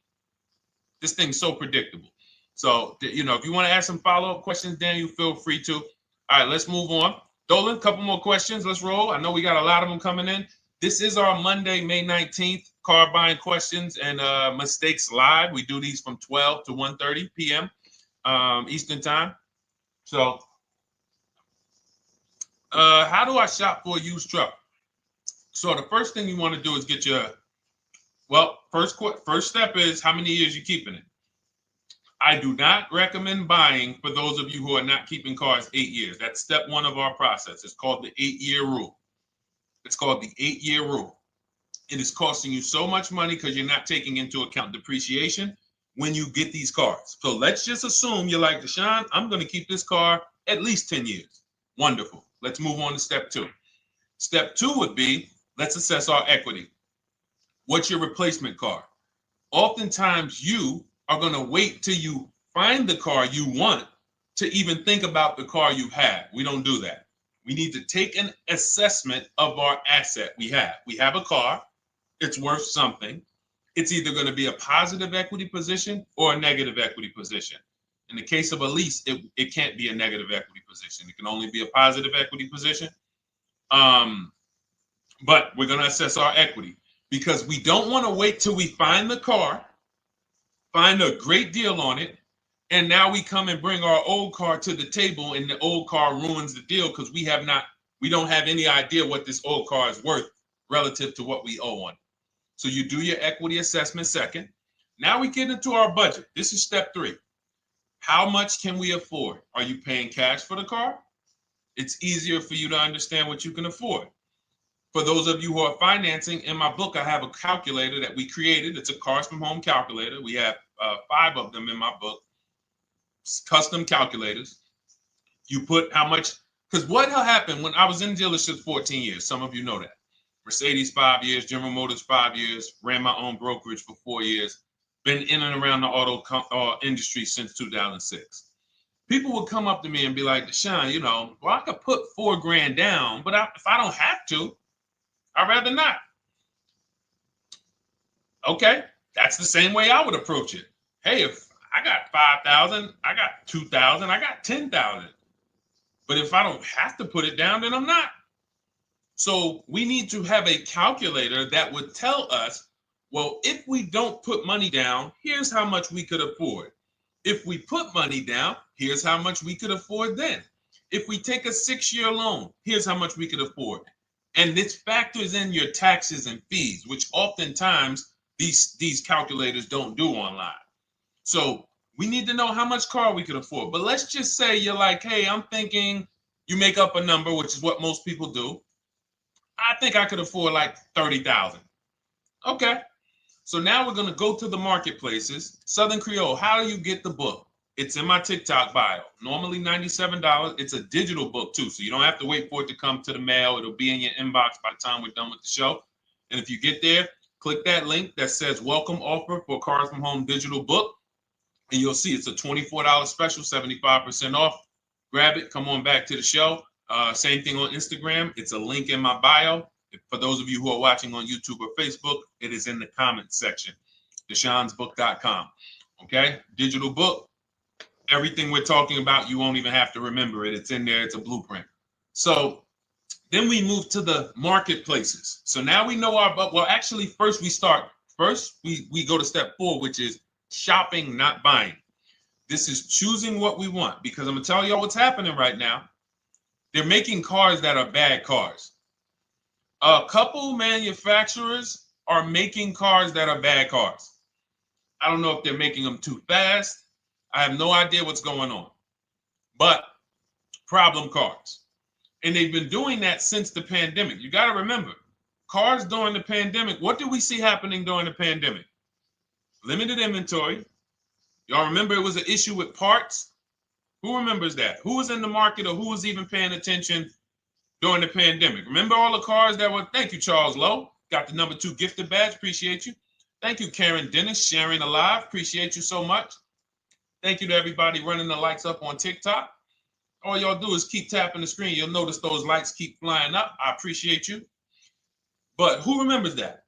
This thing's so predictable. So, if you want to ask some follow-up questions, Daniel, feel free to. All right, let's move on. Dolan, a couple more questions. Let's roll. I know we got a lot of them coming in. This is our Monday, May 19th, car buying questions and mistakes live. We do these from 12 to 1:30 p.m. Eastern time. So how do I shop for a used truck? So the first thing you want to do is get your, first step is how many years you keeping it. I do not recommend buying for those of you who are not keeping cars 8 years. That's step one of our process. It's called the 8-year rule. It's called the 8-year rule. It is costing you so much money because you're not taking into account depreciation when you get these cars. So let's just assume you're like, Deshone, I'm going to keep this car at least 10 years. Wonderful. Let's move on to step two. Step two would be, let's assess our equity. What's your replacement car? Oftentimes you are going to wait till you find the car you want to even think about the car you have. We don't do that. We need to take an assessment of our asset we have. We have a car. It's worth something. It's either going to be a positive equity position or a negative equity position. In the case of a lease, it can't be a negative equity position. It can only be a positive equity position. But we're going to assess our equity because we don't want to wait till we find the car, find a great deal on it, and now we come and bring our old car to the table and the old car ruins the deal because we don't have any idea what this old car is worth relative to what we owe on it. So you do your equity assessment second. Now we get into our budget. This is step three. How much can we afford? Are you paying cash for the car? It's easier for you to understand what you can afford. For those of you who are financing, in my book, I have a calculator that we created. It's a Cars from Home calculator. We have 5 of them in my book, custom calculators. You put how much, because what happened when I was in dealerships 14 years, some of you know that. Mercedes 5 years, General Motors 5 years, ran my own brokerage for 4 years, been in and around the auto industry since 2006. People would come up to me and be like, Deshone, I could put $4,000 down, but if I don't have to, I'd rather not. Okay, that's the same way I would approach it. Hey, if I got 5,000, I got 2,000, I got 10,000. But if I don't have to put it down, then I'm not. So we need to have a calculator that would tell us, well, if we don't put money down, here's how much we could afford. If we put money down, here's how much we could afford then. If we take a 6-year loan, here's how much we could afford. And this factors in your taxes and fees, which oftentimes these calculators don't do online. So we need to know how much car we could afford. But let's just say you're like, hey, I'm thinking, you make up a number, which is what most people do. I think I could afford like 30,000. Okay. So now we're going to go to the marketplaces. Southern Creole, how do you get the book? It's in my TikTok bio. Normally $97. It's a digital book too, so you don't have to wait for it to come to the mail. It'll be in your inbox by the time we're done with the show. And if you get there, click that link that says welcome offer for Cars from Home digital book. And you'll see it's a $24 special, 75% off. Grab it. Come on back to the show. Same thing on Instagram. It's a link in my bio. For those of you who are watching on YouTube or Facebook, it is in the comments section. DeshonesBook.com. Okay? Digital book. Everything we're talking about, you won't even have to remember it. It's in there. It's a blueprint. So then we move to the marketplaces. So now we know our, well, actually, first we go to step 4, which is shopping, not buying. This is choosing what we want, because I'm gonna tell y'all what's happening right now. They're making cars that are bad cars. A couple manufacturers are making cars that are bad cars. I don't know if they're making them too fast. I have no idea what's going on, but problem cars. And they've been doing that since the pandemic. You got to remember, cars during the pandemic, what did we see happening during the pandemic? Limited inventory. Y'all remember it was an issue with parts? Who remembers that? Who was in the market, or who was even paying attention during the pandemic? Remember all the cars that were, thank you, Charles Lowe. Got the #2 gifted badge, appreciate you. Thank you, Karen Dennis, sharing alive, appreciate you so much. Thank you to everybody running the likes up on TikTok. All y'all do is keep tapping the screen. You'll notice those likes keep flying up. I appreciate you. But who remembers that?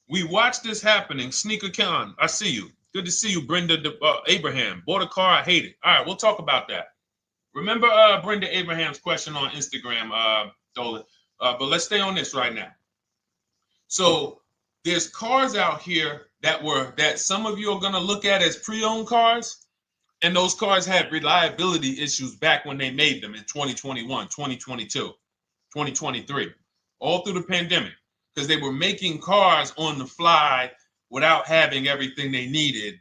We watched this happening. Sneaker Con, I see you. Good to see you, Brenda Abraham. Bought a car, I hate it. All right, we'll talk about that. Remember Brenda Abraham's question on Instagram, Dolan. But let's stay on this right now. So there's cars out here that some of you are going to look at as pre-owned cars, and those cars had reliability issues back when they made them in 2021, 2022, 2023, all through the pandemic, because they were making cars on the fly without having everything they needed.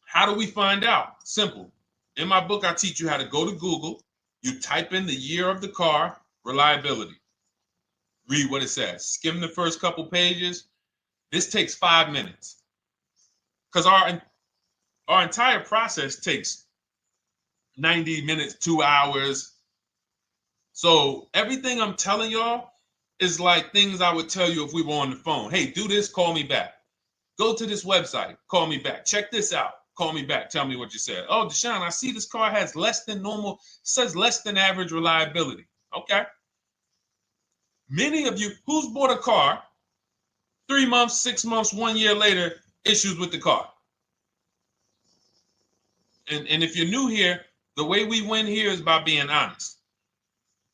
How do we find out? Simple. In my book, I teach you how to go to Google. You type in the year of the car, reliability. Read what it says. Skim the first couple pages. This takes 5 minutes, because our entire process takes 90 minutes, 2 hours. So everything I'm telling y'all is like things I would tell you if we were on the phone. Hey, do this, call me back. Go to this website, call me back. Check this out, call me back. Tell me what you said. Oh, Deshone, I see this car has less than normal, says less than average reliability. Okay. Many of you, who's bought a car 3 months, 6 months, 1 year later, issues with the car? And if you're new here, the way we win here is by being honest.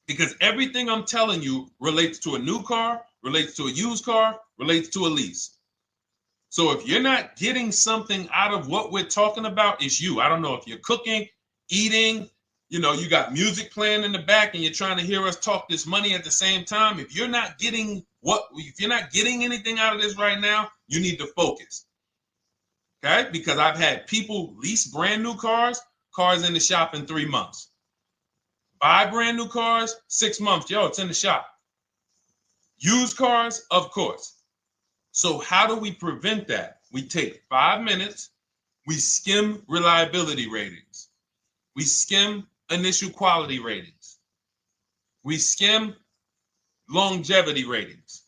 Because everything I'm telling you relates to a new car, relates to a used car, relates to a lease. So if you're not getting something out of what we're talking about, it's you. I don't know if you're cooking, eating, you got music playing in the back and you're trying to hear us talk this money at the same time. If you're not getting anything out of this right now, you need to focus. Okay? Because I've had people lease brand new cars in the shop in 3 months. Buy brand new cars, 6 months. Yo, it's in the shop. Used cars, of course. So how do we prevent that? We take 5 minutes. We skim reliability ratings. We skim initial quality ratings. We skim longevity ratings.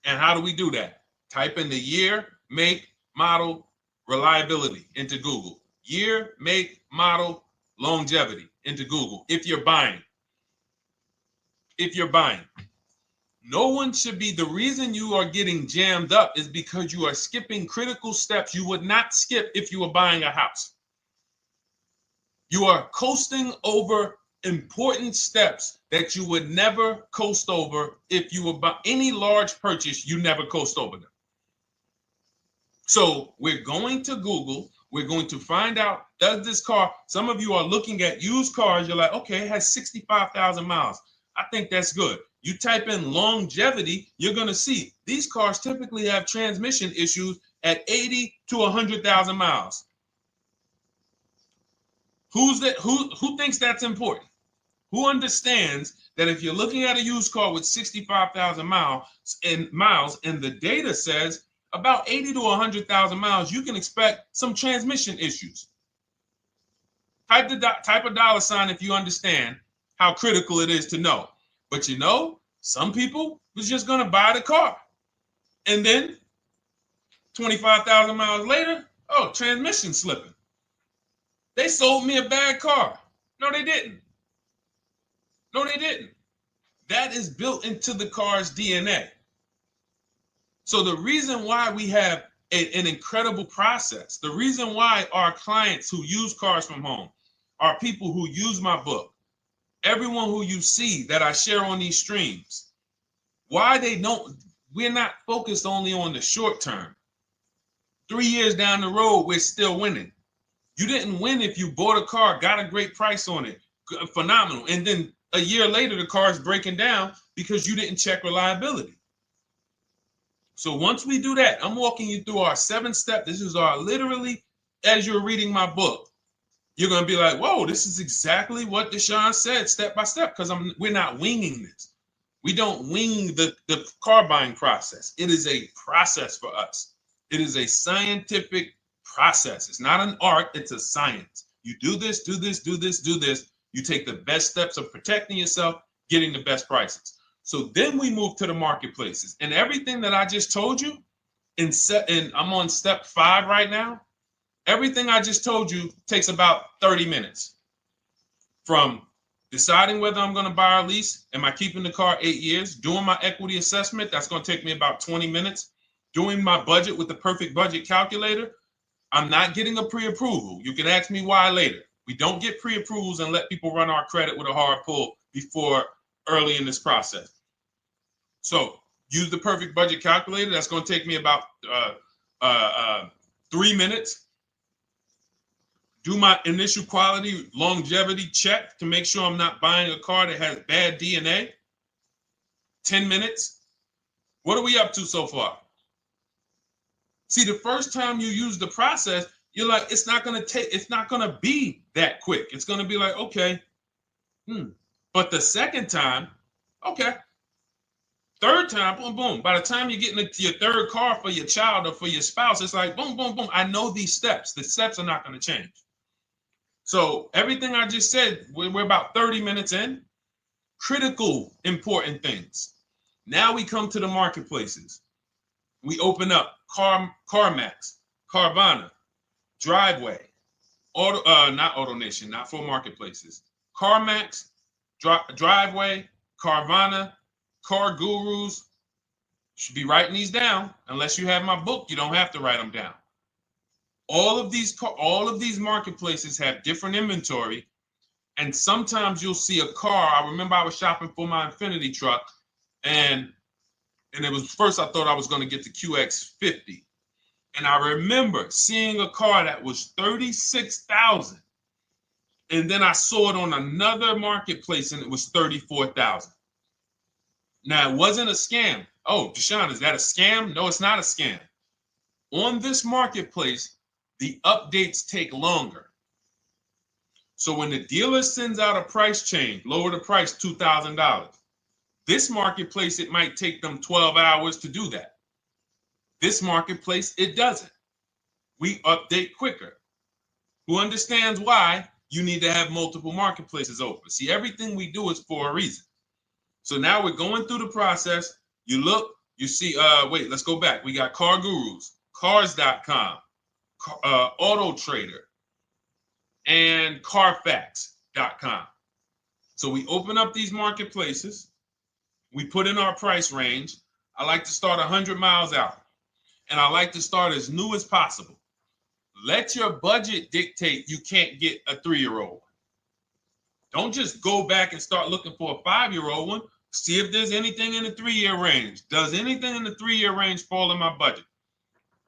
And how do we do that? Type in the year, make, model, reliability into Google. Year, make, model, longevity into Google. If you're buying. No one should be, the reason you are getting jammed up is because you are skipping critical steps you would not skip if you were buying a house. You are coasting over important steps that you would never coast over if you were buying any large purchase. You never coast over them. So we're going to Google. We're going to find out, does this car, some of you are looking at used cars. You're like, okay, it has 65,000 miles. I think that's good. You type in longevity, you're going to see these cars typically have transmission issues at 80 to 100,000 miles. Who thinks that's important? Who understands that if you're looking at a used car with 65,000 miles and the data says about 80 to 100,000 miles, you can expect some transmission issues. Type a dollar sign if you understand how critical it is to know. But some people was just going to buy the car. And then 25,000 miles later, transmission slipping. They sold me a bad car. No, they didn't. That is built into the car's DNA. So the reason why we have an incredible process, the reason why our clients who use cars from home are people who use my book, everyone who you see that I share on these streams, we're not focused only on the short term. 3 years down the road, we're still winning. You didn't win if you bought a car, got a great price on it, phenomenal, and then a year later the car is breaking down because you didn't check reliability. So once we do that, I'm walking you through our 7-step. This is our literally, as you're reading my book, you're going to be like, whoa, this is exactly what Deshone said, step by step, because we're not winging this. We don't wing the car buying process. It is a process for us. It is a scientific process. It's not an art, it's a science. You do this, do this, do this, do this. You take the best steps of protecting yourself, getting the best prices. So then we move to the marketplaces. And everything that I just told you, and I'm on step 5 right now, everything I just told you takes about 30 minutes. From deciding whether I'm going to buy or lease, am I keeping the car 8 years, doing my equity assessment, that's going to take me about 20 minutes, doing my budget with the perfect budget calculator. I'm not getting a pre-approval. You can ask me why later. We don't get pre-approvals and let people run our credit with a hard pull before early in this process. So use the perfect budget calculator. That's going to take me about 3 minutes. Do my initial quality longevity check to make sure I'm not buying a car that has bad DNA. 10 minutes. What are we up to so far? See, the first time you use the process, you're like, it's not going to be that quick. It's going to be like, okay. But the second time, okay. Third time, boom, boom. By the time you're getting into your third car for your child or for your spouse, it's like, boom, boom, boom. I know these steps. The steps are not going to change. So everything I just said, we're about 30 minutes in. Critical, important things. Now we come to the marketplaces. We open up CarMax, Carvana, Driveway, not AutoNation, not for marketplaces. CarMax, Driveway, Carvana, Car Gurus. Should be writing these down. Unless you have my book, you don't have to write them down. All of these marketplaces have different inventory, and sometimes you'll see a car. I remember I was shopping for my Infinity truck, and it was first I thought I was going to get the QX50. And I remember seeing a car that was $36,000. And then I saw it on another marketplace and it was $34,000. Now, it wasn't a scam. Oh, Deshone, is that a scam? No, it's not a scam. On this marketplace, the updates take longer. So when the dealer sends out a price change, lower the price $2,000. This marketplace, it might take them 12 hours to do that. This marketplace, it doesn't. We update quicker. Who understands why you need to have multiple marketplaces open? See, everything we do is for a reason. So now we're going through the process. You look, you see, wait, let's go back. We got Car Gurus, Cars.com, Auto Trader, and Carfax.com. So we open up these marketplaces. We put in our price range. I like to start 100 miles out. And I like to start as new as possible. Let your budget dictate you can't get a 3-year-old. Don't just go back and start looking for a 5-year-old one. See if there's anything in the 3-year range. Does anything in the 3-year range fall in my budget?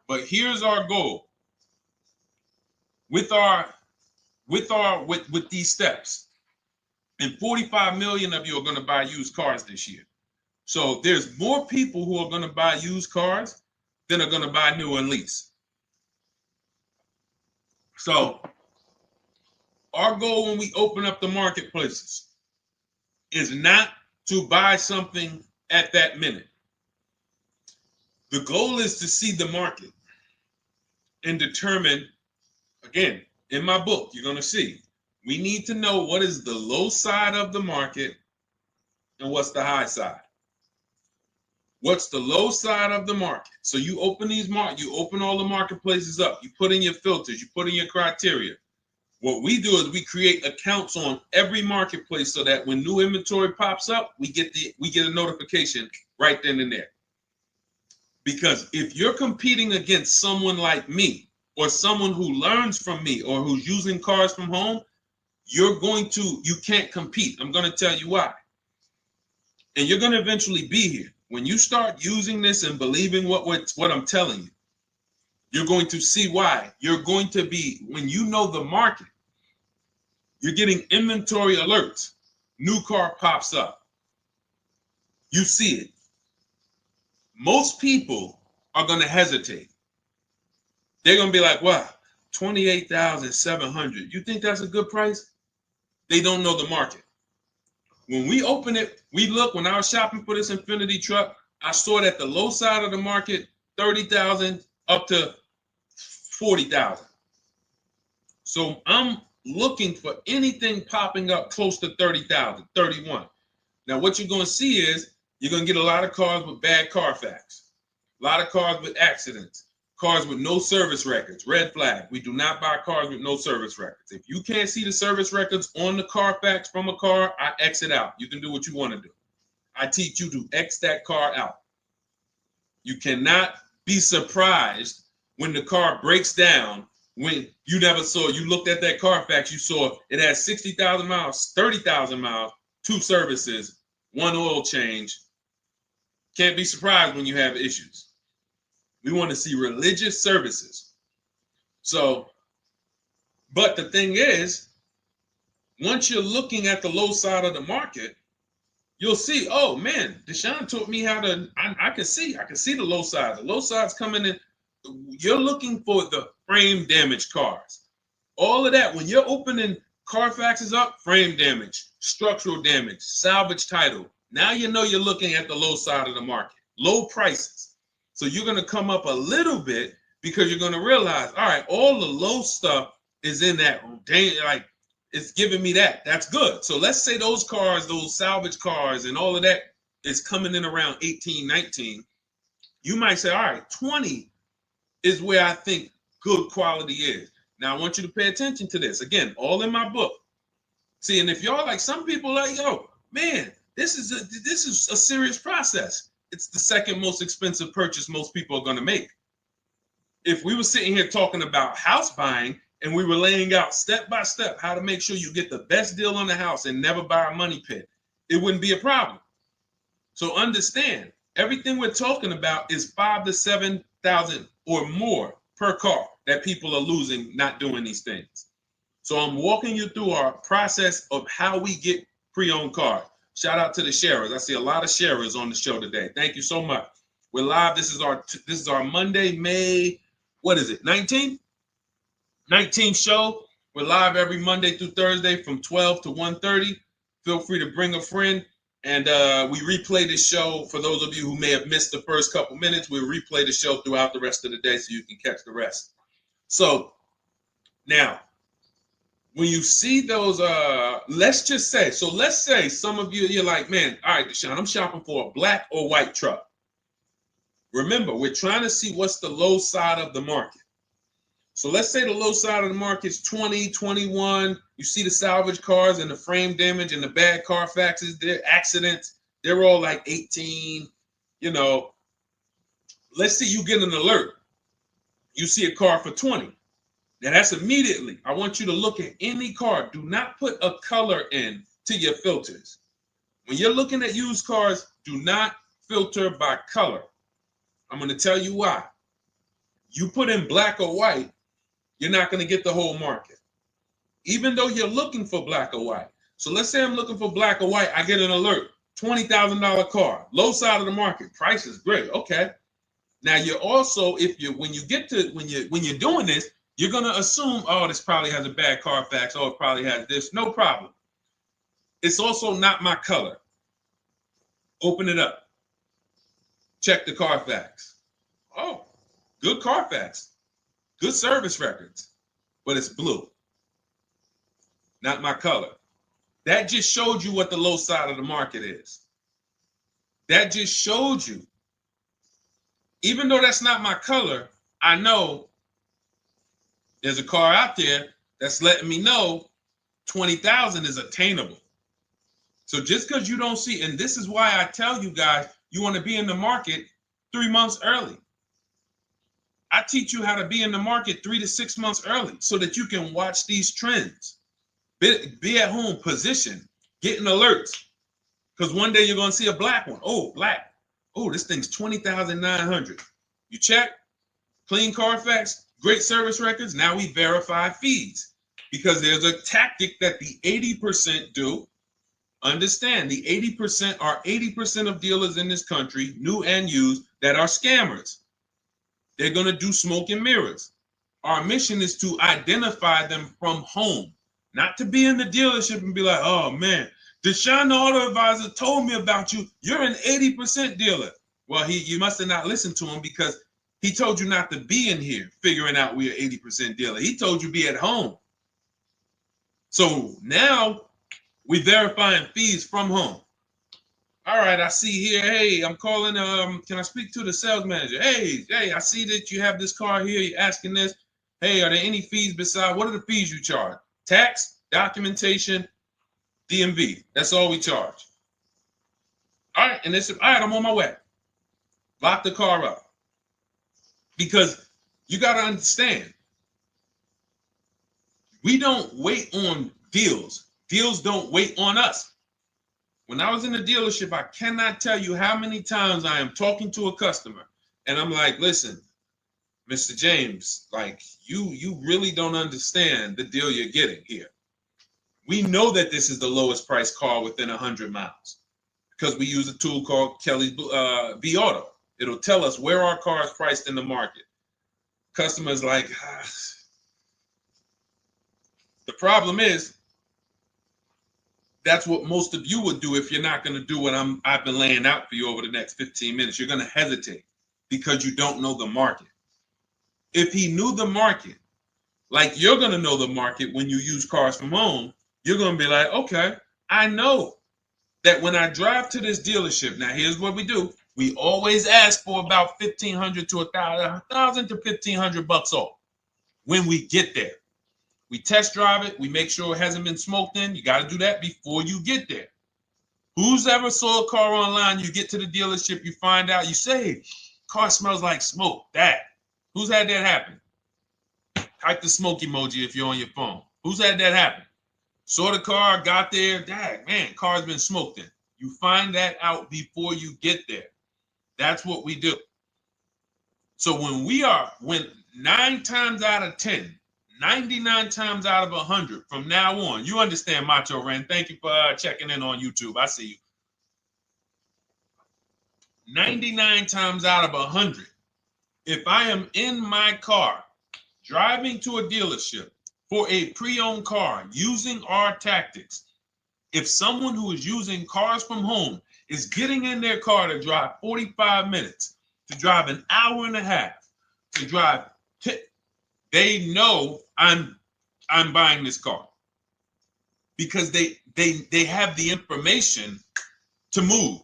But here's our goal. With these steps, and 45 million of you are going to buy used cars this year. So there's more people who are going to buy used cars than are going to buy new and lease. So our goal when we open up the marketplaces is not to buy something at that minute. The goal is to see the market and determine, again, in my book, you're going to see, we need to know what is the low side of the market and what's the high side. What's the low side of the market? So you open you open all the marketplaces up. You put in your filters. You put in your criteria. What we do is we create accounts on every marketplace so that when new inventory pops up, we get a notification right then and there. Because if you're competing against someone like me or someone who learns from me or who's using cars from home, you can't compete. I'm going to tell you why. And you're going to eventually be here. When you start using this and believing what I'm telling you, You're going to see why. You're going to be, when you know the market, you're getting inventory alerts. New car pops up. You see it. Most people are going to hesitate. They're going to be like, wow, 28,700. You think that's a good price? They don't know the market. When we open it, we look, when I was shopping for this Infinity truck, I saw it at the low side of the market, 30,000 up to 40,000. So I'm looking for anything popping up close to 30,000, 31. Now, what you're going to see is you're going to get a lot of cars with bad Carfax, a lot of cars with accidents, cars with no service records, red flag. We do not buy cars with no service records. If you can't see the service records on the Carfax from a car, I exit out. You can do what you want to do. I teach you to X that car out. You cannot be surprised when the car breaks down, when you never saw, you looked at that Carfax, you saw it has 60,000 miles, 30,000 miles, 2 services, 1 oil change. Can't be surprised when you have issues. We want to see religious services. So, but the thing is, once you're looking at the low side of the market, you'll see, oh man, Deshone taught me how to, I can see the low side. The low side's coming in. You're looking for the frame damage cars. All of that, when you're opening Carfaxes up, frame damage, structural damage, salvage title. Now you know you're looking at the low side of the market, low prices. So you're going to come up a little bit because you're going to realize, all right, all the low stuff is in that, like, it's giving me that. That's good. So let's say those cars, those salvage cars and all of that is coming in around 18, 19. You might say, all right, 20 is where I think good quality is. Now, I want you to pay attention to this. Again, all in my book. See, and if y'all like, some people like, yo, man, this is a serious process. It's the second most expensive purchase most people are going to make. If we were sitting here talking about house buying and we were laying out step by step how to make sure you get the best deal on the house and never buy a money pit, it wouldn't be a problem. So understand, everything we're talking about is 5,000 to 7,000 or more per car that people are losing not doing these things. So I'm walking you through our process of how we get pre-owned cars. Shout out to the sharers. I see a lot of sharers on the show today. Thank you so much. We're live. This is our Monday, May, what is it, 19th? 19th show. We're live every Monday through Thursday from 12 to 1:30. Feel free to bring a friend. And we replay the show. For those of you who may have missed the first couple minutes, we'll replay the show throughout the rest of the day so you can catch the rest. So now, when you see those, let's say some of you, you're like, man, all right, Deshone, I'm shopping for a black or white truck. Remember, we're trying to see what's the low side of the market. So let's say the low side of the market is 20, 21. You see the salvage cars and the frame damage and the bad Carfaxes, their accidents, they're all like 18, you know. Let's say you get an alert. You see a car for 20. Now that's immediately, I want you to look at any car. Do not put a color in to your filters. When you're looking at used cars, do not filter by color. I'm going to tell you why. You put in black or white, you're not going to get the whole market, even though you're looking for black or white. So let's say I'm looking for black or white. I get an alert, $20,000 car, low side of the market. Price is great. Okay. Now you're also, when you're doing this, you're going to assume, oh, this probably has a bad Carfax. Oh, it probably has this. No problem. It's also not my color. Open it up. Check the Carfax. Oh, good Carfax. Good service records. But it's blue. Not my color. That just showed you what the low side of the market is. That just showed you. Even though that's not my color, I know there's a car out there that's letting me know 20,000 is attainable. So just because you don't see, and this is why I tell you guys, you want to be in the market 3 months early. I teach you how to be in the market 3 to 6 months early so that you can watch these trends. Be at home, position, getting alerts. Because one day you're going to see a black one. Oh, black. Oh, this thing's 20,900. You check. clean Carfax, great service records. Now we verify fees because there's a tactic that the 80% do. Understand, the 80% are 80% of dealers in this country, new and used, that are scammers. They're going to do smoke and mirrors. Our mission is to identify them from home, not to be in the dealership and be like, oh man, Deshone the Auto Advisor told me about you. You're an 80% dealer. Well, you must have not listened to him because he told you not to be in here figuring out we're 80% dealer. He told you be at home. So now we verifying fees from home. All right, I see here. Hey, I'm calling. Can I speak to the sales manager? Hey, I see that you have this car here. You're asking this. Hey, are there any fees besides? What are the fees you charge? Tax, documentation, DMV. That's all we charge. All right, and they said, all right, I'm on my way. Lock the car up. Because you got to understand, we don't wait on deals. Deals don't wait on us. When I was in the dealership, I cannot tell you how many times I am talking to a customer and I'm like, listen, Mr. James, like you really don't understand the deal you're getting here. We know that this is the lowest price car within 100 miles because we use a tool called Kelly's V Auto. It'll tell us where our car is priced in the market. Customers like, the problem is, that's what most of you would do if you're not going to do what I've been laying out for you over the next 15 minutes. You're going to hesitate because you don't know the market. If he knew the market, like you're going to know the market when you use cars from home, you're going to be like, okay, I know that when I drive to this dealership, now here's what we do. We always ask for about $1,500 to $1,000 to $1,500 off when we get there. We test drive it. We make sure it hasn't been smoked in. You got to do that before you get there. Who's ever saw a car online? You get to the dealership, you find out, you say, car smells like smoke. That. Who's had that happen? Type the smoke emoji if you're on your phone. Who's had that happen? Saw the car, got there, dang, man, car's been smoked in. You find that out before you get there. That's what we do. So when 9 times out of 10, 99 times out of 100 from now on, you understand, Macho Ren. Thank you for checking in on YouTube. I see you. 99 times out of 100, if I am in my car driving to a dealership for a pre-owned car using our tactics, if someone who is using cars from home is getting in their car to drive 45 minutes, to drive an hour and a half, to drive, they know I'm buying this car because they have the information to move.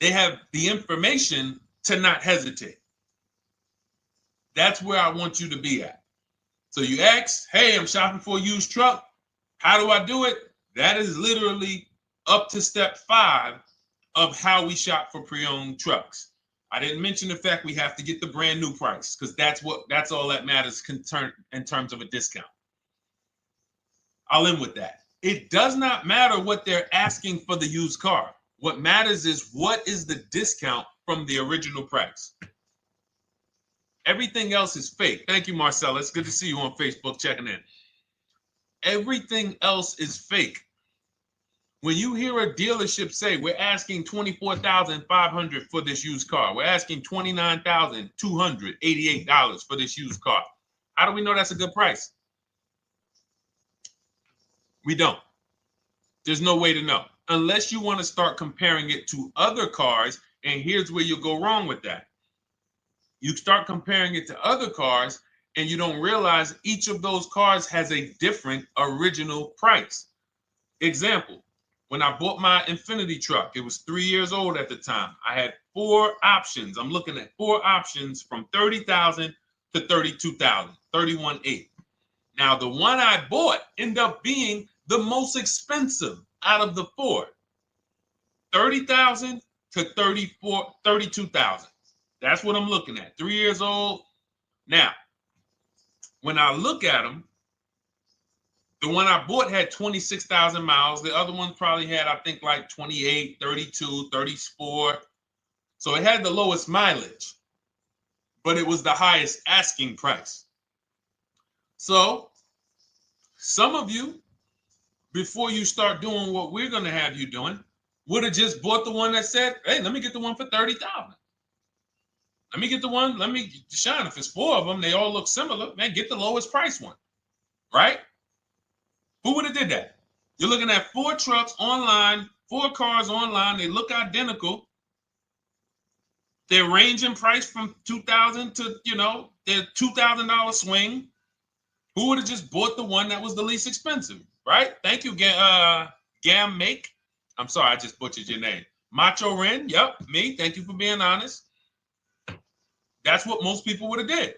They have the information to not hesitate. That's where I want you to be at. So you ask, hey, I'm shopping for a used truck. How do I do it? That is literally up to step 5 of how we shop for pre-owned trucks. I didn't mention the fact we have to get the brand new price because that's all that matters in terms of a discount. I'll end with that. It does not matter what they're asking for the used car. What matters is what is the discount from the original price. Everything else is fake. Thank you, Marcella. It's good to see you on Facebook checking in. Everything else is fake. When you hear a dealership say, we're asking $24,500 for this used car, we're asking $29,288 for this used car, how do we know that's a good price? We don't. There's no way to know. Unless you want to start comparing it to other cars, and here's where you'll go wrong with that. You start comparing it to other cars, and you don't realize each of those cars has a different original price. Example. When I bought my Infinity truck, it was 3 years old at the time. I had 4 options. I'm looking at 4 options from $30,000 to $32,000, $31,800. Now, the one I bought ended up being the most expensive out of the 4. $30,000 to $32,000. That's what I'm looking at. 3 years old. Now, when I look at them, the one I bought had 26,000 miles. The other one probably had, I think, like 28, 32, 34. So it had the lowest mileage. but it was the highest asking price. So some of you, before you start doing what we're going to have you doing, would have just bought the one that said, hey, let me get the one for 30,000. Let me get the one, let me shine. If it's 4 of them, they all look similar, man, get the lowest price one, right? Who would have did that? You're looking at 4 trucks online, 4 cars online. They look identical. They range in price from $2,000 to, their $2,000 swing. Who would have just bought the one that was the least expensive, right? Thank you, Gam Make. I'm sorry, I just butchered your name. Macho Ren, yep, me. Thank you for being honest. That's what most people would have did.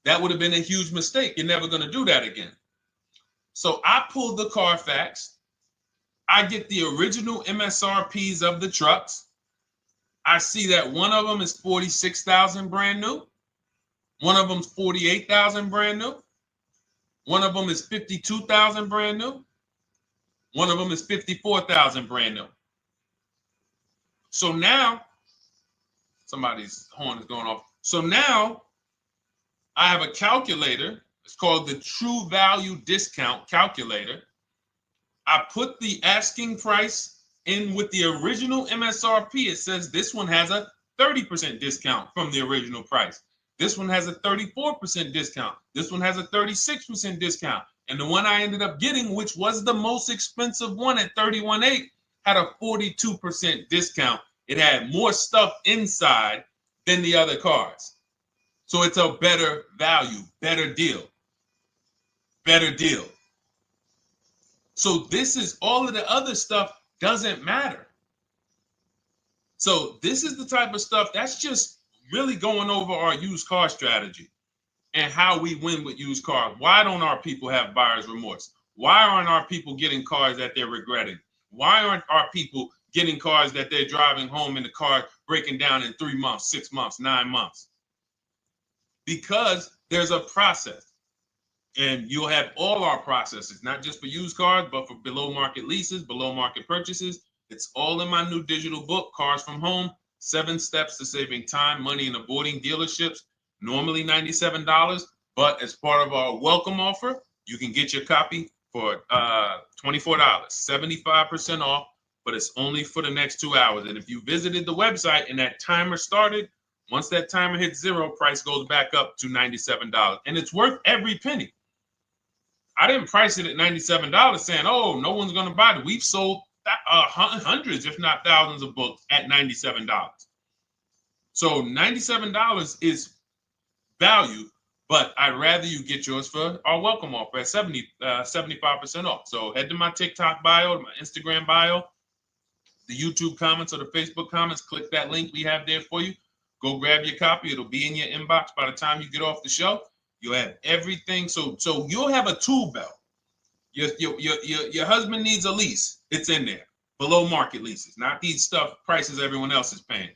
That would have been a huge mistake. You're never going to do that again. So I pulled the Carfax. I get the original MSRPs of the trucks. I see that one of them is $46,000 brand new. One of them's $48,000 brand new. One of them is $52,000 brand new. One of them is $54,000 brand new. So now, somebody's horn is going off. So now I have a calculator. It's called the True Value Discount Calculator. I put the asking price in with the original MSRP. It says this one has a 30% discount from the original price. This one has a 34% discount. This one has a 36% discount. And the one I ended up getting, which was the most expensive one at $31,800, had a 42% discount. It had more stuff inside than the other cars. So it's a better value, better deal. Better deal. So this is all of the other stuff doesn't matter. So this is the type of stuff that's just really going over our used car strategy and how we win with used cars. Why don't our people have buyer's remorse? Why aren't our people getting cars that they're regretting? Why aren't our people getting cars that they're driving home and the car breaking down in 3 months, 6 months, 9 months? Because there's a process. And you'll have all our processes, not just for used cars, but for below market leases, below market purchases. It's all in my new digital book, Cars from Home, 7 Steps to Saving Time, Money, and Avoiding Dealerships. Normally $97, but as part of our welcome offer, you can get your copy for $24, 75% off, but it's only for the next 2 hours. And if you visited the website and that timer started, once that timer hits 0, price goes back up to $97. And it's worth every penny. I didn't price it at $97 saying, oh, no one's going to buy it. We've sold hundreds, if not thousands of books at $97. So $97 is value, but I'd rather you get yours for our welcome offer at 75% off. So head to my TikTok bio, my Instagram bio, the YouTube comments or the Facebook comments. Click that link we have there for you. Go grab your copy. It'll be in your inbox by the time you get off the show. You'll have everything. So you'll have a tool belt. Your husband needs a lease. It's in there. Below market leases, not these stuff prices everyone else is paying.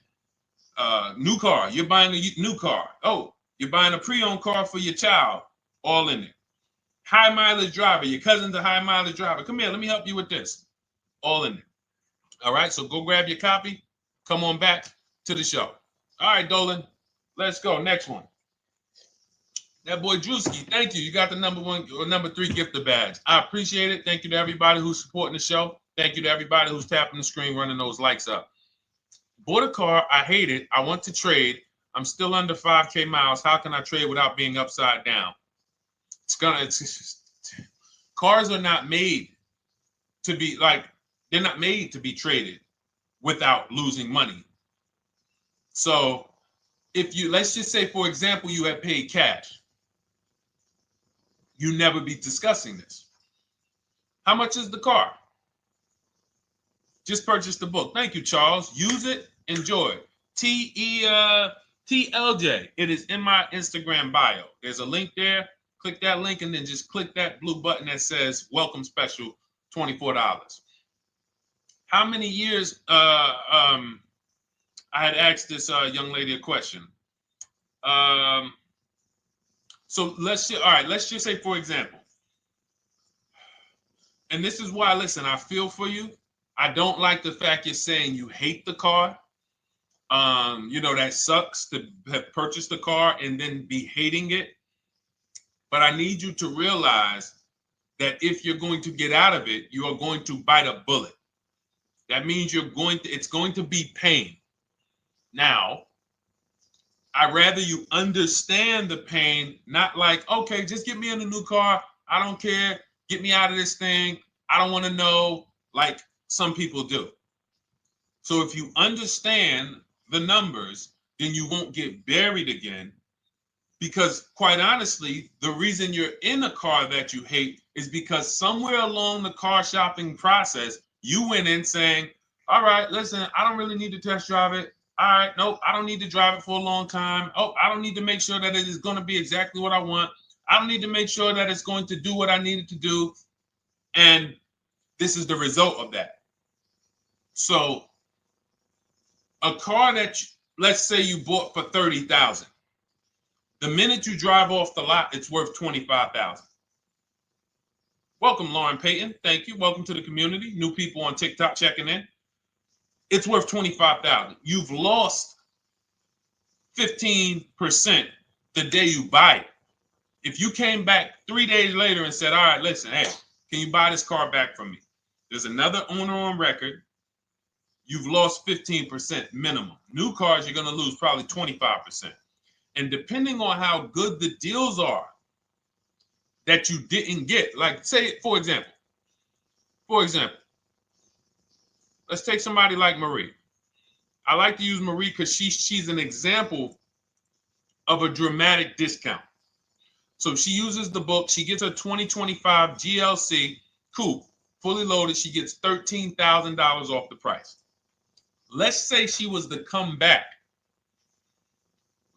New car. You're buying a new car. Oh, you're buying a pre-owned car for your child. All in there. High mileage driver. Your cousin's a high mileage driver. Come here. Let me help you with this. All in there. All right. So go grab your copy. Come on back to the show. All right, Dolan. Let's go. Next one. That boy Drewski, thank you. You got the number 1 or number 3 gifter badge. I appreciate it. Thank you to everybody who's supporting the show. Thank you to everybody who's tapping the screen, running those likes up. Bought a car. I hate it. I want to trade. I'm still under 5K miles. How can I trade without being upside down? Cars are not made to be they're not made to be traded without losing money. So if you, let's just say, for example, you had paid cash, you never be discussing this. How much is the car? Just purchase the book. Thank you, Charles. Use it, enjoy it. TLJ. It is in my Instagram bio. There's a link there. Click that link and then just click that blue button that says welcome special, $24. How many years I had asked this young lady a question. So let's just say, for example, and this is why, listen, I feel for you. I don't like the fact you're saying you hate the car. That sucks to have purchased a car and then be hating it. But I need you to realize that if you're going to get out of it, you are going to bite a bullet. That means it's going to be pain. Now, I'd rather you understand the pain, not like, okay, just get me in a new car. I don't care. Get me out of this thing. I don't want to know, like some people do. So if you understand the numbers, then you won't get buried again. Because quite honestly, the reason you're in a car that you hate is because somewhere along the car shopping process, you went in saying, all right, listen, I don't really need to test drive it. All right, nope, I don't need to drive it for a long time. Oh, I don't need to make sure that it is going to be exactly what I want. I don't need to make sure that it's going to do what I need it to do. And this is the result of that. So a car that, let's say you bought for $30,000. The minute you drive off the lot, it's worth $25,000. Welcome, Lauren Payton. Thank you. Welcome to the community. New people on TikTok checking in. It's worth $25,000. You've lost 15% the day you buy it. If you came back 3 days later and said, all right, listen, hey, can you buy this car back from me? There's another owner on record. You've lost 15% minimum. New cars, you're going to lose probably 25%. And depending on how good the deals are that you didn't get, like say, for example, let's take somebody like Marie. I like to use Marie because she's an example of a dramatic discount. So she uses the book. She gets her 2025 GLC coupe, fully loaded. She gets $13,000 off the price. Let's say she was to come back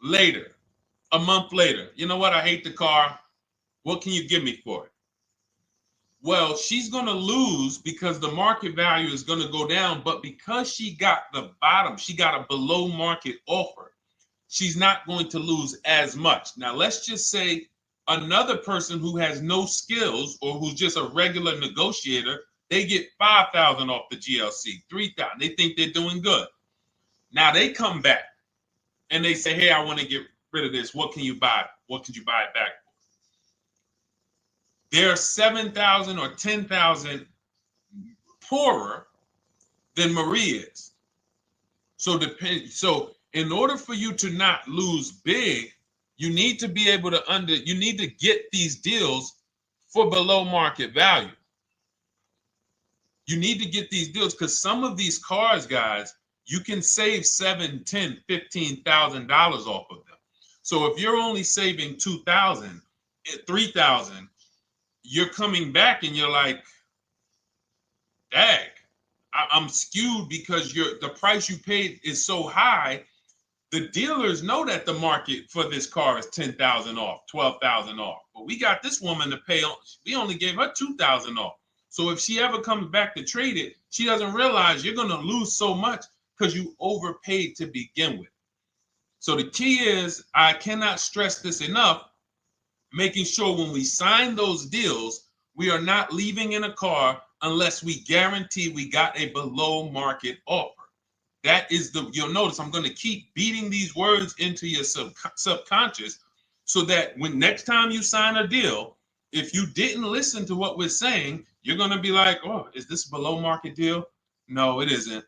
later, a month later. You know what? I hate the car. What can you give me for it? Well, she's going to lose because the market value is going to go down. But because she got the bottom, she got a below market offer, she's not going to lose as much. Now, let's just say another person who has no skills or who's just a regular negotiator, they get $5,000 off the GLC, $3,000. They think they're doing good. Now they come back and they say, hey, I want to get rid of this. What can you buy? What could you buy it back for? They're 7,000 or 10,000 poorer than Marie is. So in order for you to not lose big, you need to be able to you need to get these deals for below market value. You need to get these deals because some of these cars, guys, you can save $7,000, $10,000, $15,000 off of them. So if you're only saving $2,000, $3,000, you're coming back and you're like, dag, I'm skewed because the price you paid is so high. The dealers know that the market for this car is $10,000 off, $12,000 off. But we got this woman to pay. We only gave her $2,000 off. So if she ever comes back to trade it, she doesn't realize you're going to lose so much because you overpaid to begin with. So the key is, I cannot stress this enough, making sure when we sign those deals, we are not leaving in a car unless we guarantee we got a below market offer. That is you'll notice I'm going to keep beating these words into your subconscious so that when next time you sign a deal, if you didn't listen to what we're saying, you're going to be like, oh, is this a below market deal? No, it isn't.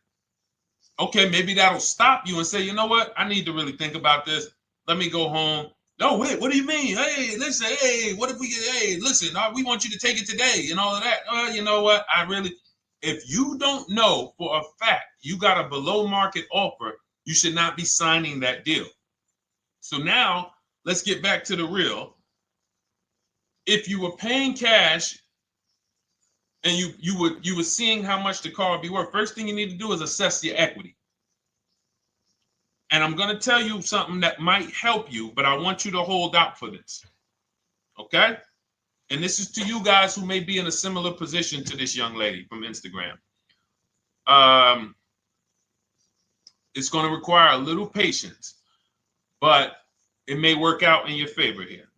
Okay, maybe that'll stop you and say, you know what? I need to really think about this. Let me go home. No, wait, what do you mean? Hey, listen, hey, what if we get, hey, listen, we want you to take it today and all of that. You know what? If you don't know for a fact you got a below market offer, you should not be signing that deal. So now let's get back to the real. If you were paying cash and you were seeing how much the car would be worth, first thing you need to do is assess your equity. And I'm going to tell you something that might help you, but I want you to hold out for this. Okay? And this is to you guys who may be in a similar position to this young lady from Instagram. It's going to require a little patience, but it may work out in your favor here.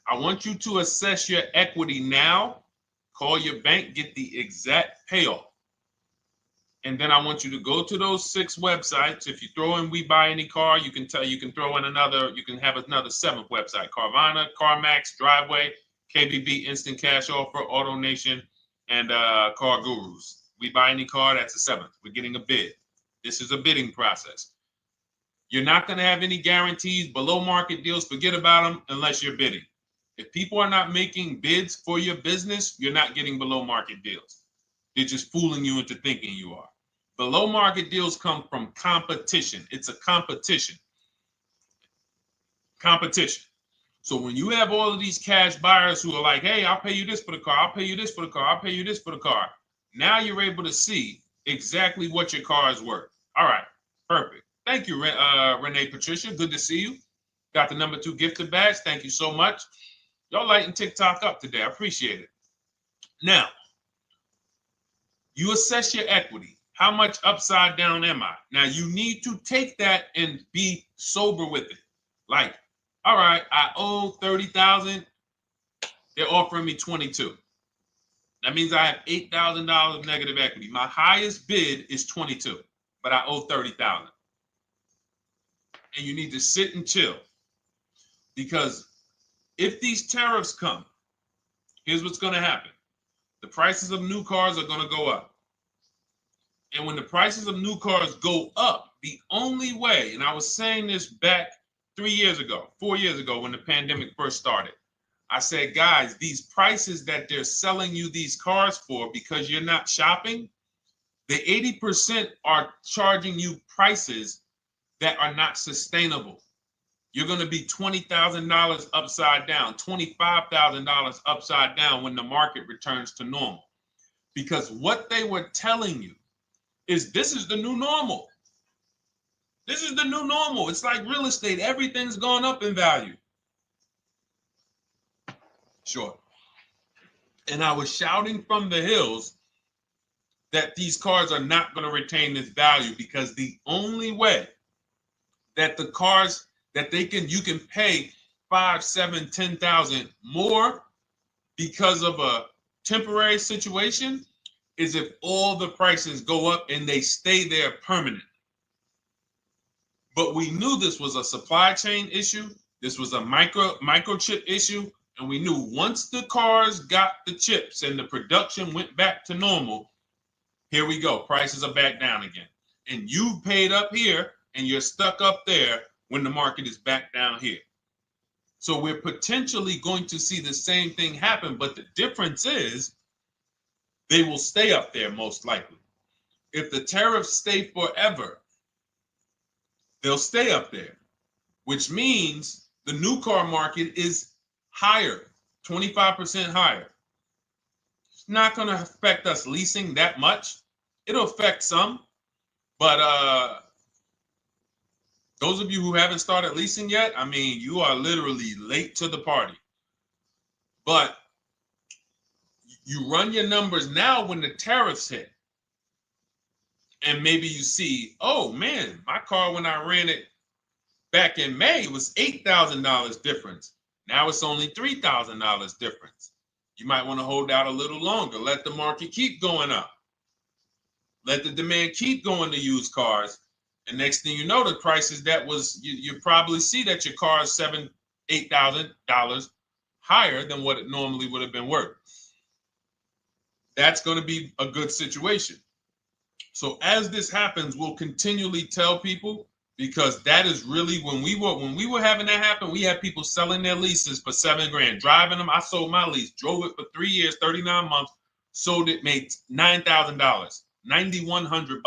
I want you to assess your equity now. Call your bank, get the exact payoff. And then I want you to go to those 6 websites. If you throw in We Buy Any Car, you can throw in another, you can have another 7th website: Carvana, CarMax, Driveway, KBB, Instant Cash Offer, AutoNation, and Car Gurus. We Buy Any Car, that's the 7th. We're getting a bid. This is a bidding process. You're not going to have any guarantees, below market deals. Forget about them unless you're bidding. If people are not making bids for your business, you're not getting below market deals. They're just fooling you into thinking you are. Below market deals come from competition. It's a competition. Competition. So when you have all of these cash buyers who are like, hey, I'll pay you this for the car, I'll pay you this for the car, I'll pay you this for the car. Now you're able to see exactly what your car is worth. All right, perfect. Thank you, Renee Patricia. Good to see you. Got the number 2 gifted badge. Thank you so much. Y'all lighting TikTok up today. I appreciate it. Now, you assess your equity. How much upside down am I? Now, you need to take that and be sober with it. Like, all right, I owe $30,000. They're offering me 22. That means I have $8,000 of negative equity. My highest bid is 22, but I owe 30,000. And you need to sit and chill, because if these tariffs come, here's what's going to happen. The prices of new cars are going to go up. And when the prices of new cars go up, the only way, and I was saying this back 4 years ago, when the pandemic first started, I said, guys, these prices that they're selling you these cars for because you're not shopping, the 80% are charging you prices that are not sustainable. You're going to be $20,000 upside down, $25,000 upside down when the market returns to normal. Because what they were telling you is this is the new normal. This is the new normal. It's like real estate. Everything's gone up in value. Sure. And I was shouting from the hills that these cars are not going to retain this value, because the only way that the cars that you can pay 5, 7, 10,000 more because of a temporary situation is if all the prices go up and they stay there permanent. But we knew this was a supply chain issue. This was a microchip issue. And we knew once the cars got the chips and the production went back to normal, here we go. Prices are back down again. And you paid up here and you're stuck up there when the market is back down here. So we're potentially going to see the same thing happen, but the difference is they will stay up there most likely. If the tariffs stay forever, they'll stay up there, which means the new car market is higher, 25% higher. It's not going to affect us leasing that much. It'll affect some, but those of you who haven't started leasing yet, I mean, you are literally late to the party. But you run your numbers now when the tariffs hit. And maybe you see, oh man, my car, when I ran it back in May, it was $8,000 difference. Now it's only $3,000 difference. You might want to hold out a little longer. Let the market keep going up. Let the demand keep going to used cars. And next thing you know, the prices that was, you probably see that your car is $7,000, $8,000 higher than what it normally would have been worth. That's going to be a good situation. So as this happens, we'll continually tell people, because that is really when we were having that happen, we had people selling their leases for $7,000, driving them. I sold my lease, drove it for 3 years, 39 months, sold it, made $9,000, $9,100.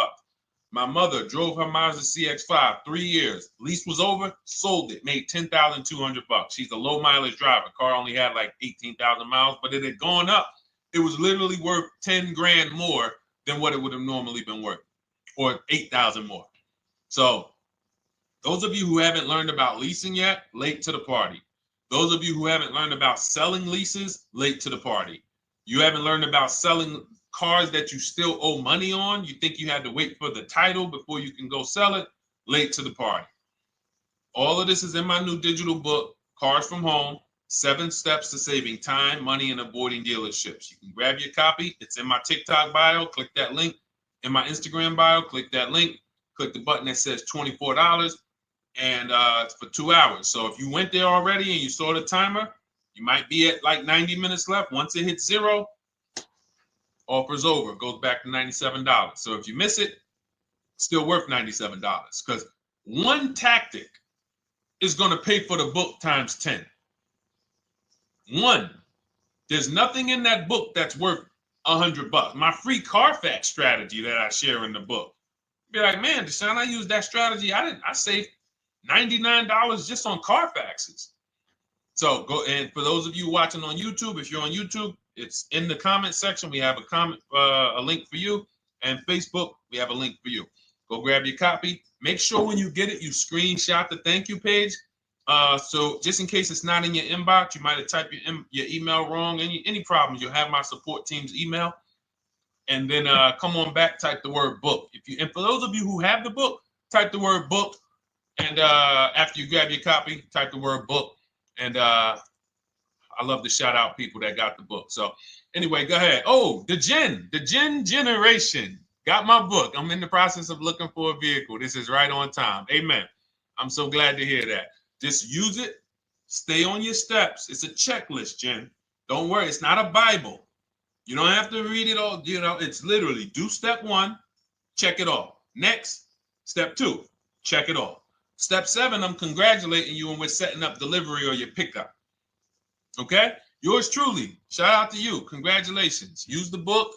My mother drove her Mazda CX-5, 3 years, lease was over, sold it, made $10,200. She's a low mileage driver. Car only had like 18,000 miles, but it had gone up. It was literally worth $10,000 more than what it would have normally been worth, or 8,000 more. So those of you who haven't learned about leasing yet, late to the party. Those of you who haven't learned about selling leases, late to the party. You haven't learned about selling cars that you still owe money on. You think you had to wait for the title before you can go sell it, late to the party. All of this is in my new digital book, Cars from Home, 7 Steps to Saving Time, Money, and Avoiding Dealerships. You can grab your copy. It's in my TikTok bio. Click that link in my Instagram bio. Click that link. Click the button that says $24, and it's for 2 hours. So if you went there already and you saw the timer, you might be at like 90 minutes left. Once it hits 0, offer's over. It goes back to $97. So if you miss it, still worth $97, because one tactic is going to pay for the book times 10. One. There's nothing in that book that's worth $100. My free Carfax strategy that I share in the book. Be like, man, Deshone, I used that strategy. I saved $99 just on Carfaxes. So go, and for those of you watching on YouTube, if you're on YouTube, it's in the comment section. We have a link for you, and Facebook, we have a link for you. Go grab your copy. Make sure when you get it, you screenshot the thank you page. So just in case it's not in your inbox, you might have typed your email wrong. Any problems, you'll have my support team's email. And then come on back, type the word book. And for those of you who have the book, type the word book. And after you grab your copy, type the word book. And I love to shout out people that got the book. So anyway, go ahead. Oh, the Gen Generation got my book. I'm in the process of looking for a vehicle. This is right on time. Amen. I'm so glad to hear that. Just use it. Stay on your steps. It's a checklist, Jen. Don't worry. It's not a Bible. You don't have to read it all. You know, it's literally do step 1, check it off. Next, step 2, check it off. Step 7, I'm congratulating you and we're setting up delivery or your pickup. Okay? Yours truly. Shout out to you. Congratulations. Use the book,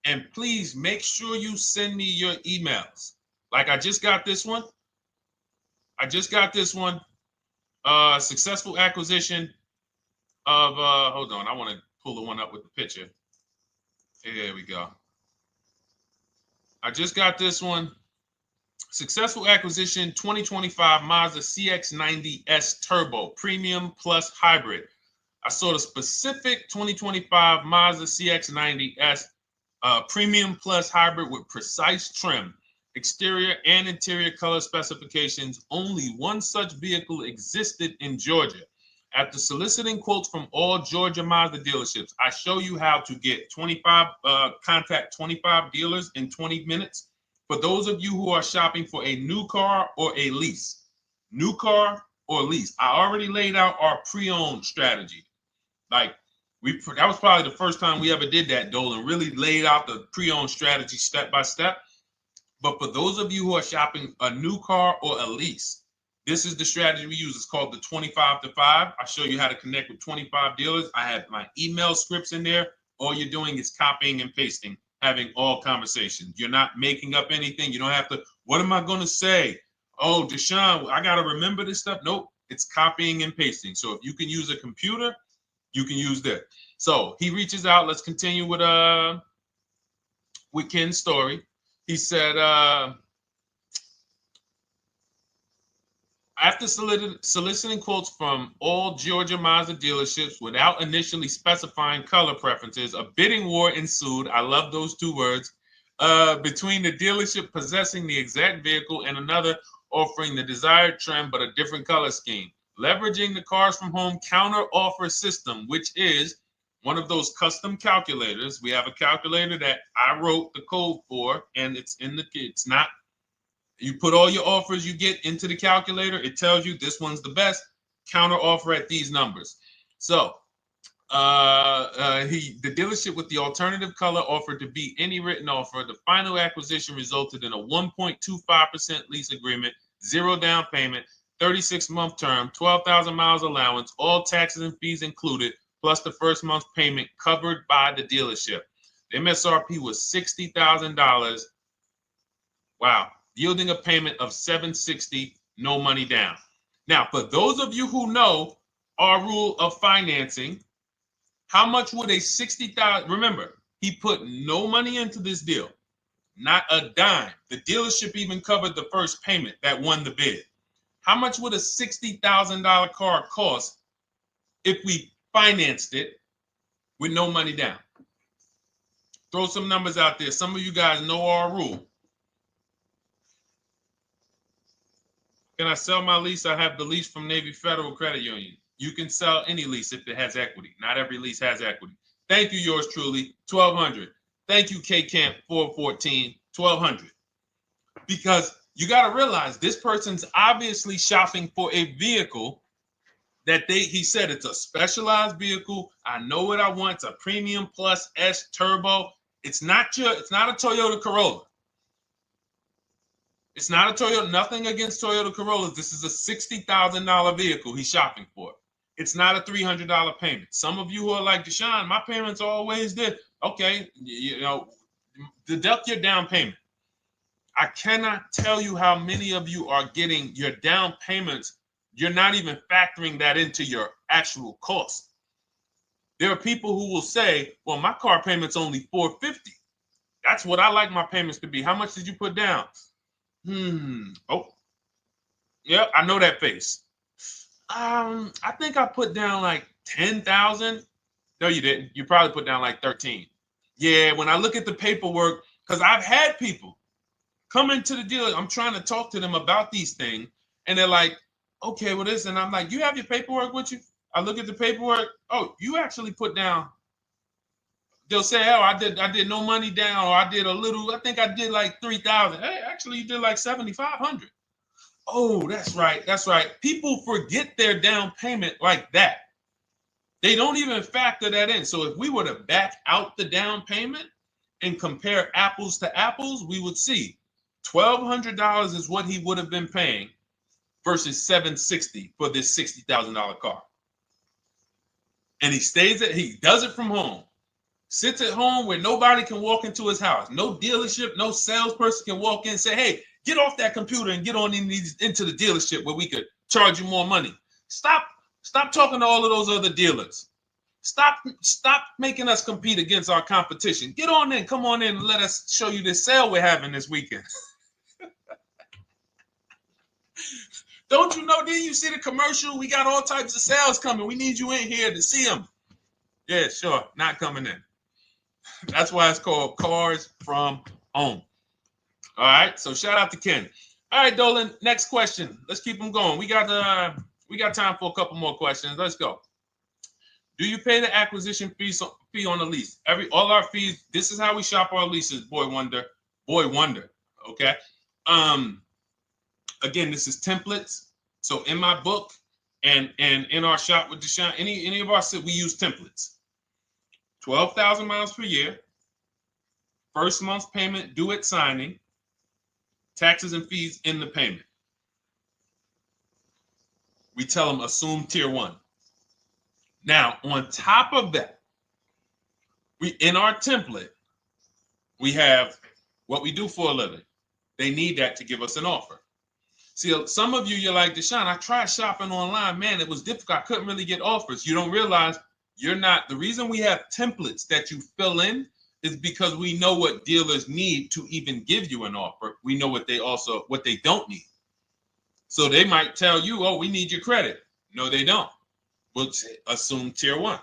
and please make sure you send me your emails. Like I just got this one. Successful acquisition of, hold on, I want to pull the one up with the picture. There we go. I just got this one. Successful acquisition 2025 Mazda CX-90S Turbo Premium Plus Hybrid. I saw the specific 2025 Mazda CX-90S Premium Plus Hybrid with precise trim, exterior and interior color specifications. Only one such vehicle existed in Georgia. After soliciting quotes from all Georgia Mazda dealerships, I show you how to get contact 25 dealers in 20 minutes. For those of you who are shopping for a new car or a lease, new car or lease, I already laid out our pre-owned strategy. Like that was probably the first time we ever did that, Dolan, really laid out the pre-owned strategy step by step. But for those of you who are shopping a new car or a lease, this is the strategy we use. It's called the 25 to 5. I show you how to connect with 25 dealers. I have my email scripts in there. All you're doing is copying and pasting, having all conversations. You're not making up anything. You don't have to, what am I going to say? Oh, Deshone, I got to remember this stuff. Nope, it's copying and pasting. So if you can use a computer, you can use that. So he reaches out. Let's continue with Ken's story. He said, after soliciting quotes from all Georgia Mazda dealerships without initially specifying color preferences, a bidding war ensued. I love those 2 words. Between the dealership possessing the exact vehicle and another offering the desired trim but a different color scheme. Leveraging the Cars from Home counter offer system, which is one of those custom calculators. We have a calculator that I wrote the code for, and it's not. You put all your offers you get into the calculator. It tells you this one's the best. Counter offer at these numbers. So the dealership with the alternative color offered to beat any written offer. The final acquisition resulted in a 1.25% lease agreement, 0 down payment, 36-month term, 12,000 miles allowance, all taxes and fees included, plus the first month's payment covered by the dealership. The MSRP was $60,000. Wow. Yielding a payment of $760, no money down. Now, for those of you who know our rule of financing, how much would a $60,000, remember, he put no money into this deal, not a dime. The dealership even covered the first payment that won the bid. How much would a $60,000 car cost if we financed it with no money down? Throw some numbers out there. Some of you guys know our rule. Can I sell my lease? I have the lease from Navy Federal Credit Union. You can sell any lease if it has equity. Not every lease has equity. Thank you, yours truly, 1200. Thank you, K Camp 414 $1,200. Because you got to realize this person's obviously shopping for a vehicle that he said it's a specialized vehicle. I know what I want. It's a premium plus S turbo. It's not a Toyota Corolla. It's not a Toyota, nothing against Toyota Corollas. This is a $60,000 vehicle he's shopping for. It's not a $300 payment. Some of you who are like, Deshone, my payments always did. Okay, deduct your down payment. I cannot tell you how many of you are getting your down payments. You're not even factoring that into your actual cost. There are people who will say, well, my car payment's only $450. That's what I like my payments to be. How much did you put down? Oh, yeah, I know that face. I think I put down like 10,000. No, you didn't. You probably put down like 13. Yeah, when I look at the paperwork, because I've had people come into the dealer, I'm trying to talk to them about these things, and they're like, okay, well, this, and I'm like, you have your paperwork with you? I look at the paperwork. Oh, you actually put down. They'll say, oh, I did no money down, or I did a little. I think I did like 3,000. Hey, actually, you did like 7,500. Oh, that's right. That's right. People forget their down payment like that. They don't even factor that in. So if we were to back out the down payment and compare apples to apples, we would see $1,200 is what he would have been paying versus $760 for this $60,000 car. And he does it from home. Sits at home where nobody can walk into his house. No dealership, no salesperson can walk in and say, hey, get off that computer and get on into the dealership where we could charge you more money. Stop talking to all of those other dealers. Stop making us compete against our competition. Get on in, come on in and let us show you this sale we're having this weekend. Don't you know, didn't you see the commercial? We got all types of sales coming. We need you in here to see them. Yeah, sure, not coming in. That's why it's called Cars from Home. All right, so shout out to Ken. All right, Dolan, next question. Let's keep them going. We got time for a couple more questions. Let's go. Do you pay the acquisition fee on the lease? All our fees, this is how we shop our leases, Boy Wonder. Okay. Again, this is templates. So in my book and in our shop with Deshone, any of our, we use templates. 12,000 miles per year, first month's payment due at signing, taxes and fees in the payment. We tell them assume tier 1. Now, on top of that, in our template, we have what we do for a living. They need that to give us an offer. See, some of you, you're like, Deshone, I tried shopping online. Man, it was difficult. I couldn't really get offers. You don't realize you're not. The reason we have templates that you fill in is because we know what dealers need to even give you an offer. We know what they don't need. So they might tell you, oh, we need your credit. No, they don't. We'll assume tier 1.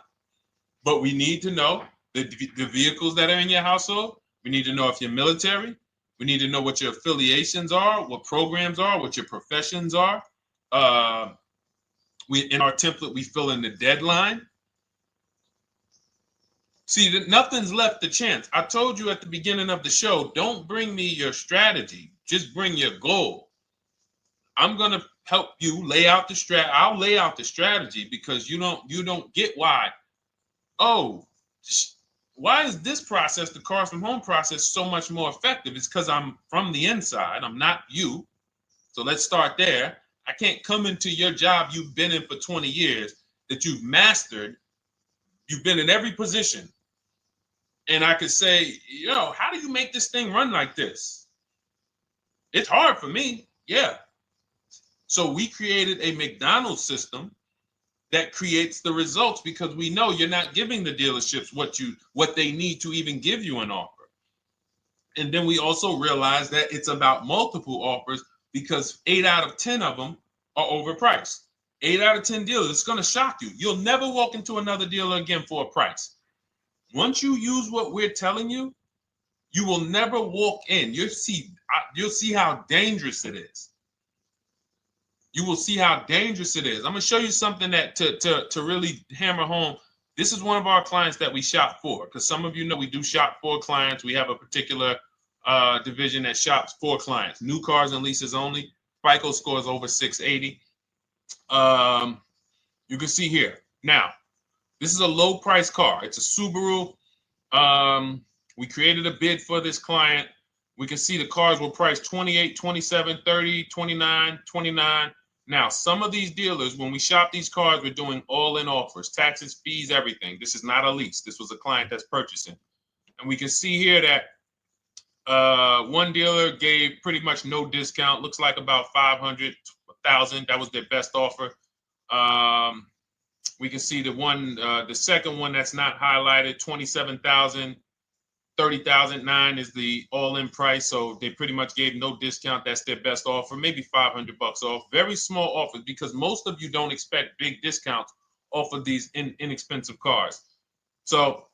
But we need to know the vehicles that are in your household. We need to know if you're military. We need to know what your affiliations are, what programs are, what your professions are. In our template, we fill in the deadline. See, nothing's left to chance. I told you at the beginning of the show, don't bring me your strategy. Just bring your goal. I'm going to help you lay out the strat. I'll lay out the strategy because you don't get why. Oh, why is this process, the Cars from Home process, so much more effective? It's because I'm from the inside. I'm not you. So let's start there. I can't come into your job you've been in for 20 years that you've mastered. You've been in every position. And I could say, how do you make this thing run like this? It's hard for me. Yeah. So we created a McDonald's system that creates the results because we know you're not giving the dealerships what they need to even give you an offer. And then we also realize that it's about multiple offers because 8 out of 10 of them are overpriced. 8 out of 10 dealers, it's going to shock you. You'll never walk into another dealer again for a price. Once you use what we're telling you, you will never walk in. You'll see how dangerous it is. You will see how dangerous it is. I'm going to show you something that to really hammer home. This is one of our clients that we shop for, because some of you know we do shop for clients. We have a particular division that shops for clients. New cars and leases only. FICO scores over 680. You can see here. Now, this is a low price car. It's a Subaru. We created a bid for this client. We can see the cars were priced 28, 27, 30, 29, 29. Now, some of these dealers, when we shop these cars, we're doing all-in offers, taxes, fees, everything. This is not a lease. This was a client that's purchasing. And we can see here that one dealer gave pretty much no discount. Looks like about 500,000. That was their best offer. We can see the second one that's not highlighted, 27,000. 30,009 is the all-in price, so they pretty much gave no discount. That's their best offer, maybe $500 off. Very small offers, because most of you don't expect big discounts off of these inexpensive cars. So,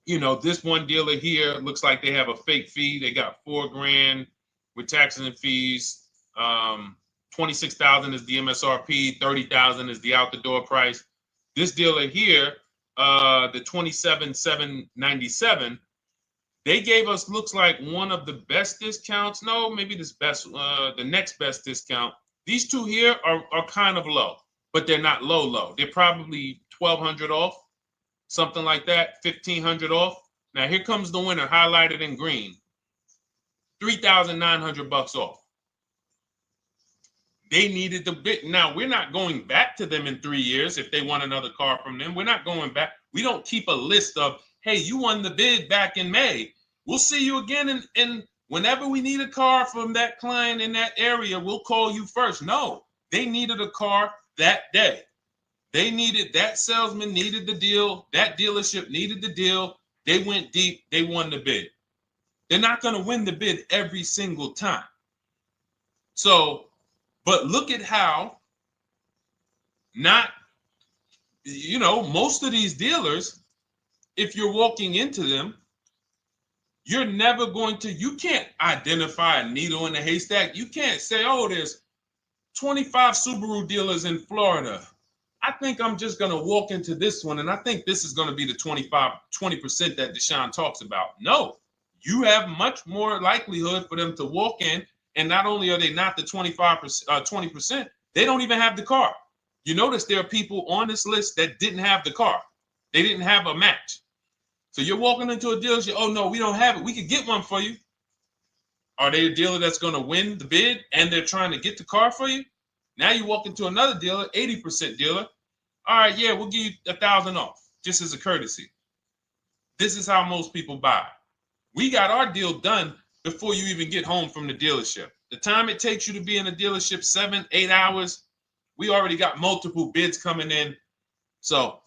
you know, this one dealer here looks like they have a fake fee. They got $4,000 with taxes and fees. 26,000 is the MSRP. 30,000 is the out the door price. This dealer here, the 27,797. They gave us, looks like, one of the best discounts. No, maybe the next best discount. These two here are kind of low, but they're not low. They're probably 1,200 off, something like that, 1,500 off. Now here comes the winner, highlighted in green, 3,900 off. They needed the bid. Now we're not going back to them in 3 years if they want another car from them. We're not going back. We don't keep a list of, hey, you won the bid back in May. We'll see you again. And whenever we need a car from that client in that area, we'll call you first. No, they needed a car that day. They needed, that salesman needed the deal. That dealership needed the deal. They went deep. They won the bid. They're not going to win the bid every single time. So, but look at how most of these dealers, if you're walking into them, you're never going to, you can't identify a needle in a haystack. You can't say, oh, there's 25 Subaru dealers in Florida. I think I'm just going to walk into this one, and I think this is going to be the 20% that Deshone talks about. No, you have much more likelihood for them to walk in, and not only are they not the 20%, they don't even have the car. You notice there are people on this list that didn't have the car. They didn't have a match. So you're walking into a dealership, oh no, we don't have it. We could get one for you. Are they a dealer that's going to win the bid and they're trying to get the car for you? Now you walk into another dealer, 80% dealer. All right, yeah, we'll give you 1,000 off, just as a courtesy. This is how most people buy. We got our deal done before you even get home from the dealership. The time it takes you to be in a dealership, 7-8 hours, we already got multiple bids coming in. So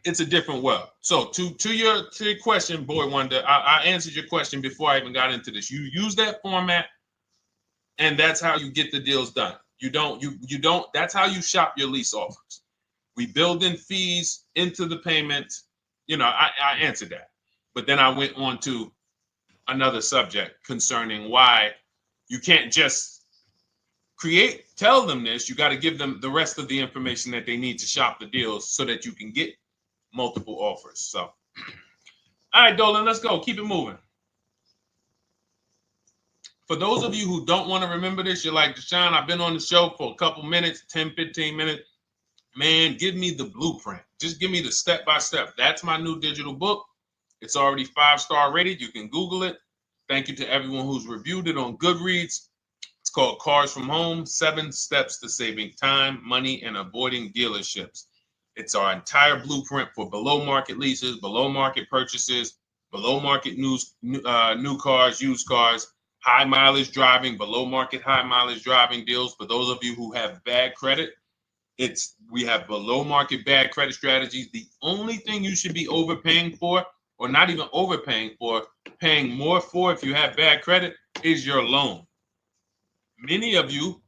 it's a different world. So to your question, Boy Wonder, I answered your question before I even got into this. You use that format, and that's how you get the deals done. You don't, that's how you shop your lease offers. We build in fees into the payment. I answered that. But then I went on to another subject concerning why you can't just tell them this. You got to give them the rest of the information that they need to shop the deals so that you can get multiple offers. So, all right, Dolan, let's go. Keep it moving. For those of you who don't want to remember this, you're like, Deshone, I've been on the show for a couple minutes, 10, 15 minutes. Man, give me the blueprint. Just give me the step-by-step. That's my new digital book. It's already 5-star rated. You can Google it. Thank you to everyone who's reviewed it on Goodreads. It's called Cars from Home, 7 Steps to Saving Time, Money, and Avoiding Dealerships. It's our entire blueprint for below market leases, below market purchases, below market new cars, used cars, high mileage driving, below market high mileage driving deals. For those of you who have bad credit, we have below market bad credit strategies. The only thing you should be overpaying for, or not even overpaying for, paying more for if you have bad credit, is your loan. Many of you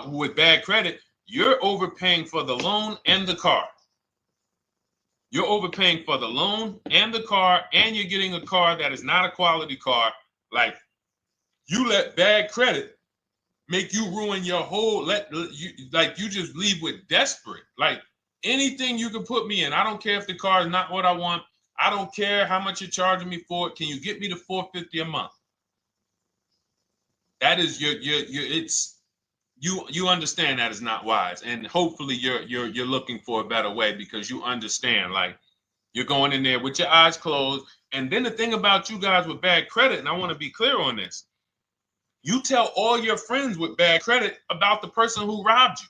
with bad credit, you're overpaying for the loan and the car. You're overpaying for the loan and the car, and you're getting a car that is not a quality car. Like, you let bad credit make you ruin your whole, you just leave with desperate. Like, anything you can put me in. I don't care if the car is not what I want. I don't care how much you're charging me for it. Can you get me to $450 a month? That is you understand that is not wise, and hopefully you're looking for a better way, because you understand, like, you're going in there with your eyes closed. And then the thing about you guys with bad credit, and I want to be clear on this, you tell all your friends with bad credit about the person who robbed you.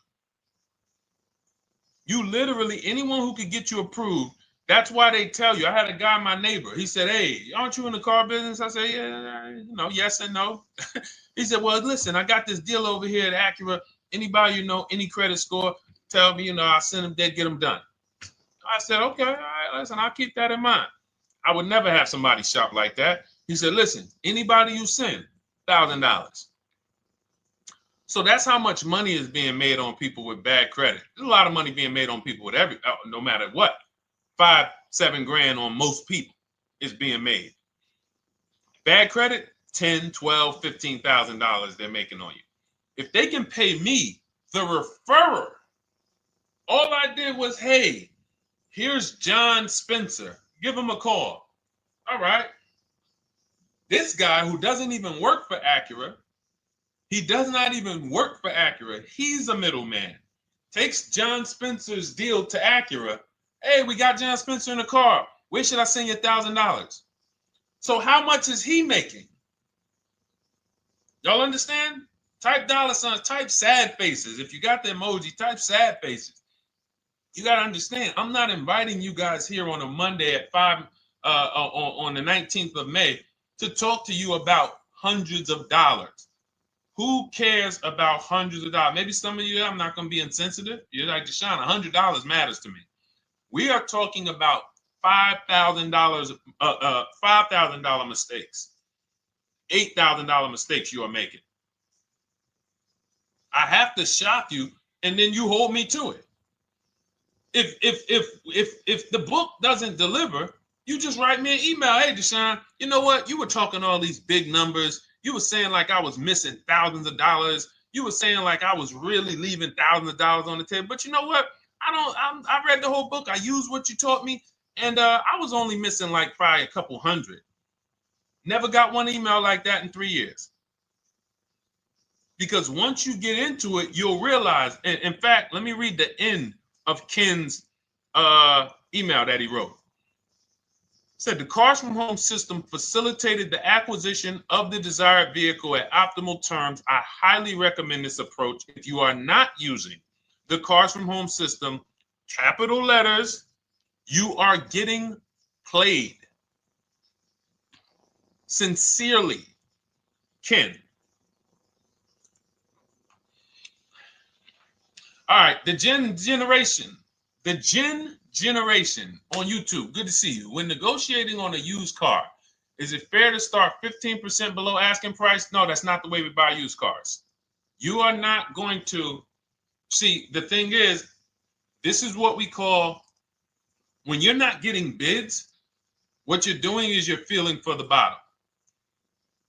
You literally, anyone who could get you approved, that's why they tell you. I had a guy, my neighbor, he said, "Hey, aren't you in the car business?" I said, "Yeah, yes and no." He said, "Well, listen, I got this deal over here at Acura. Anybody any credit score, tell me, I'll send them there, get them done." I said, "Okay, all right, listen, I'll keep that in mind." I would never have somebody shop like that. He said, "Listen, anybody you send, $1,000. So that's how much money is being made on people with bad credit. There's a lot of money being made on people with no matter what. 5-7 grand on most people is being made. Bad credit, $10, $12, $15,000 they're making on you. If they can pay me, the referrer, all I did was, hey, here's John Spencer. Give him a call. All right. This guy who doesn't even work for Acura, he does not even work for Acura. He's a middleman. Takes John Spencer's deal to Acura. Hey, we got John Spencer in the car. Where should I send you $1,000? So how much is he making? Y'all understand? Type dollar signs, type sad faces. If you got the emoji, type sad faces. You got to understand, I'm not inviting you guys here on a Monday at 5 on the 19th of May to talk to you about hundreds of dollars. Who cares about hundreds of dollars? Maybe some of you, I'm not going to be insensitive. You're like, Deshone, $100 matters to me. We are talking about $5,000, $5,000 mistakes, $8,000 mistakes you are making. I have to shock you, and then you hold me to it. If the book doesn't deliver, you just write me an email. Hey, Deshone, you know what? You were talking all these big numbers. You were saying like I was missing thousands of dollars. You were saying like I was really leaving thousands of dollars on the table. But you know what? I read the whole book. I used what you taught me. And I was only missing like probably a couple hundred. Never got one email like that in 3 years. Because once you get into it, you'll realize. And in fact, let me read the end of Ken's email that he wrote. Said the Cars from Home system facilitated the acquisition of the desired vehicle at optimal terms. I highly recommend this approach. If you are not using the Cars from Home system, capital letters, you are getting played. Sincerely, Ken. All right, the Gen Generation on YouTube. Good to see you. When negotiating on a used car, is it fair to start 15% below asking price? No, that's not the way we buy used cars. You are not going to see. The thing is, this is what we call, when you're not getting bids, what you're doing is you're feeling for the bottom.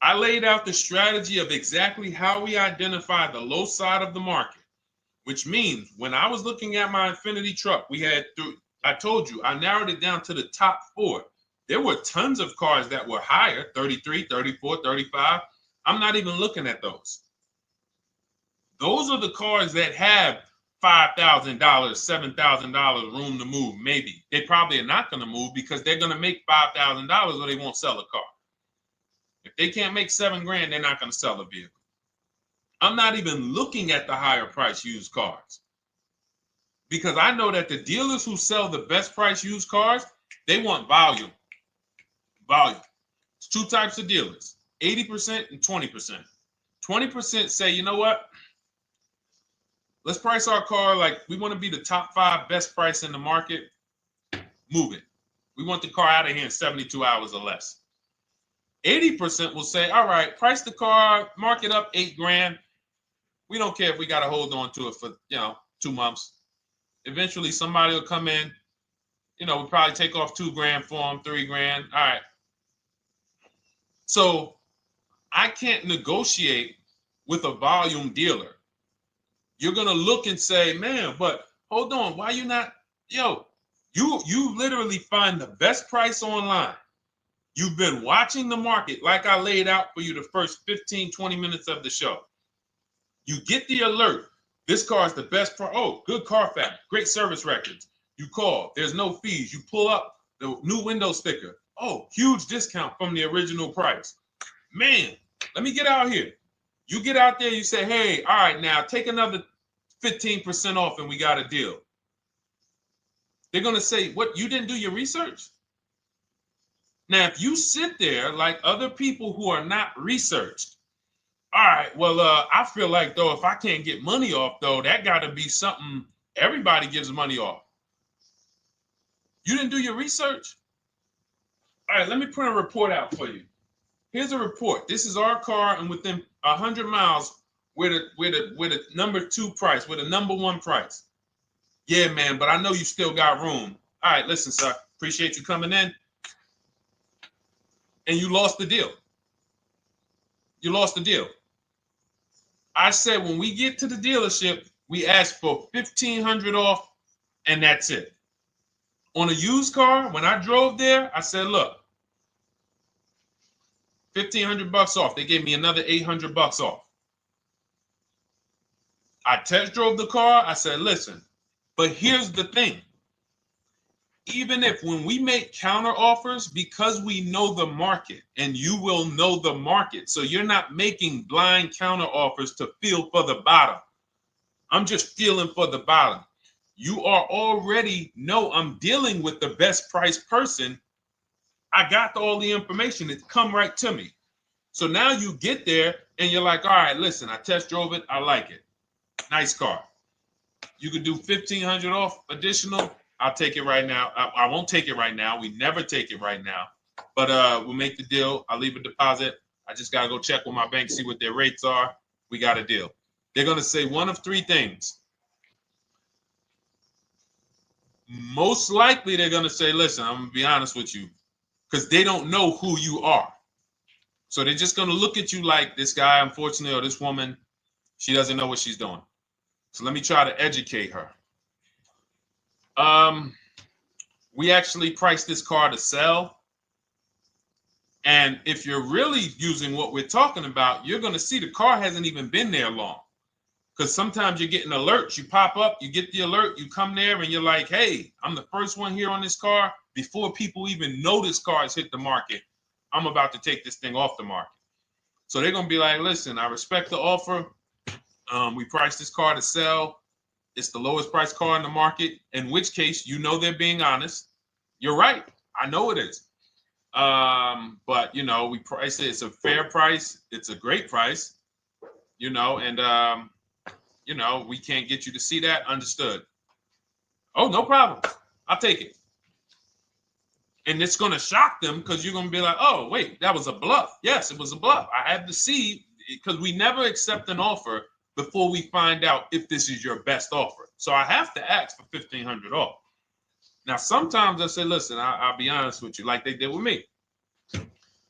I laid out the strategy of exactly how we identify the low side of the market, which means when I was looking at my Infiniti truck, I told you, I narrowed it down to the top 4. There were tons of cars that were higher, 33, 34, 35. I'm not even looking at those. Those are the cars that have $5,000, $7,000 room to move, maybe. They probably are not going to move because they're going to make $5,000 or they won't sell a car. If they can't make $7 grand, they're not going to sell a vehicle. I'm not even looking at the higher price used cars, because I know that the dealers who sell the best price used cars, they want volume. Volume. It's 2 types of dealers, 80% and 20%. 20% say, you know what? Let's price our car like we want to be the top 5 best price in the market. Move it. We want the car out of here in 72 hours or less. 80% will say, all right, price the car, mark it up 8 grand. We don't care if we got to hold on to it for, 2 months. Eventually, somebody will come in. We'll probably take off 2 grand for them, 3 grand. All right. So I can't negotiate with a volume dealer. You're going to look and say, man, but hold on. Why you not? You literally find the best price online. You've been watching the market like I laid out for you the first 15, 20 minutes of the show. You get the alert. This car is the best price. Oh, good Carfax, great service records. You call. There's no fees. You pull up the new window sticker. Oh, huge discount from the original price. Man, let me get out here. You get out there, you say, hey, all right, now take another 15% off and we got a deal. They're going to say, what, you didn't do your research? Now, if you sit there like other people who are not researched, all right, well, I feel like, though, if I can't get money off, though, that got to be something everybody gives money off. You didn't do your research? All right, let me print a report out for you. Here's a report. This is our car, and within 100 miles, we're the number 2 price, we're the number 1 price. Yeah, man, but I know you still got room. All right, listen, sir, appreciate you coming in. And you lost the deal. You lost the deal. I said when we get to the dealership, we ask for $1,500 off, and that's it. On a used car, when I drove there, I said, look, $1,500 off. They gave me another $800 off. I test drove the car. I said, listen, but here's the thing. Even if when we make counter offers, because we know the market, and you will know the market, so you're not making blind counter offers to feel for the bottom. I'm just feeling for the bottom. You are already know I'm dealing with the best price person. I got all the information. It come right to me. So now you get there and you're like, all right, listen, I test drove it. I like it. Nice car. You could do $1,500 off additional. I'll take it right now. I won't take it right now. We never take it right now. But we'll make the deal. I'll leave a deposit. I just got to go check with my bank, see what their rates are. We got a deal. They're going to say one of 3 things. Most likely they're going to say, listen, I'm going to be honest with you, because they don't know who you are. So they're just going to look at you like this guy, unfortunately, or this woman, she doesn't know what she's doing. So let me try to educate her. We actually priced this car to sell. And if you're really using what we're talking about, you're going to see the car hasn't even been there long. Because sometimes you're getting alerts. You pop up, you get the alert, you come there, and you're like, hey, I'm the first one here on this car. Before people even know this car has hit the market, I'm about to take this thing off the market. So they're going to be like, listen, I respect the offer. We priced this car to sell. It's the lowest price car in the market, in which case, you know they're being honest. You're right. I know it is. But, you know, we price it. It's a fair price. It's a great price, you know, and, you know, we can't get you to see that. Understood. Oh, no problem. I'll take it. And it's going to shock them because you're going to be like, oh, wait, that was a bluff. Yes, it was a bluff. I had to see, because we never accept an offer before we find out if this is your best offer. So I have to ask for $1,500 off. Now, sometimes I say, listen, I'll be honest with you, like they did with me.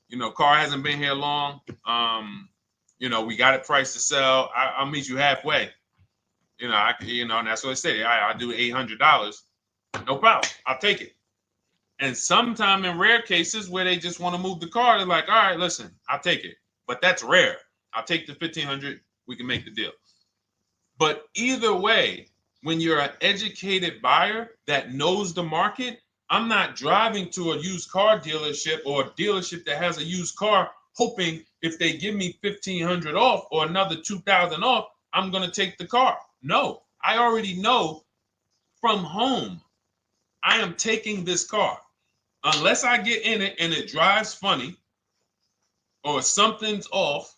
You know, car hasn't been here long. You know, we got it priced to sell. I'll meet you halfway. You know, and that's what I say. I'll do $800. No problem. I'll take it. And sometime in rare cases where they just want to move the car, they're like, all right, listen, I'll take it. But that's rare. I'll take the $1,500. We can make the deal. But either way, when you're an educated buyer that knows the market, I'm not driving to a used car dealership or a dealership that has a used car hoping if they give me $1,500 off or another $2,000 off, I'm going to take the car. No, I already know from home, I am taking this car. Unless I get in it and it drives funny or something's off,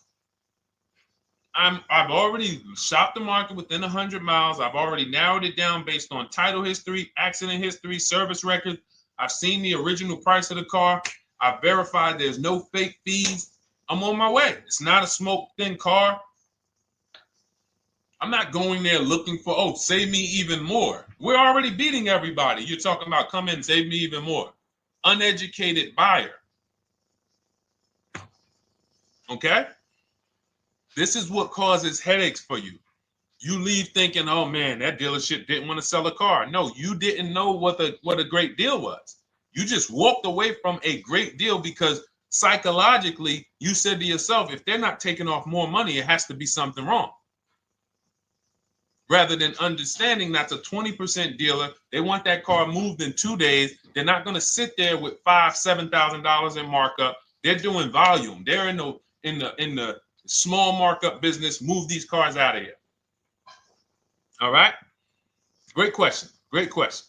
I've already shopped the market within 100 miles. I've already narrowed it down based on title history, accident history, service record. I've seen the original price of the car. I've verified there's no fake fees. I'm on my way. It's not a smoke thin car. I'm not going there looking for, oh, save me even more. We're already beating everybody. You're talking about come in, save me even more. Uneducated buyer. Okay? This is what causes headaches for you. You leave thinking, oh man, that dealership didn't want to sell a car. No, you didn't know what a great deal was. You just walked away from a great deal because psychologically you said to yourself, if they're not taking off more money, it has to be something wrong. Rather than understanding that's a 20% dealer, they want that car moved in 2 days. They're not going to sit there with $5,000-$7,000 in markup. They're doing volume. They're in the small markup business. Move these cars out of here. All right. Great question. Great question.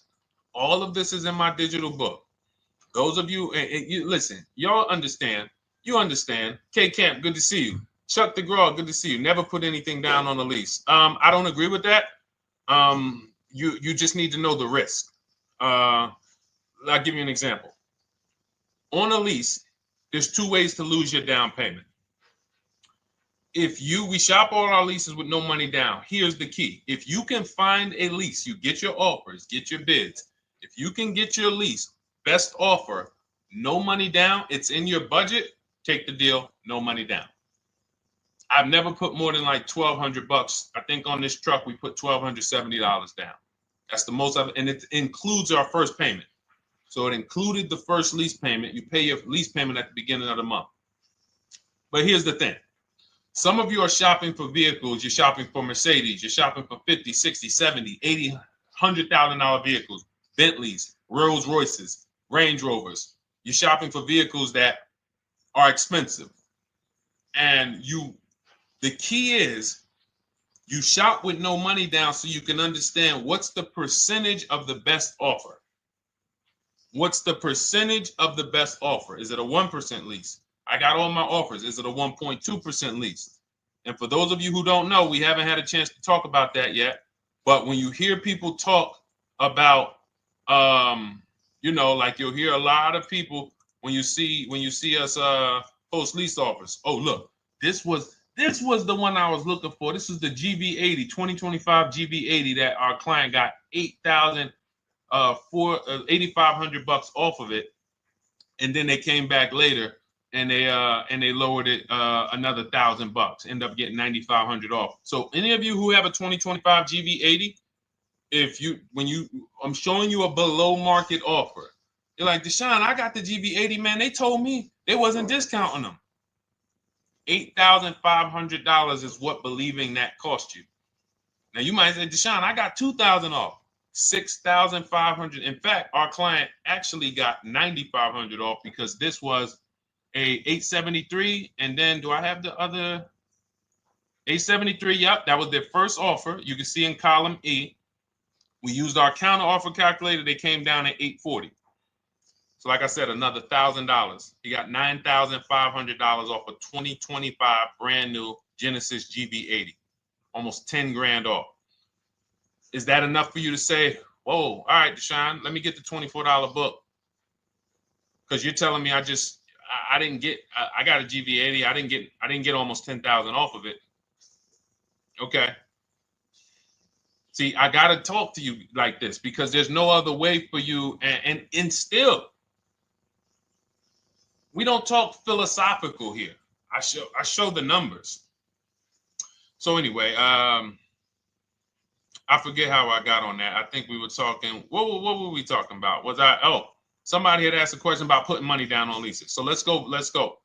All of this is in my digital book. Those of you, and you listen, y'all understand. You understand. K Camp, good to see you. Chuck DeGraw, good to see you. Never put anything down on a lease. I don't agree with that. You just need to know the risk. I'll give you an example. On a lease, there's 2 ways to lose your down payment. We shop all our leases with no money down. Here's the key. If you can find a lease, you get your offers, get your bids. If you can get your lease, best offer, no money down, it's in your budget, take the deal, no money down. I've never put more than like $1,200. I think on this truck, we put $1,270 down. That's the most of it. And it includes our first payment. So it included the first lease payment. You pay your lease payment at the beginning of the month. But here's the thing. Some of you are shopping for vehicles. You're shopping for Mercedes. You're shopping for 50, 60, 70, 80, $100,000 vehicles, Bentleys, Rolls Royces, Range Rovers. You're shopping for vehicles that are expensive. And the key is you shop with no money down so you can understand what's the percentage of the best offer. What's the percentage of the best offer? Is it a 1% lease? I got all my offers. Is it a 1.2% lease? And for those of you who don't know, we haven't had a chance to talk about that yet. But when you hear people talk about, like you'll hear a lot of people when you see us post lease offers. Oh, look, this was the one I was looking for. This is the GV80, 2025 GV80 that our client got $8,500 off of it, and then they came back later and they lowered it another $1,000. End up getting $9,500 off. So any of you who have a 2025 GV80, I'm showing you a below market offer. You're like, Deshone, I got the GV80, man. They told me they wasn't discounting them. $8,500 is what believing that cost you. Now you might say, Deshone, I got $2,000 off. $6,500. In fact, our client actually got $9,500 off because this was a 873. And then do I have the other 873? Yep, that was their first offer. You can see in column E. We used our counter offer calculator. They came down at 840. So like I said, another $1,000. He got $9,500 off a 2025 brand new Genesis GV80. Almost 10 grand off. Is that enough for you to say, whoa, all right, Deshone, let me get the $24 book? Because you're telling me I got a GV80. I didn't get almost 10,000 off of it. Okay. See, I got to talk to you like this because there's no other way for you. And still, we don't talk philosophical here. I show the numbers. So anyway, I forget how I got on that. I think we were talking. What were we talking about? Somebody had asked a question about putting money down on leases. So let's go.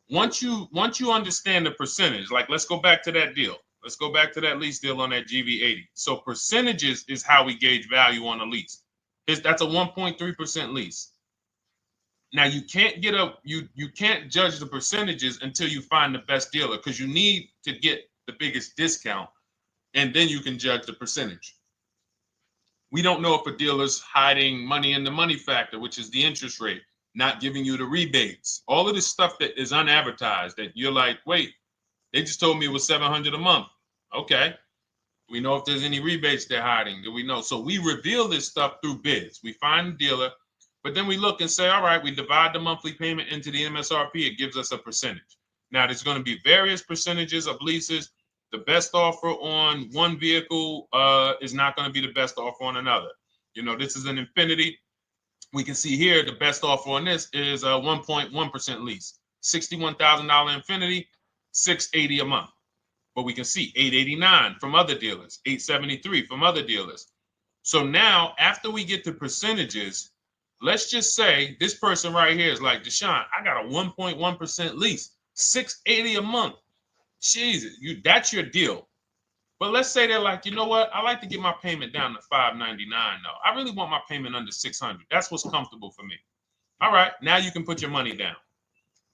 Once you understand the percentage, like let's go back to that deal. Let's go back to that lease deal on that GV80. So percentages is how we gauge value on a lease. That's a 1.3% lease. Now you can't you can't judge the percentages until you find the best dealer because you need to get the biggest discount, and then you can judge the percentage. We don't know if a dealer's hiding money in the money factor, which is the interest rate, not giving you the rebates, all of this stuff that is unadvertised that you're like, wait, they just told me it was $700 a month. Okay. We know if there's any rebates they're hiding. Do we know? So we reveal this stuff through bids. We find the dealer, but then we look and say, all right, we divide the monthly payment into the MSRP. It gives us a percentage. Now, there's going to be various percentages of leases. The best offer on one vehicle is not going to be the best offer on another. This is an Infinity. We can see here the best offer on this is a 1.1% lease. $61,000 Infinity, $680 a month. But we can see $889 from other dealers, $873 from other dealers. So now, after we get the percentages, let's just say this person right here is like, Deshone, I got a 1.1% lease, $680 a month. Jesus, that's your deal. But let's say they're like, you know what? I like to get my payment down to $599 though. I really want my payment under $600. That's what's comfortable for me. All right, now you can put your money down.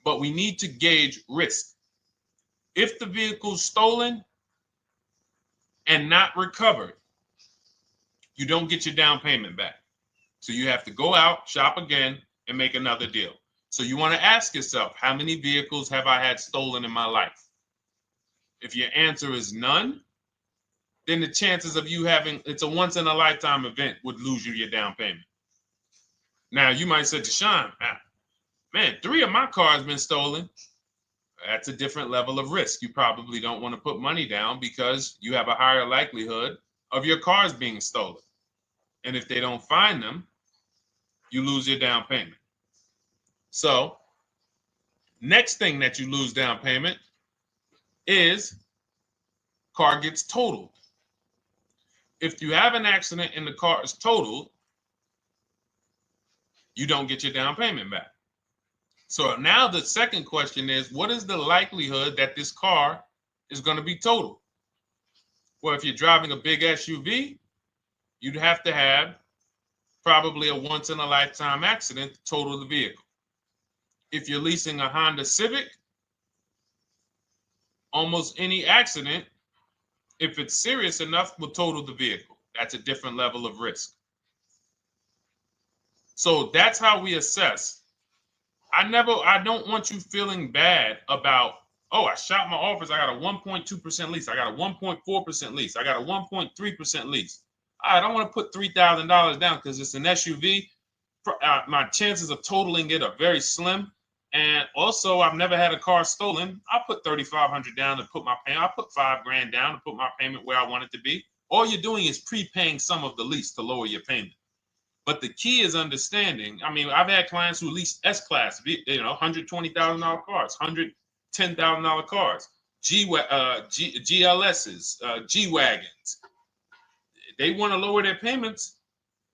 But we need to gauge risk. If the vehicle's stolen and not recovered, you don't get your down payment back. So you have to go out, shop again, and make another deal. So you want to ask yourself, how many vehicles have I had stolen in my life? If your answer is none, then the chances of you having, it's a once in a lifetime event, would lose you your down payment. Now you might say, Deshone, man, 3 of my cars been stolen. That's a different level of risk. You probably don't want to put money down because you have a higher likelihood of your cars being stolen. And if they don't find them, you lose your down payment. So next thing that you lose down payment is car gets totaled. If you have an accident and the car is totaled, you don't get your down payment back. So now the second question is, what is the likelihood that this car is going to be totaled? Well, if you're driving a big SUV, you'd have to have probably a once in a lifetime accident to total the vehicle. If you're leasing a Honda Civic, almost any accident, if it's serious enough, will total the vehicle. That's a different level of risk. So that's how we assess. I don't want you feeling bad about, oh, I shot my office, I got a 1.2% lease, I got a 1.4% lease, I got a 1.3% lease. I don't want to put $3,000 down because it's an SUV. My chances of totaling it are very slim. And also, I've never had a car stolen. I put $3,500 down to put my payment. I put $5,000 down to put my payment where I want it to be. All you're doing is prepaying some of the lease to lower your payment. But the key is understanding. I mean, I've had clients who lease S-Class, $120,000 cars, $110,000 cars, GLSs, G-Wagons. They want to lower their payments,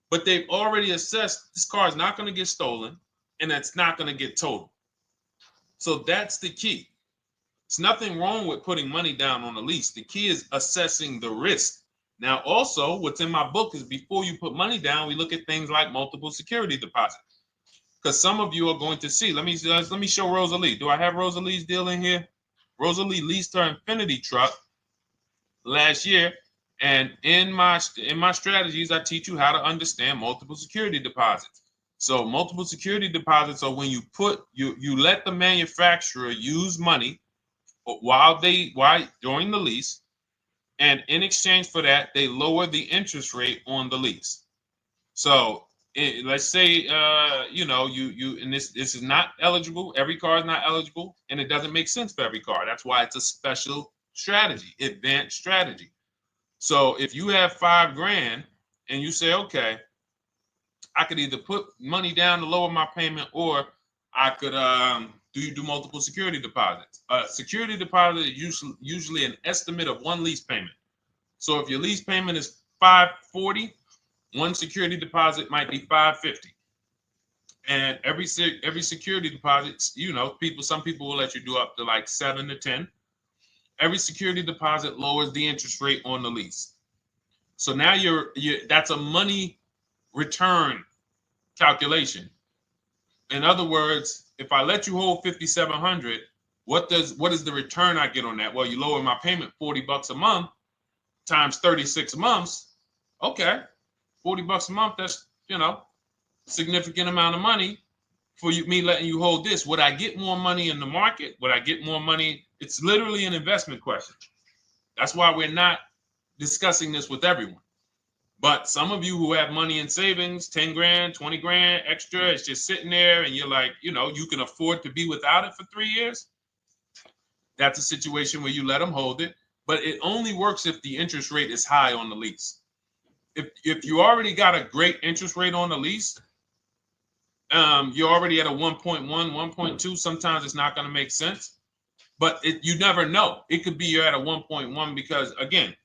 but they've already assessed this car is not going to get stolen and it's not going to get totaled. So that's the key. There's nothing wrong with putting money down on a lease. The key is assessing the risk. Now, also, what's in my book is before you put money down, we look at things like multiple security deposits. Because some of you are going to see, let me show Rosalie. Do I have Rosalie's deal in here? Rosalie leased her Infinity truck last year. And in my strategies, I teach you how to understand multiple security deposits. So multiple security deposits are when you let the manufacturer use money during the lease, and in exchange for that, they lower the interest rate on the lease. So let's say and this is not eligible. Every car is not eligible, and it doesn't make sense for every car. That's why it's a special strategy, advanced strategy. So if you have $5,000 and you say, okay, I could either put money down to lower my payment, or I could do multiple security deposits. A security deposit is usually an estimate of one lease payment. So if your lease payment is $540, one security deposit might be $550. And every security deposit, some people will let you do up to like 7 to 10. Every security deposit lowers the interest rate on the lease. So now that's a money return calculation. In other words, if I let you hold $5,700, what is the return I get on that? Well, you lower my payment $40 a month times 36 months. Okay, $40 a month. That's significant amount of money for me letting you hold this. Would I get more money in the market? Would I get more money? It's literally an investment question. That's why we're not discussing this with everyone. But some of you who have money in savings, 10 grand, 20 grand extra, it's just sitting there and you're like, you can afford to be without it for 3 years. That's a situation where you let them hold it, but it only works if the interest rate is high on the lease. If you already got a great interest rate on the lease, you're already at a 1.1, 1.2. Sometimes it's not going to make sense, but you never know. It could be you're at a 1.1 because, again,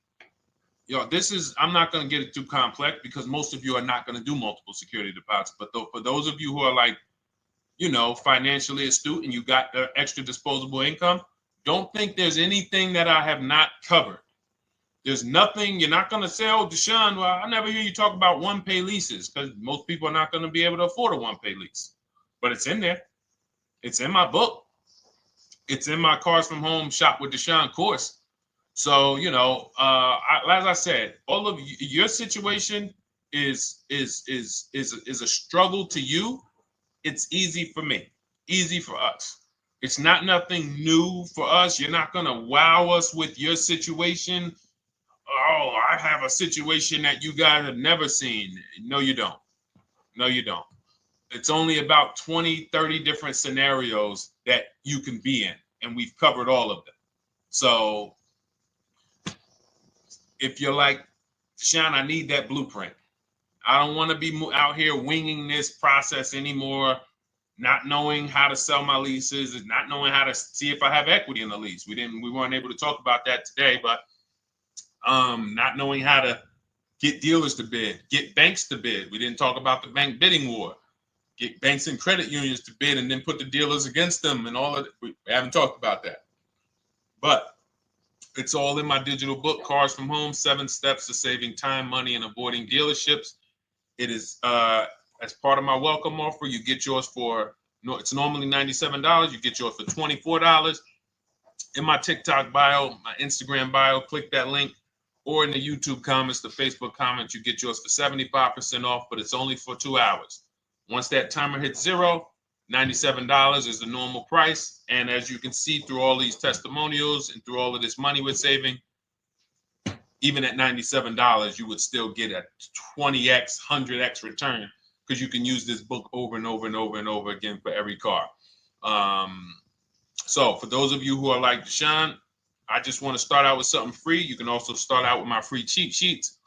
this is, I'm not going to get it too complex because most of you are not going to do multiple security deposits. But for those of you who are like, financially astute and you got the extra disposable income, don't think there's anything that I have not covered. There's nothing. You're not going to say, oh, Deshone, well, I never hear you talk about one-pay leases, because most people are not going to be able to afford a one-pay lease. But it's in there. It's in my book. It's in my Cars from Home Shop with Deshone course. So, as I said, all of your situation is a struggle to you. It's easy for me, easy for us. It's not nothing new for us. You're not going to wow us with your situation. Oh, I have a situation that you guys have never seen. No, you don't. No, you don't. It's only about 20, 30 different scenarios that you can be in, and we've covered all of them. So if you're like, Deshone, I need that blueprint. I don't want to be out here winging this process anymore. Not knowing how to sell my leases, and not knowing how to see if I have equity in the lease. We weren't able to talk about that today, but not knowing how to get dealers to bid, get banks to bid. We didn't talk about the bank bidding war. Get banks and credit unions to bid and then put the dealers against them and all of it. We haven't talked about that. But it's all in my digital book, Cars from Home, 7 Steps to Saving Time, Money, and Avoiding Dealerships. It is as part of my welcome offer. You get yours for, it's normally $97. You get yours for $24. In my TikTok bio, my Instagram bio, click that link, or in the YouTube comments, the Facebook comments, you get yours for 75% off, but it's only for 2 hours. Once that timer hits 0, $97 is the normal price. And as you can see through all these testimonials and through all of this money we're saving, even at $97, you would still get a 20x, 100x return, because you can use this book over and over and over and over again for every car. So for those of you who are like, Deshone, I just want to start out with something free. You can also start out with my free cheat sheets.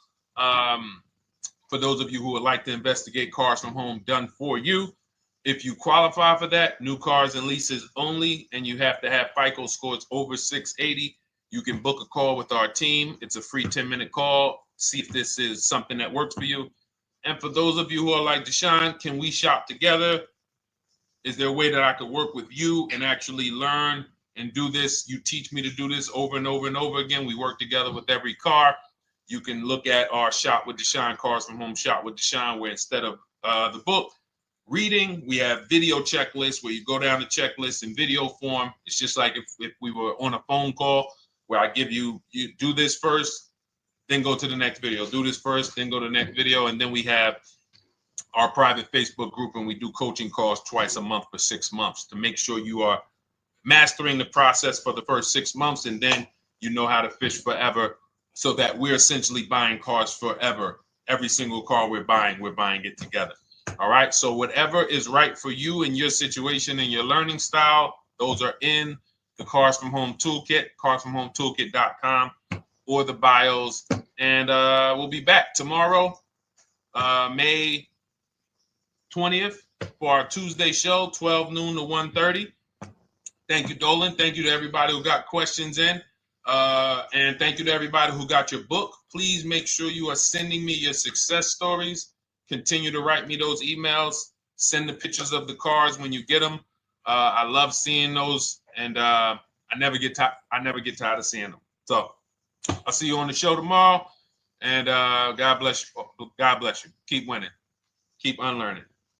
For those of you who would like to investigate Cars from Home done for you, if you qualify for that, new cars and leases only, and you have to have FICO scores over 680, you can book a call with our team. It's a free 10-minute call. See if this is something that works for you. And for those of you who are like, Deshone, can we shop together? Is there a way that I could work with you and actually learn and do this? You teach me to do this over and over and over again. We work together with every car. You can look at our Shop with Deshone, Cars from Home Shop with Deshone, where instead of the book reading, we have video checklists where you go down the checklist in video form. It's just like if we were on a phone call, where I give you do this first, then go to the next video. Do this first, then go to the next video. And then we have our private Facebook group, and we do coaching calls twice a month for 6 months to make sure you are mastering the process for the first 6 months, and then you know how to fish forever, so that we're essentially buying cars forever. Every single car we're buying it together. All right. So whatever is right for you in your situation and your learning style, those are in the Cars from Home Toolkit, carsfromhometoolkit.com, or the bios. And we'll be back tomorrow, May 20th, for our Tuesday show, 12 noon to 1:30. Thank you, Dolan. Thank you to everybody who got questions in. And thank you to everybody who got your book. Please make sure you are sending me your success stories. Continue to write me those emails. Send the pictures of the cars when you get them. I love seeing those, and I never get tired of seeing them. So I'll see you on the show tomorrow, and God bless you. God bless you. Keep winning. Keep unlearning.